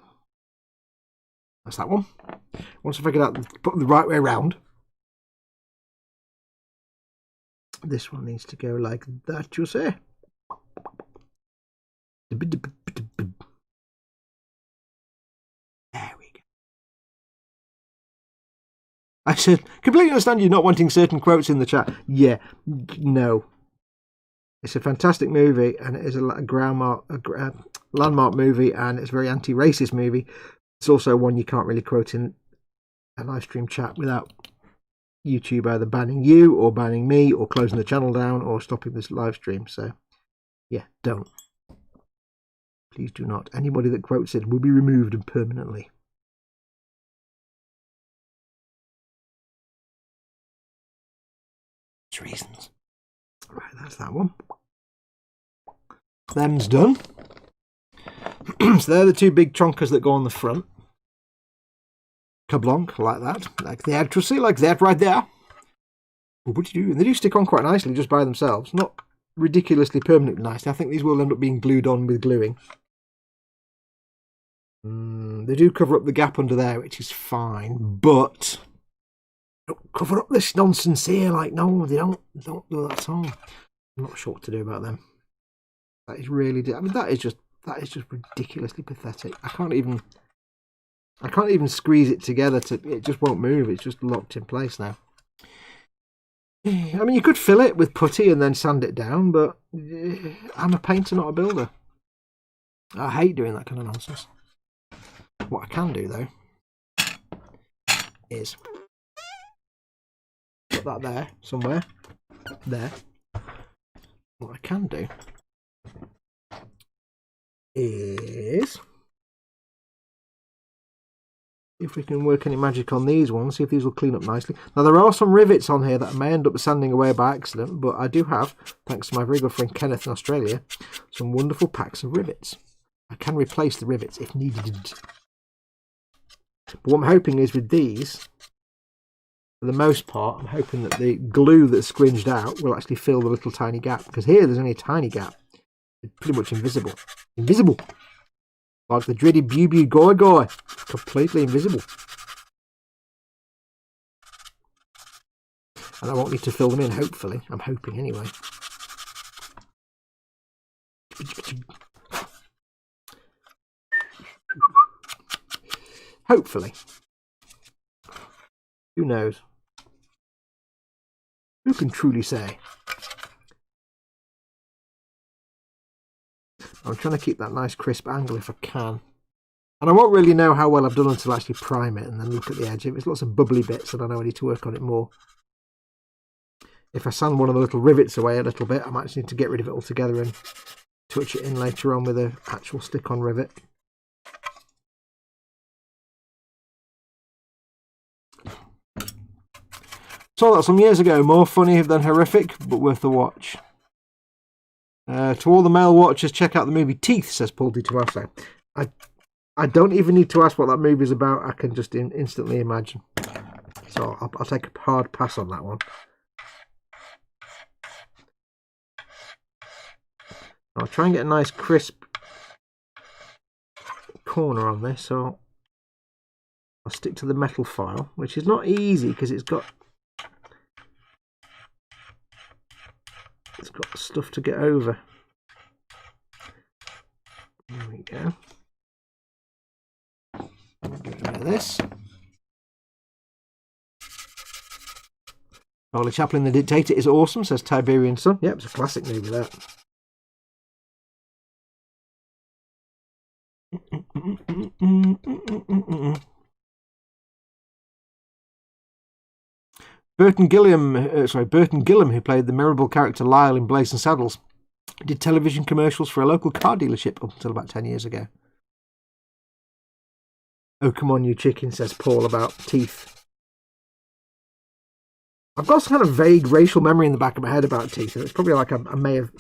That's that one. Once I figured out put them the right way around. This one needs to go like that, you say. There we go. I said, completely understand you not wanting certain quotes in the chat. Yeah, no. It's a fantastic movie, and it is a landmark movie, and it's a very anti-racist movie. It's also one you can't really quote in a live stream chat without YouTube either banning you or banning me or closing the channel down or stopping this live stream. So yeah, don't. Please do not. Anybody that quotes it will be removed permanently. Reasons. Right, that's that one. Them's done. So they're the two big chonkers that go on the front. Kablonk, like that. Like that, to see, like that right there. What do you do? And they do stick on quite nicely just by themselves. Not ridiculously permanently nicely. I think these will end up being glued on with gluing. They do cover up the gap under there, which is fine, but don't cover up this nonsense here. Like, no, they don't do that at all. I'm not sure what to do about them. That is really, I mean, that is just ridiculously pathetic. I can't even squeeze it together it just won't move. It's just locked in place now. I mean, you could fill it with putty and then sand it down, but I'm a painter, not a builder. I hate doing that kind of nonsense. What I can do though is put that there somewhere. There. What I can do is, if we can work any magic on these ones, see if these will clean up nicely. Now there are some rivets on here that I may end up sanding away by accident, but I do have, thanks to my very good friend Kenneth in Australia, some wonderful packs of rivets. I can replace the rivets if needed. But what I'm hoping is with these, for the most part, I'm hoping that the glue that's squinged out will actually fill the little tiny gap. Because here there's only a tiny gap. It's pretty much invisible. Invisible! Like the dreaded Bew Goy Goy. Completely invisible. And I won't need to fill them in, hopefully. I'm hoping anyway. Hopefully. Who knows? Who can truly say? I'm trying to keep that nice crisp angle if I can. And I won't really know how well I've done until I actually prime it and then look at the edge. If it's lots of bubbly bits, then I know I need to work on it more. If I sand one of the little rivets away a little bit, I might need to get rid of it altogether and touch it in later on with an actual stick-on rivet. Saw that some years ago, more funny than horrific, but worth a watch. To all the male watchers, check out the movie Teeth, says Paul Di Tommaso. I don't even need to ask what that movie is about. I can just instantly imagine. So I'll take a hard pass on that one. I'll try and get a nice crisp corner on this. So I'll stick to the metal file, which is not easy because it's got stuff to get over. There we go. Get rid of this. Charlie Chaplin the Dictator is awesome, says Tiberian Sun. Yep, it's a classic movie, that. Burton Gilliam, who played the memorable character Lyle in Blazing Saddles, did television commercials for a local car dealership up until about 10 years ago. Oh, come on, you chicken, says Paul about Teeth. I've got some kind of vague racial memory in the back of my head about Teeth. It's probably like I may have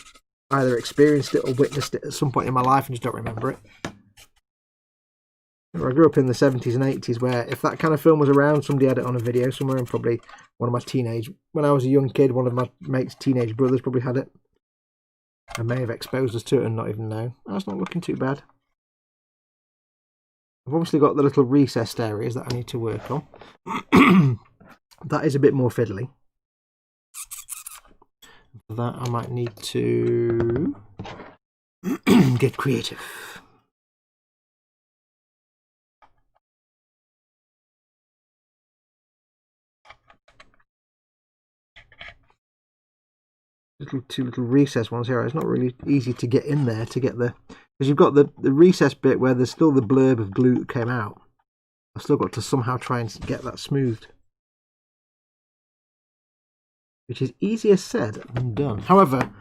either experienced it or witnessed it at some point in my life and just don't remember it. I grew up in the 70s and 80s where if that kind of film was around, somebody had it on a video somewhere, and probably one of my when I was a young kid, one of my mate's teenage brothers probably had it. I may have exposed us to it and not even know. That's not looking too bad. I've obviously got the little recessed areas that I need to work on. That is a bit more fiddly. For that I might need to get creative. Two little recess ones here. It's not really easy to get in there to get the, because you've got the recess bit where there's still the blurb of glue that came out. I've still got to somehow try and get that smoothed, which is easier said than done. However,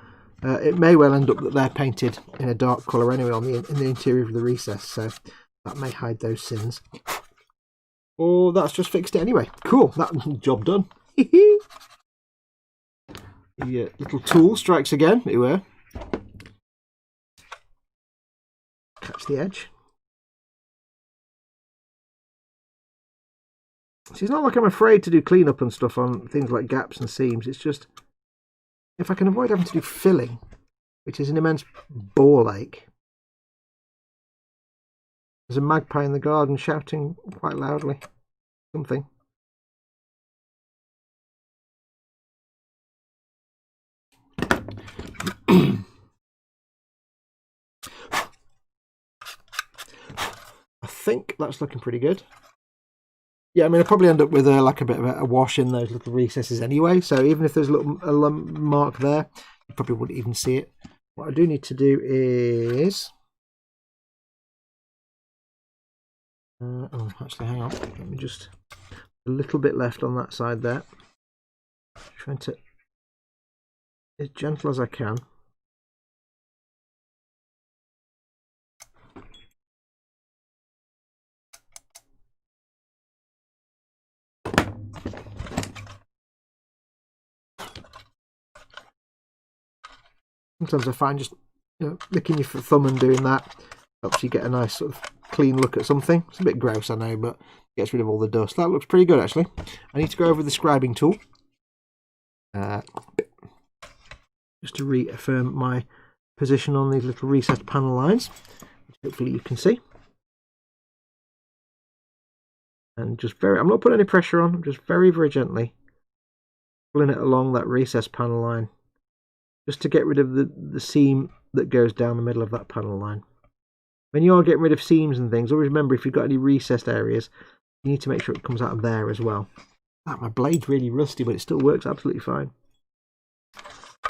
it may well end up that they're painted in a dark colour anyway in the interior of the recess, so that may hide those sins. Or that's just fixed it anyway. Cool, that job done. The little tool strikes again. Here we are. Catch the edge. See, it's not like I'm afraid to do cleanup and stuff on things like gaps and seams. It's just if I can avoid having to do filling, which is an immense ball ache. There's a magpie in the garden shouting quite loudly something. I think that's looking pretty good. Yeah, I mean, I'll probably end up with like a bit of a wash in those little recesses anyway, so even if there's a little mark there, you probably wouldn't even see it. What I do need to do is... oh, actually, hang on. Let me just... a little bit left on that side there. Trying to... as gentle as I can. Sometimes I find just licking your thumb and doing that helps you get a nice sort of clean look at something. It's a bit gross, I know, but gets rid of all the dust. That looks pretty good, actually. I need to go over the scribing tool just to reaffirm my position on these little recessed panel lines, which hopefully you can see. And just I'm not putting any pressure on. I'm just very, very gently pulling it along that recessed panel line, just to get rid of the seam that goes down the middle of that panel line. When you are getting rid of seams and things, always remember if you've got any recessed areas, you need to make sure it comes out of there as well. My blade's really rusty, but it still works absolutely fine.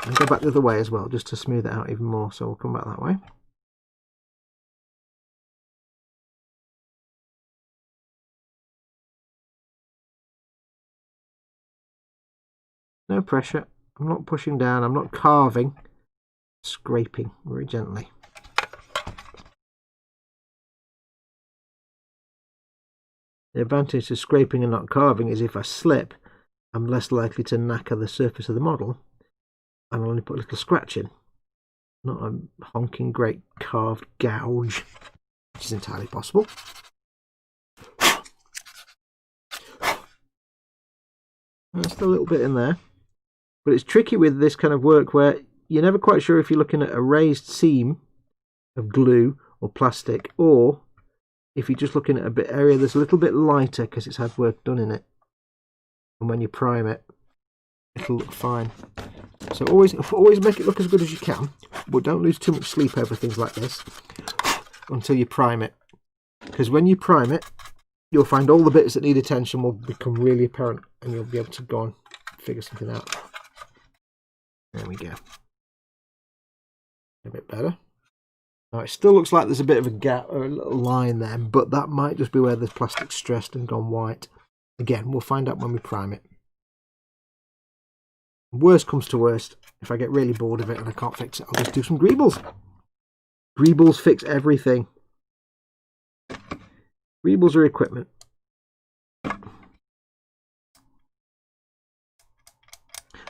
And go back the other way as well, just to smooth it out even more, so we'll come back that way. No pressure. I'm not pushing down, I'm not carving, scraping very gently. The advantage of scraping and not carving is if I slip, I'm less likely to knacker the surface of the model, and I'll only put a little scratch in. not a honking great carved gouge, which is entirely possible. There's still a little bit in there, but it's tricky with this kind of work where you're never quite sure if you're looking at a raised seam of glue or plastic, or if you're just looking at a bit area that's a little bit lighter because it's had work done in it. And when you prime it, it'll look fine. So always make it look as good as you can, but don't lose too much sleep over things like this until you prime it. Because when you prime it, you'll find all the bits that need attention will become really apparent, and you'll be able to go and figure something out. There we go. A bit better. Now it still looks like there's a bit of a gap or a little line there, but that might just be where the plastic's stressed and gone white. Again, we'll find out when we prime it. Worst comes to worst, if I get really bored of it and I can't fix it, I'll just do some greebles. Greebles fix everything. Greebles are equipment.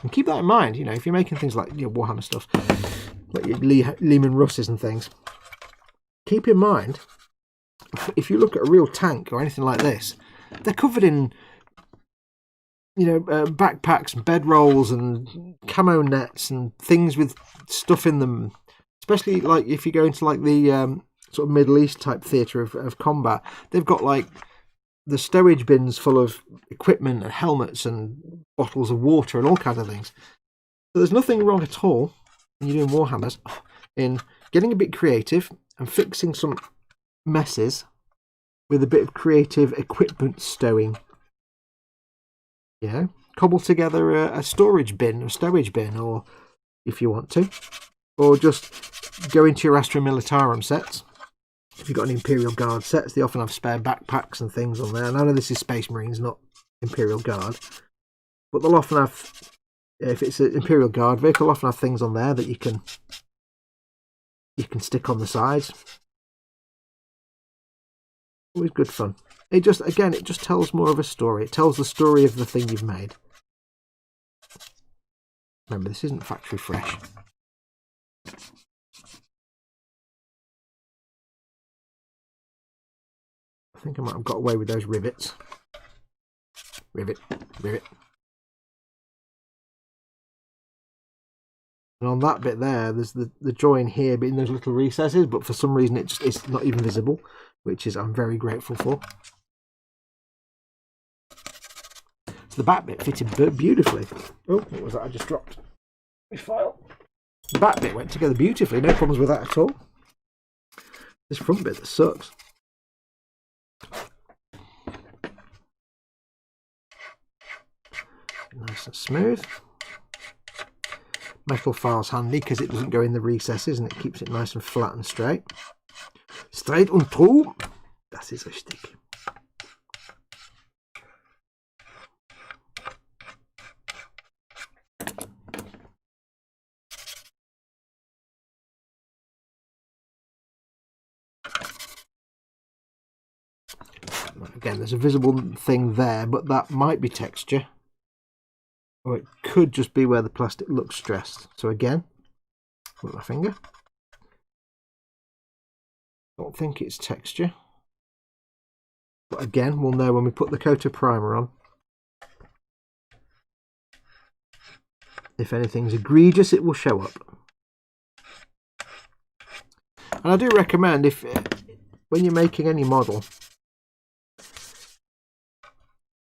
And keep that in mind, you know, if you're making things like your Warhammer stuff, like your Lehman Russes and things, keep in mind, if you look at a real tank or anything like this, they're covered in, you know, backpacks and bedrolls and camo nets and things with stuff in them. Especially like if you go into like the sort of Middle East type theatre of combat, they've got like the stowage bins full of equipment and helmets and bottles of water and all kinds of things. So there's nothing wrong at all when you're doing Warhammers in getting a bit creative and fixing some messes with a bit of creative equipment stowing. You know, cobble together a storage bin or stowage bin, or if you want to, or just go into your Astra Militarum sets. If you've got an Imperial Guard sets, they often have spare backpacks and things on there. And I know this is Space Marines, not Imperial Guard, but they'll often have, if it's an Imperial Guard vehicle, often have things on there that you can stick on the sides. Always good fun. It just tells more of a story. It tells the story of the thing you've made. Remember, this isn't factory fresh. I think I might have got away with those rivets. Rivet, rivet. And on that bit there, there's the join here, but in those little recesses, but for some reason it's not even visible, which is I'm very grateful for. So the back bit fitted beautifully. Oh, what was that I just dropped? My file. The back bit went together beautifully, no problems with that at all. This front bit that sucks. Nice and smooth. Metal file's handy because it doesn't go in the recesses and it keeps it nice and flat and straight. Straight und true. Das ist richtig. Again, there's a visible thing there, but that might be texture. Or it could just be where the plastic looks stressed. So again, with my finger. Don't think it's texture. But again, we'll know when we put the coat of primer on. If anything's egregious, it will show up. And I do recommend, when you're making any model,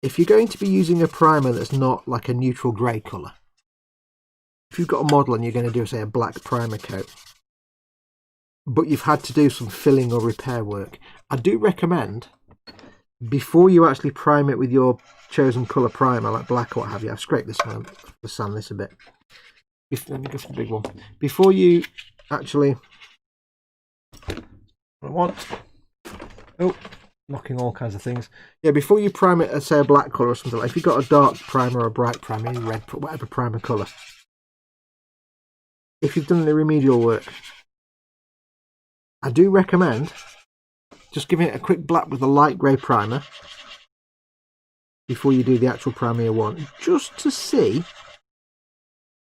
if you're going to be using a primer that's not like a neutral grey colour, if you've got a model and you're going to do, say, a black primer coat, but you've had to do some filling or repair work, I do recommend, before you actually prime it with your chosen colour primer, like black or what have you, I've scraped this one to sand this a bit. Let me go for the big one. Before you actually... knocking all kinds of things. Yeah, before you prime it, say a black colour or something, like if you've got a dark primer or a bright primer, red, whatever primer colour, if you've done any remedial work, I do recommend just giving it a quick black with a light grey primer before you do the actual primer you want, just to see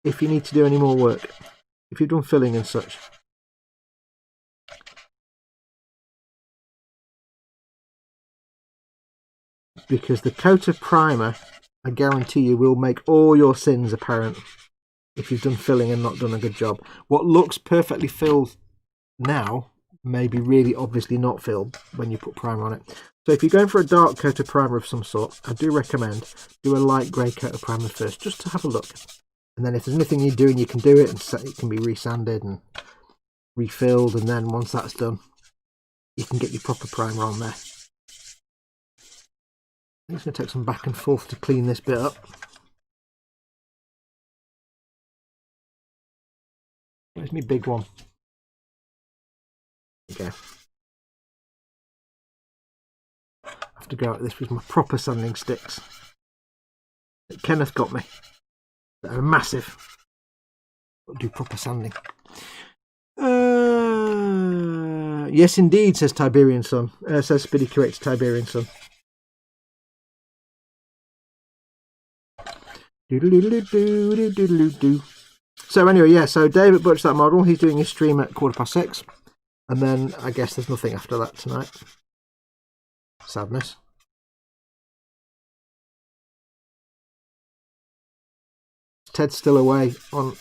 if you need to do any more work. if you've done filling and such. Because the coat of primer, I guarantee you, will make all your sins apparent if you've done filling and not done a good job. What looks perfectly filled now may be really obviously not filled when you put primer on it. So if you're going for a dark coat of primer of some sort, I do recommend do a light grey coat of primer first, just to have a look. And then if there's anything you're doing, you can do it, and it can be resanded and refilled, and then once that's done, you can get your proper primer on there. I'm just going to take some back and forth to clean this bit up. Where's my big one? Okay. I have to go at this with my proper sanding sticks that Kenneth got me. That are massive. I'll do proper sanding. Yes, indeed, says Tiberian Sun. Says Speedy Curator Tiberian Sun. So anyway, yeah, so David butchered that model. He's doing his stream at 6:15. And then I guess there's nothing after that tonight. Sadness. Ted's still away on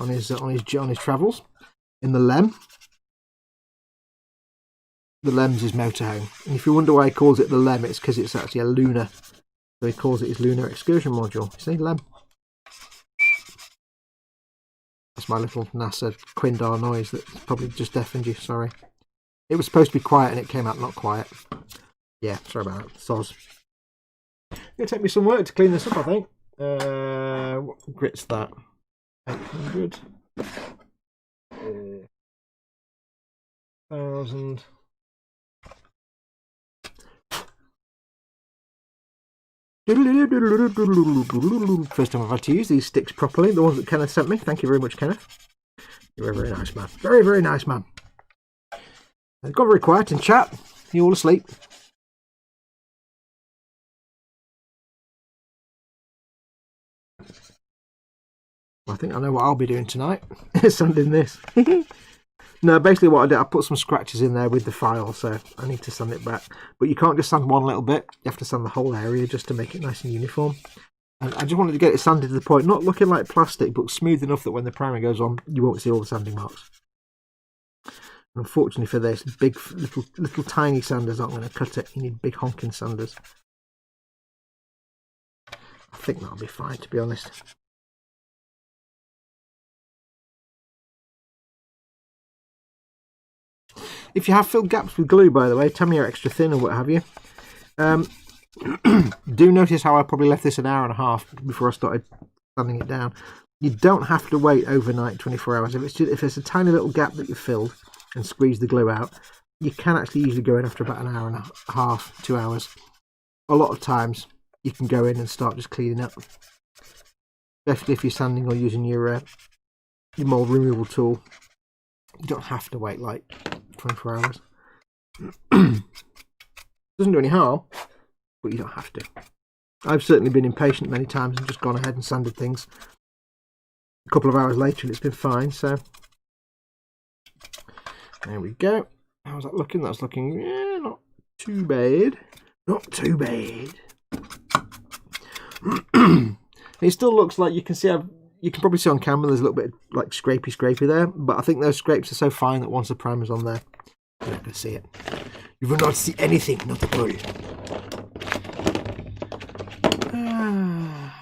his travels in the Lem. The Lem's his motorhome, and if you wonder why he calls it the Lem, it's because it's actually a lunar. So he calls it his lunar excursion module. See, Lem. That's my little NASA Quindar noise that probably just deafened you. Sorry. It was supposed to be quiet and it came out not quiet. Yeah, sorry about that. Soz. It's going to take me some work to clean this up, I think. What grit's that? 800. 1,000. First time I've had to use these sticks properly, the ones that Kenneth sent me. Thank you very much, Kenneth. You're a very nice man. Very, very nice man. I've got very quiet in chat. You all asleep? I think I know what I'll be doing tonight. Sanding this. No, basically what I did, I put some scratches in there with the file, so I need to sand it back. But you can't just sand one little bit. You have to sand the whole area just to make it nice and uniform. And I just wanted to get it sanded to the point, not looking like plastic, but smooth enough that when the primer goes on, you won't see all the sanding marks. And unfortunately for this, big, little tiny sanders aren't going to cut it. You need big honking sanders. I think that'll be fine, to be honest. If you have filled gaps with glue, by the way, tell me you're extra thin or what have you. Do notice how I probably left this an hour and a half before I started sanding it down. You don't have to wait overnight 24 hours. If it's a tiny little gap that you've filled and squeeze the glue out, you can actually usually go in after about an hour and a half, 2 hours. A lot of times you can go in and start just cleaning up. Especially if you're sanding or using your mold removal tool. You don't have to wait like 24 hours. Doesn't do any harm, but you don't have to. I've certainly been impatient many times and just gone ahead and sanded things a couple of hours later and it's been fine. So there we go. How's that looking? That's looking not too bad. Not too bad. It still looks like you can see you can probably see on camera there's a little bit of, like scrapey there, but I think those scrapes are so fine that once the primer's on there, you're not going to see it. You will not see anything, not at all.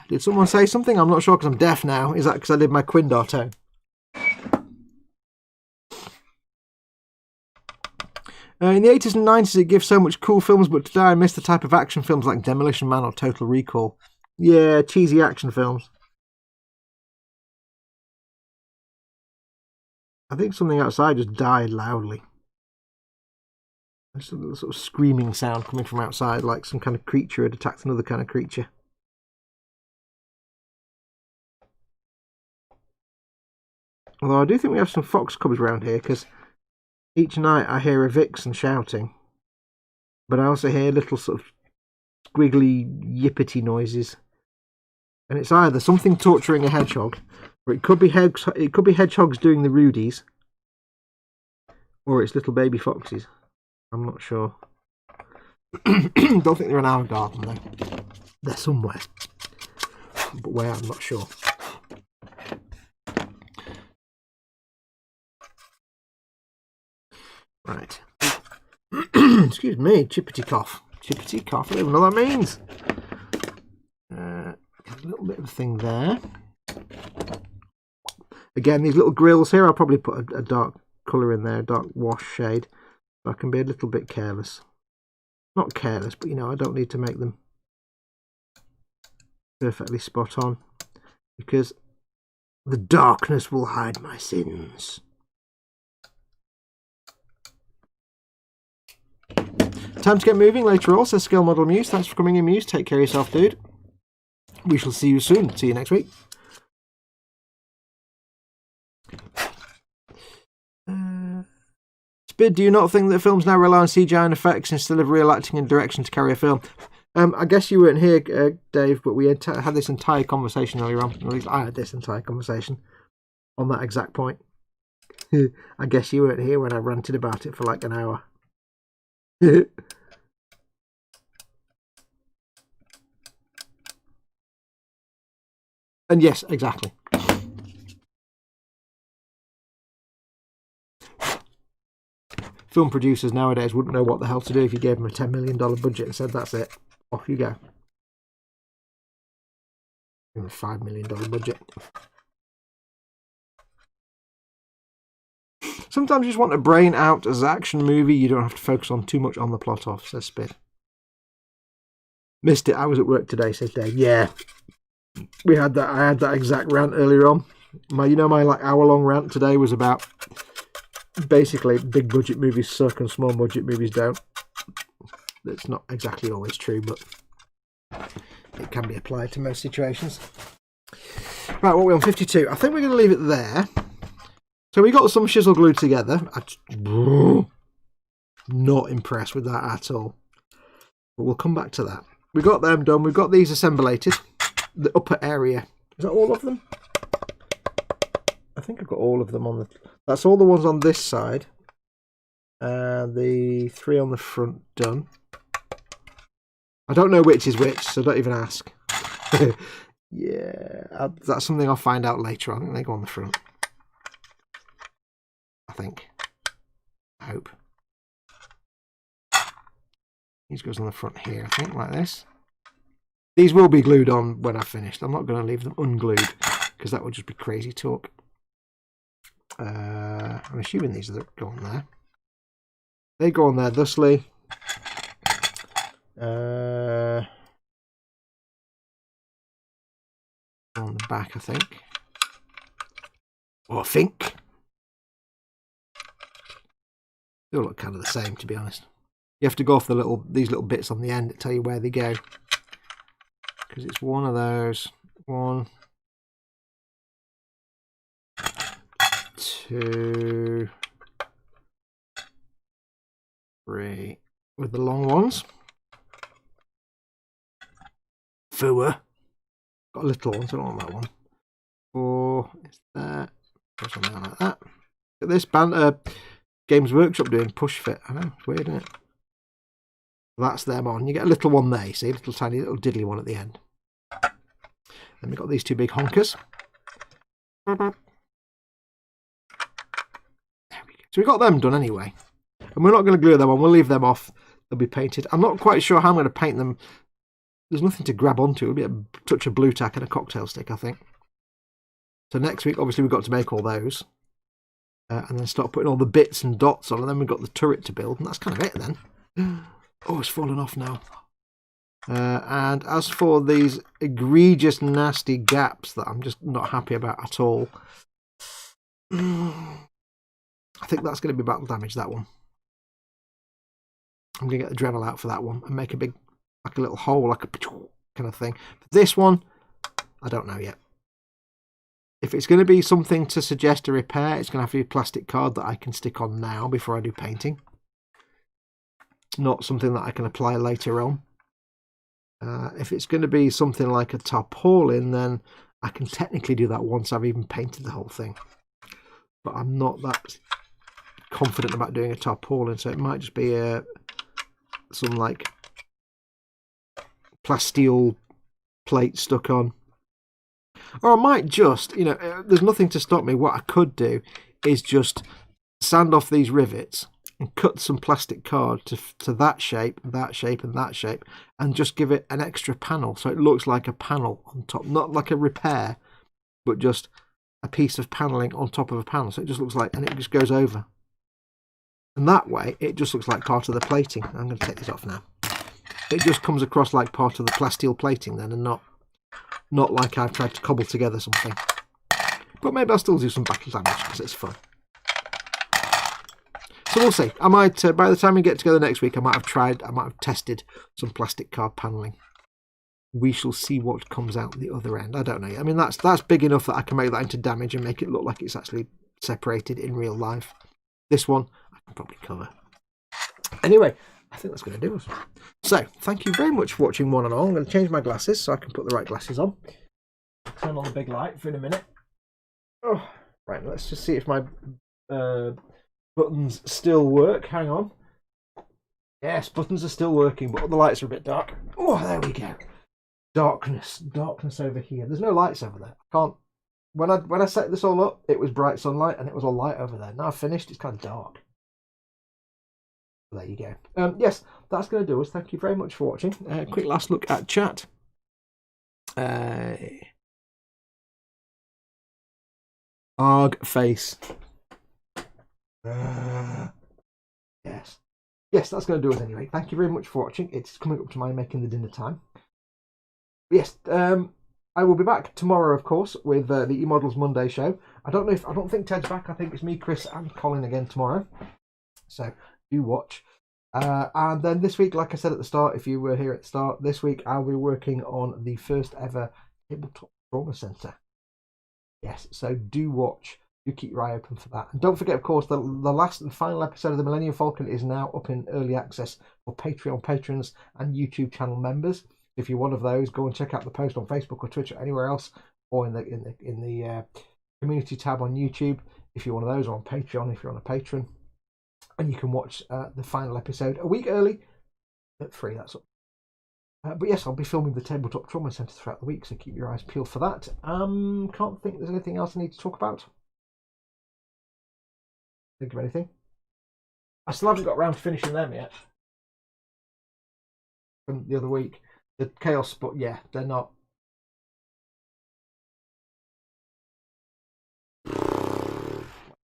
Did someone say something? I'm not sure because I'm deaf now. Is that because I did my Quindar tone? In the 80s and 90s it gives so much cool films, but today I miss the type of action films like Demolition Man or Total Recall. Yeah, cheesy action films. I think something outside just died loudly. There's a little sort of screaming sound coming from outside, like some kind of creature had attacked another kind of creature. Although I do think we have some fox cubs around here, because each night I hear a vixen shouting. But I also hear little sort of squiggly, yippity noises. And it's either something torturing a hedgehog, Or it could be hedgehogs doing the Rudies. Or it's little baby foxes. I'm not sure. Don't think they're in our garden though. They're somewhere. But where, I'm not sure. Right. Excuse me, chippity cough. Chippity cough, I don't even know what that means. A little bit of a thing there. Again, these little grills here, I'll probably put a dark colour in there, a dark wash shade. So I can be a little bit careless. Not careless, but you know, I don't need to make them perfectly spot on. Because the darkness will hide my sins. Time to get moving later on, says Scale Model Muse. Thanks for coming in, Muse. Take care of yourself, dude. We shall see you soon. See you next week. Spid, do you not think that films now rely on CGI and effects instead of real acting and direction to carry a film? I guess you weren't here, Dave, but we had this entire conversation earlier on. At least I had this entire conversation on that exact point. I guess you weren't here when I ranted about it for like an hour. And yes, exactly. Film producers nowadays wouldn't know what the hell to do if you gave them a $10 million budget and said, that's it, off you go. A $5 million budget. Sometimes you just want a brain out as an action movie. You don't have to focus on too much on the plot off, says Spid. Missed it. I was at work today, says Dave. Yeah. We had that. I had that exact rant earlier on. My like hour-long rant today was about basically big budget movies suck and small budget movies don't. That's not exactly always true, but it can be applied to most situations. Right, what are we on? 52. I think we're going to leave it there. So we got some chisel glued together. I'm not impressed with that at all. But we'll come back to that. We got them done. We've got these assemblated. The upper area. Is that all of them? I think I've got all of them on the... That's all the ones on this side. The 3 on the front done. I don't know which is which, so don't even ask. Yeah, that's something I'll find out later on. I think they go on the front. I think. I hope. These goes on the front here, I think, like this. These will be glued on when I've finished. I'm not going to leave them unglued because that would just be crazy talk. I'm assuming these are go on there. They go on there thusly. On the back, I think. Or I think. They all look kind of the same, to be honest. You have to go off these little bits on the end that tell you where they go. Because it's one of those. 1, 2, 3 with the long ones. 4. Got a little one, so I don't want that one. 4 is there. Or something like that. Look at this band Games Workshop doing push fit. I know, it's weird, isn't it? That's them on. You get a little one there, see, a little tiny little diddly one at the end. Then we've got these 2 big honkers. There we go. So we got them done anyway. And we're not going to glue them on, we'll leave them off. They'll be painted. I'm not quite sure how I'm going to paint them. There's nothing to grab onto. It'll be a touch of blue tack and a cocktail stick, I think. So next week, obviously, we've got to make all those. And then start putting all the bits and dots on. And then we've got the turret to build. And that's kind of it then. Oh, it's fallen off now. And as for these egregious, nasty gaps that I'm just not happy about at all, I think that's going to be battle damage, that one. I'm going to get the Dremel out for that one and make a big, like a little hole, like a kind of thing. For this one, I don't know yet. If it's going to be something to suggest a repair, it's going to have to be a plastic card that I can stick on now before I do painting. Not something that I can apply later on. If it's going to be something like a tarpaulin, then I can technically do that once I've even painted the whole thing, but I'm not that confident about doing a tarpaulin, so it might just be some like plasteel plate stuck on, or I might just, there's nothing to stop me. What I could do is just sand off these rivets and cut some plastic card to that shape, that shape, and that shape, and just give it an extra panel so it looks like a panel on top, not like a repair, but just a piece of paneling on top of a panel, so it just looks like, and it just goes over, and that way it just looks like part of the plating. I'm going to take this off now. It just comes across like part of the plasteel plating then, and not like I've tried to cobble together something. But maybe I'll still do some battle damage because it's fun. So we'll see. I might, by the time we get together next week, I might have tested some plastic card panelling. We shall see what comes out the other end. I don't know yet. I mean, that's big enough that I can make that into damage and make it look like it's actually separated in real life. This one, I can probably cover. Anyway, I think that's going to do us. So, thank you very much for watching one and all. I'm going to change my glasses so I can put the right glasses on. Turn on the big light for in a minute. Oh, right, let's just see if my buttons still work. Hang on. Yes, buttons are still working, but the lights are a bit dark. Oh, there we go. Darkness over here. There's no lights over there. I can't. When I set this all up, it was bright sunlight and it was all light over there. Now I've finished, it's kind of dark. There you go. Yes, that's going to do us. Thank you very much for watching. Quick last look at chat. Arg face. Yes, that's going to do us anyway. Thank you very much for watching. It's coming up to my making the dinner time. Yes, I will be back tomorrow, of course, with the eModels Monday show. I don't think Ted's back. I think it's me, Chris, and Colin again tomorrow. So do watch. And then this week, like I said at the start, if you were here at the start, this week I'll be working on the first ever tabletop trauma centre. Yes, so do watch. Do keep your eye open for that. And don't forget, of course, the last and final episode of the Millennium Falcon is now up in early access for Patreon patrons and YouTube channel members. If you're one of those, go and check out the post on Facebook or Twitter or anywhere else, or in the community tab on YouTube. If you're one of those, or on Patreon if you're on a patron, and you can watch the final episode a week early at 3. That's all. But yes, I'll be filming the Tabletop Trauma Centre throughout the week, so keep your eyes peeled for that. Can't think there's anything else I need to talk about. Think of anything? I still haven't got around to finishing them yet. From the other week. The Chaos Spot, yeah, they're not.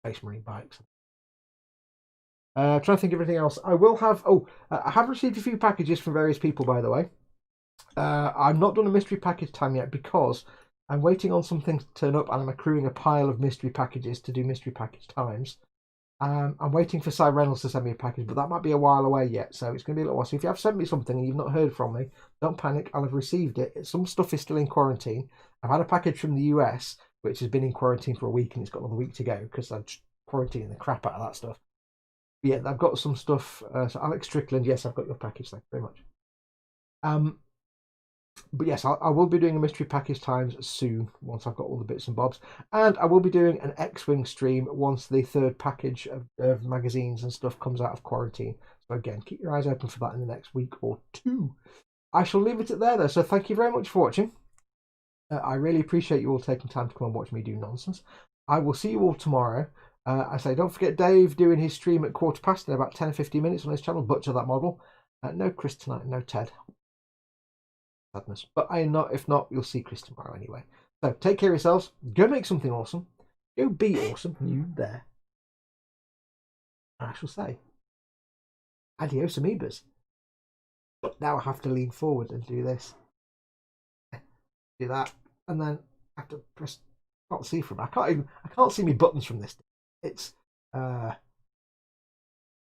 Space Marine bikes. Trying to think of anything else. I will have. Oh, I have received a few packages from various people, by the way. I've not done a mystery package time yet because I'm waiting on some things to turn up, and I'm accruing a pile of mystery packages to do mystery package times. I'm waiting for Cy Reynolds to send me a package, but that might be a while away yet, so it's going to be a little while. So if you have sent me something and you've not heard from me, don't panic. I'll have received it. Some stuff is still in quarantine. I've had a package from the US, which has been in quarantine for a week, and it's got another week to go because I'm quarantining the crap out of that stuff. But yeah, I've got some stuff. So Alex Strickland, yes, I've got your package. Thank you very much. But yes, I will be doing a mystery package times soon once I've got all the bits and bobs, and I will be doing an X-Wing stream once the third package of magazines and stuff comes out of quarantine. So again, keep your eyes open for that in the next week or two. I shall leave it at there though, so thank you very much for watching. I really appreciate you all taking time to come and watch me do nonsense. I will see you all tomorrow. I say don't forget Dave doing his stream at 15:15 in about 10 or 15 minutes on his channel, Butcher That Model. No Chris tonight, no Ted. Sadness. But if not, you'll see Chris tomorrow anyway. So take care of yourselves. Go make something awesome. Go be awesome. You there. I shall say adios amoebas. But now I have to lean forward and do this. Do that. And then I have to press. I can't see from. I can't see my buttons from this. It's that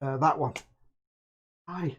one. Hi.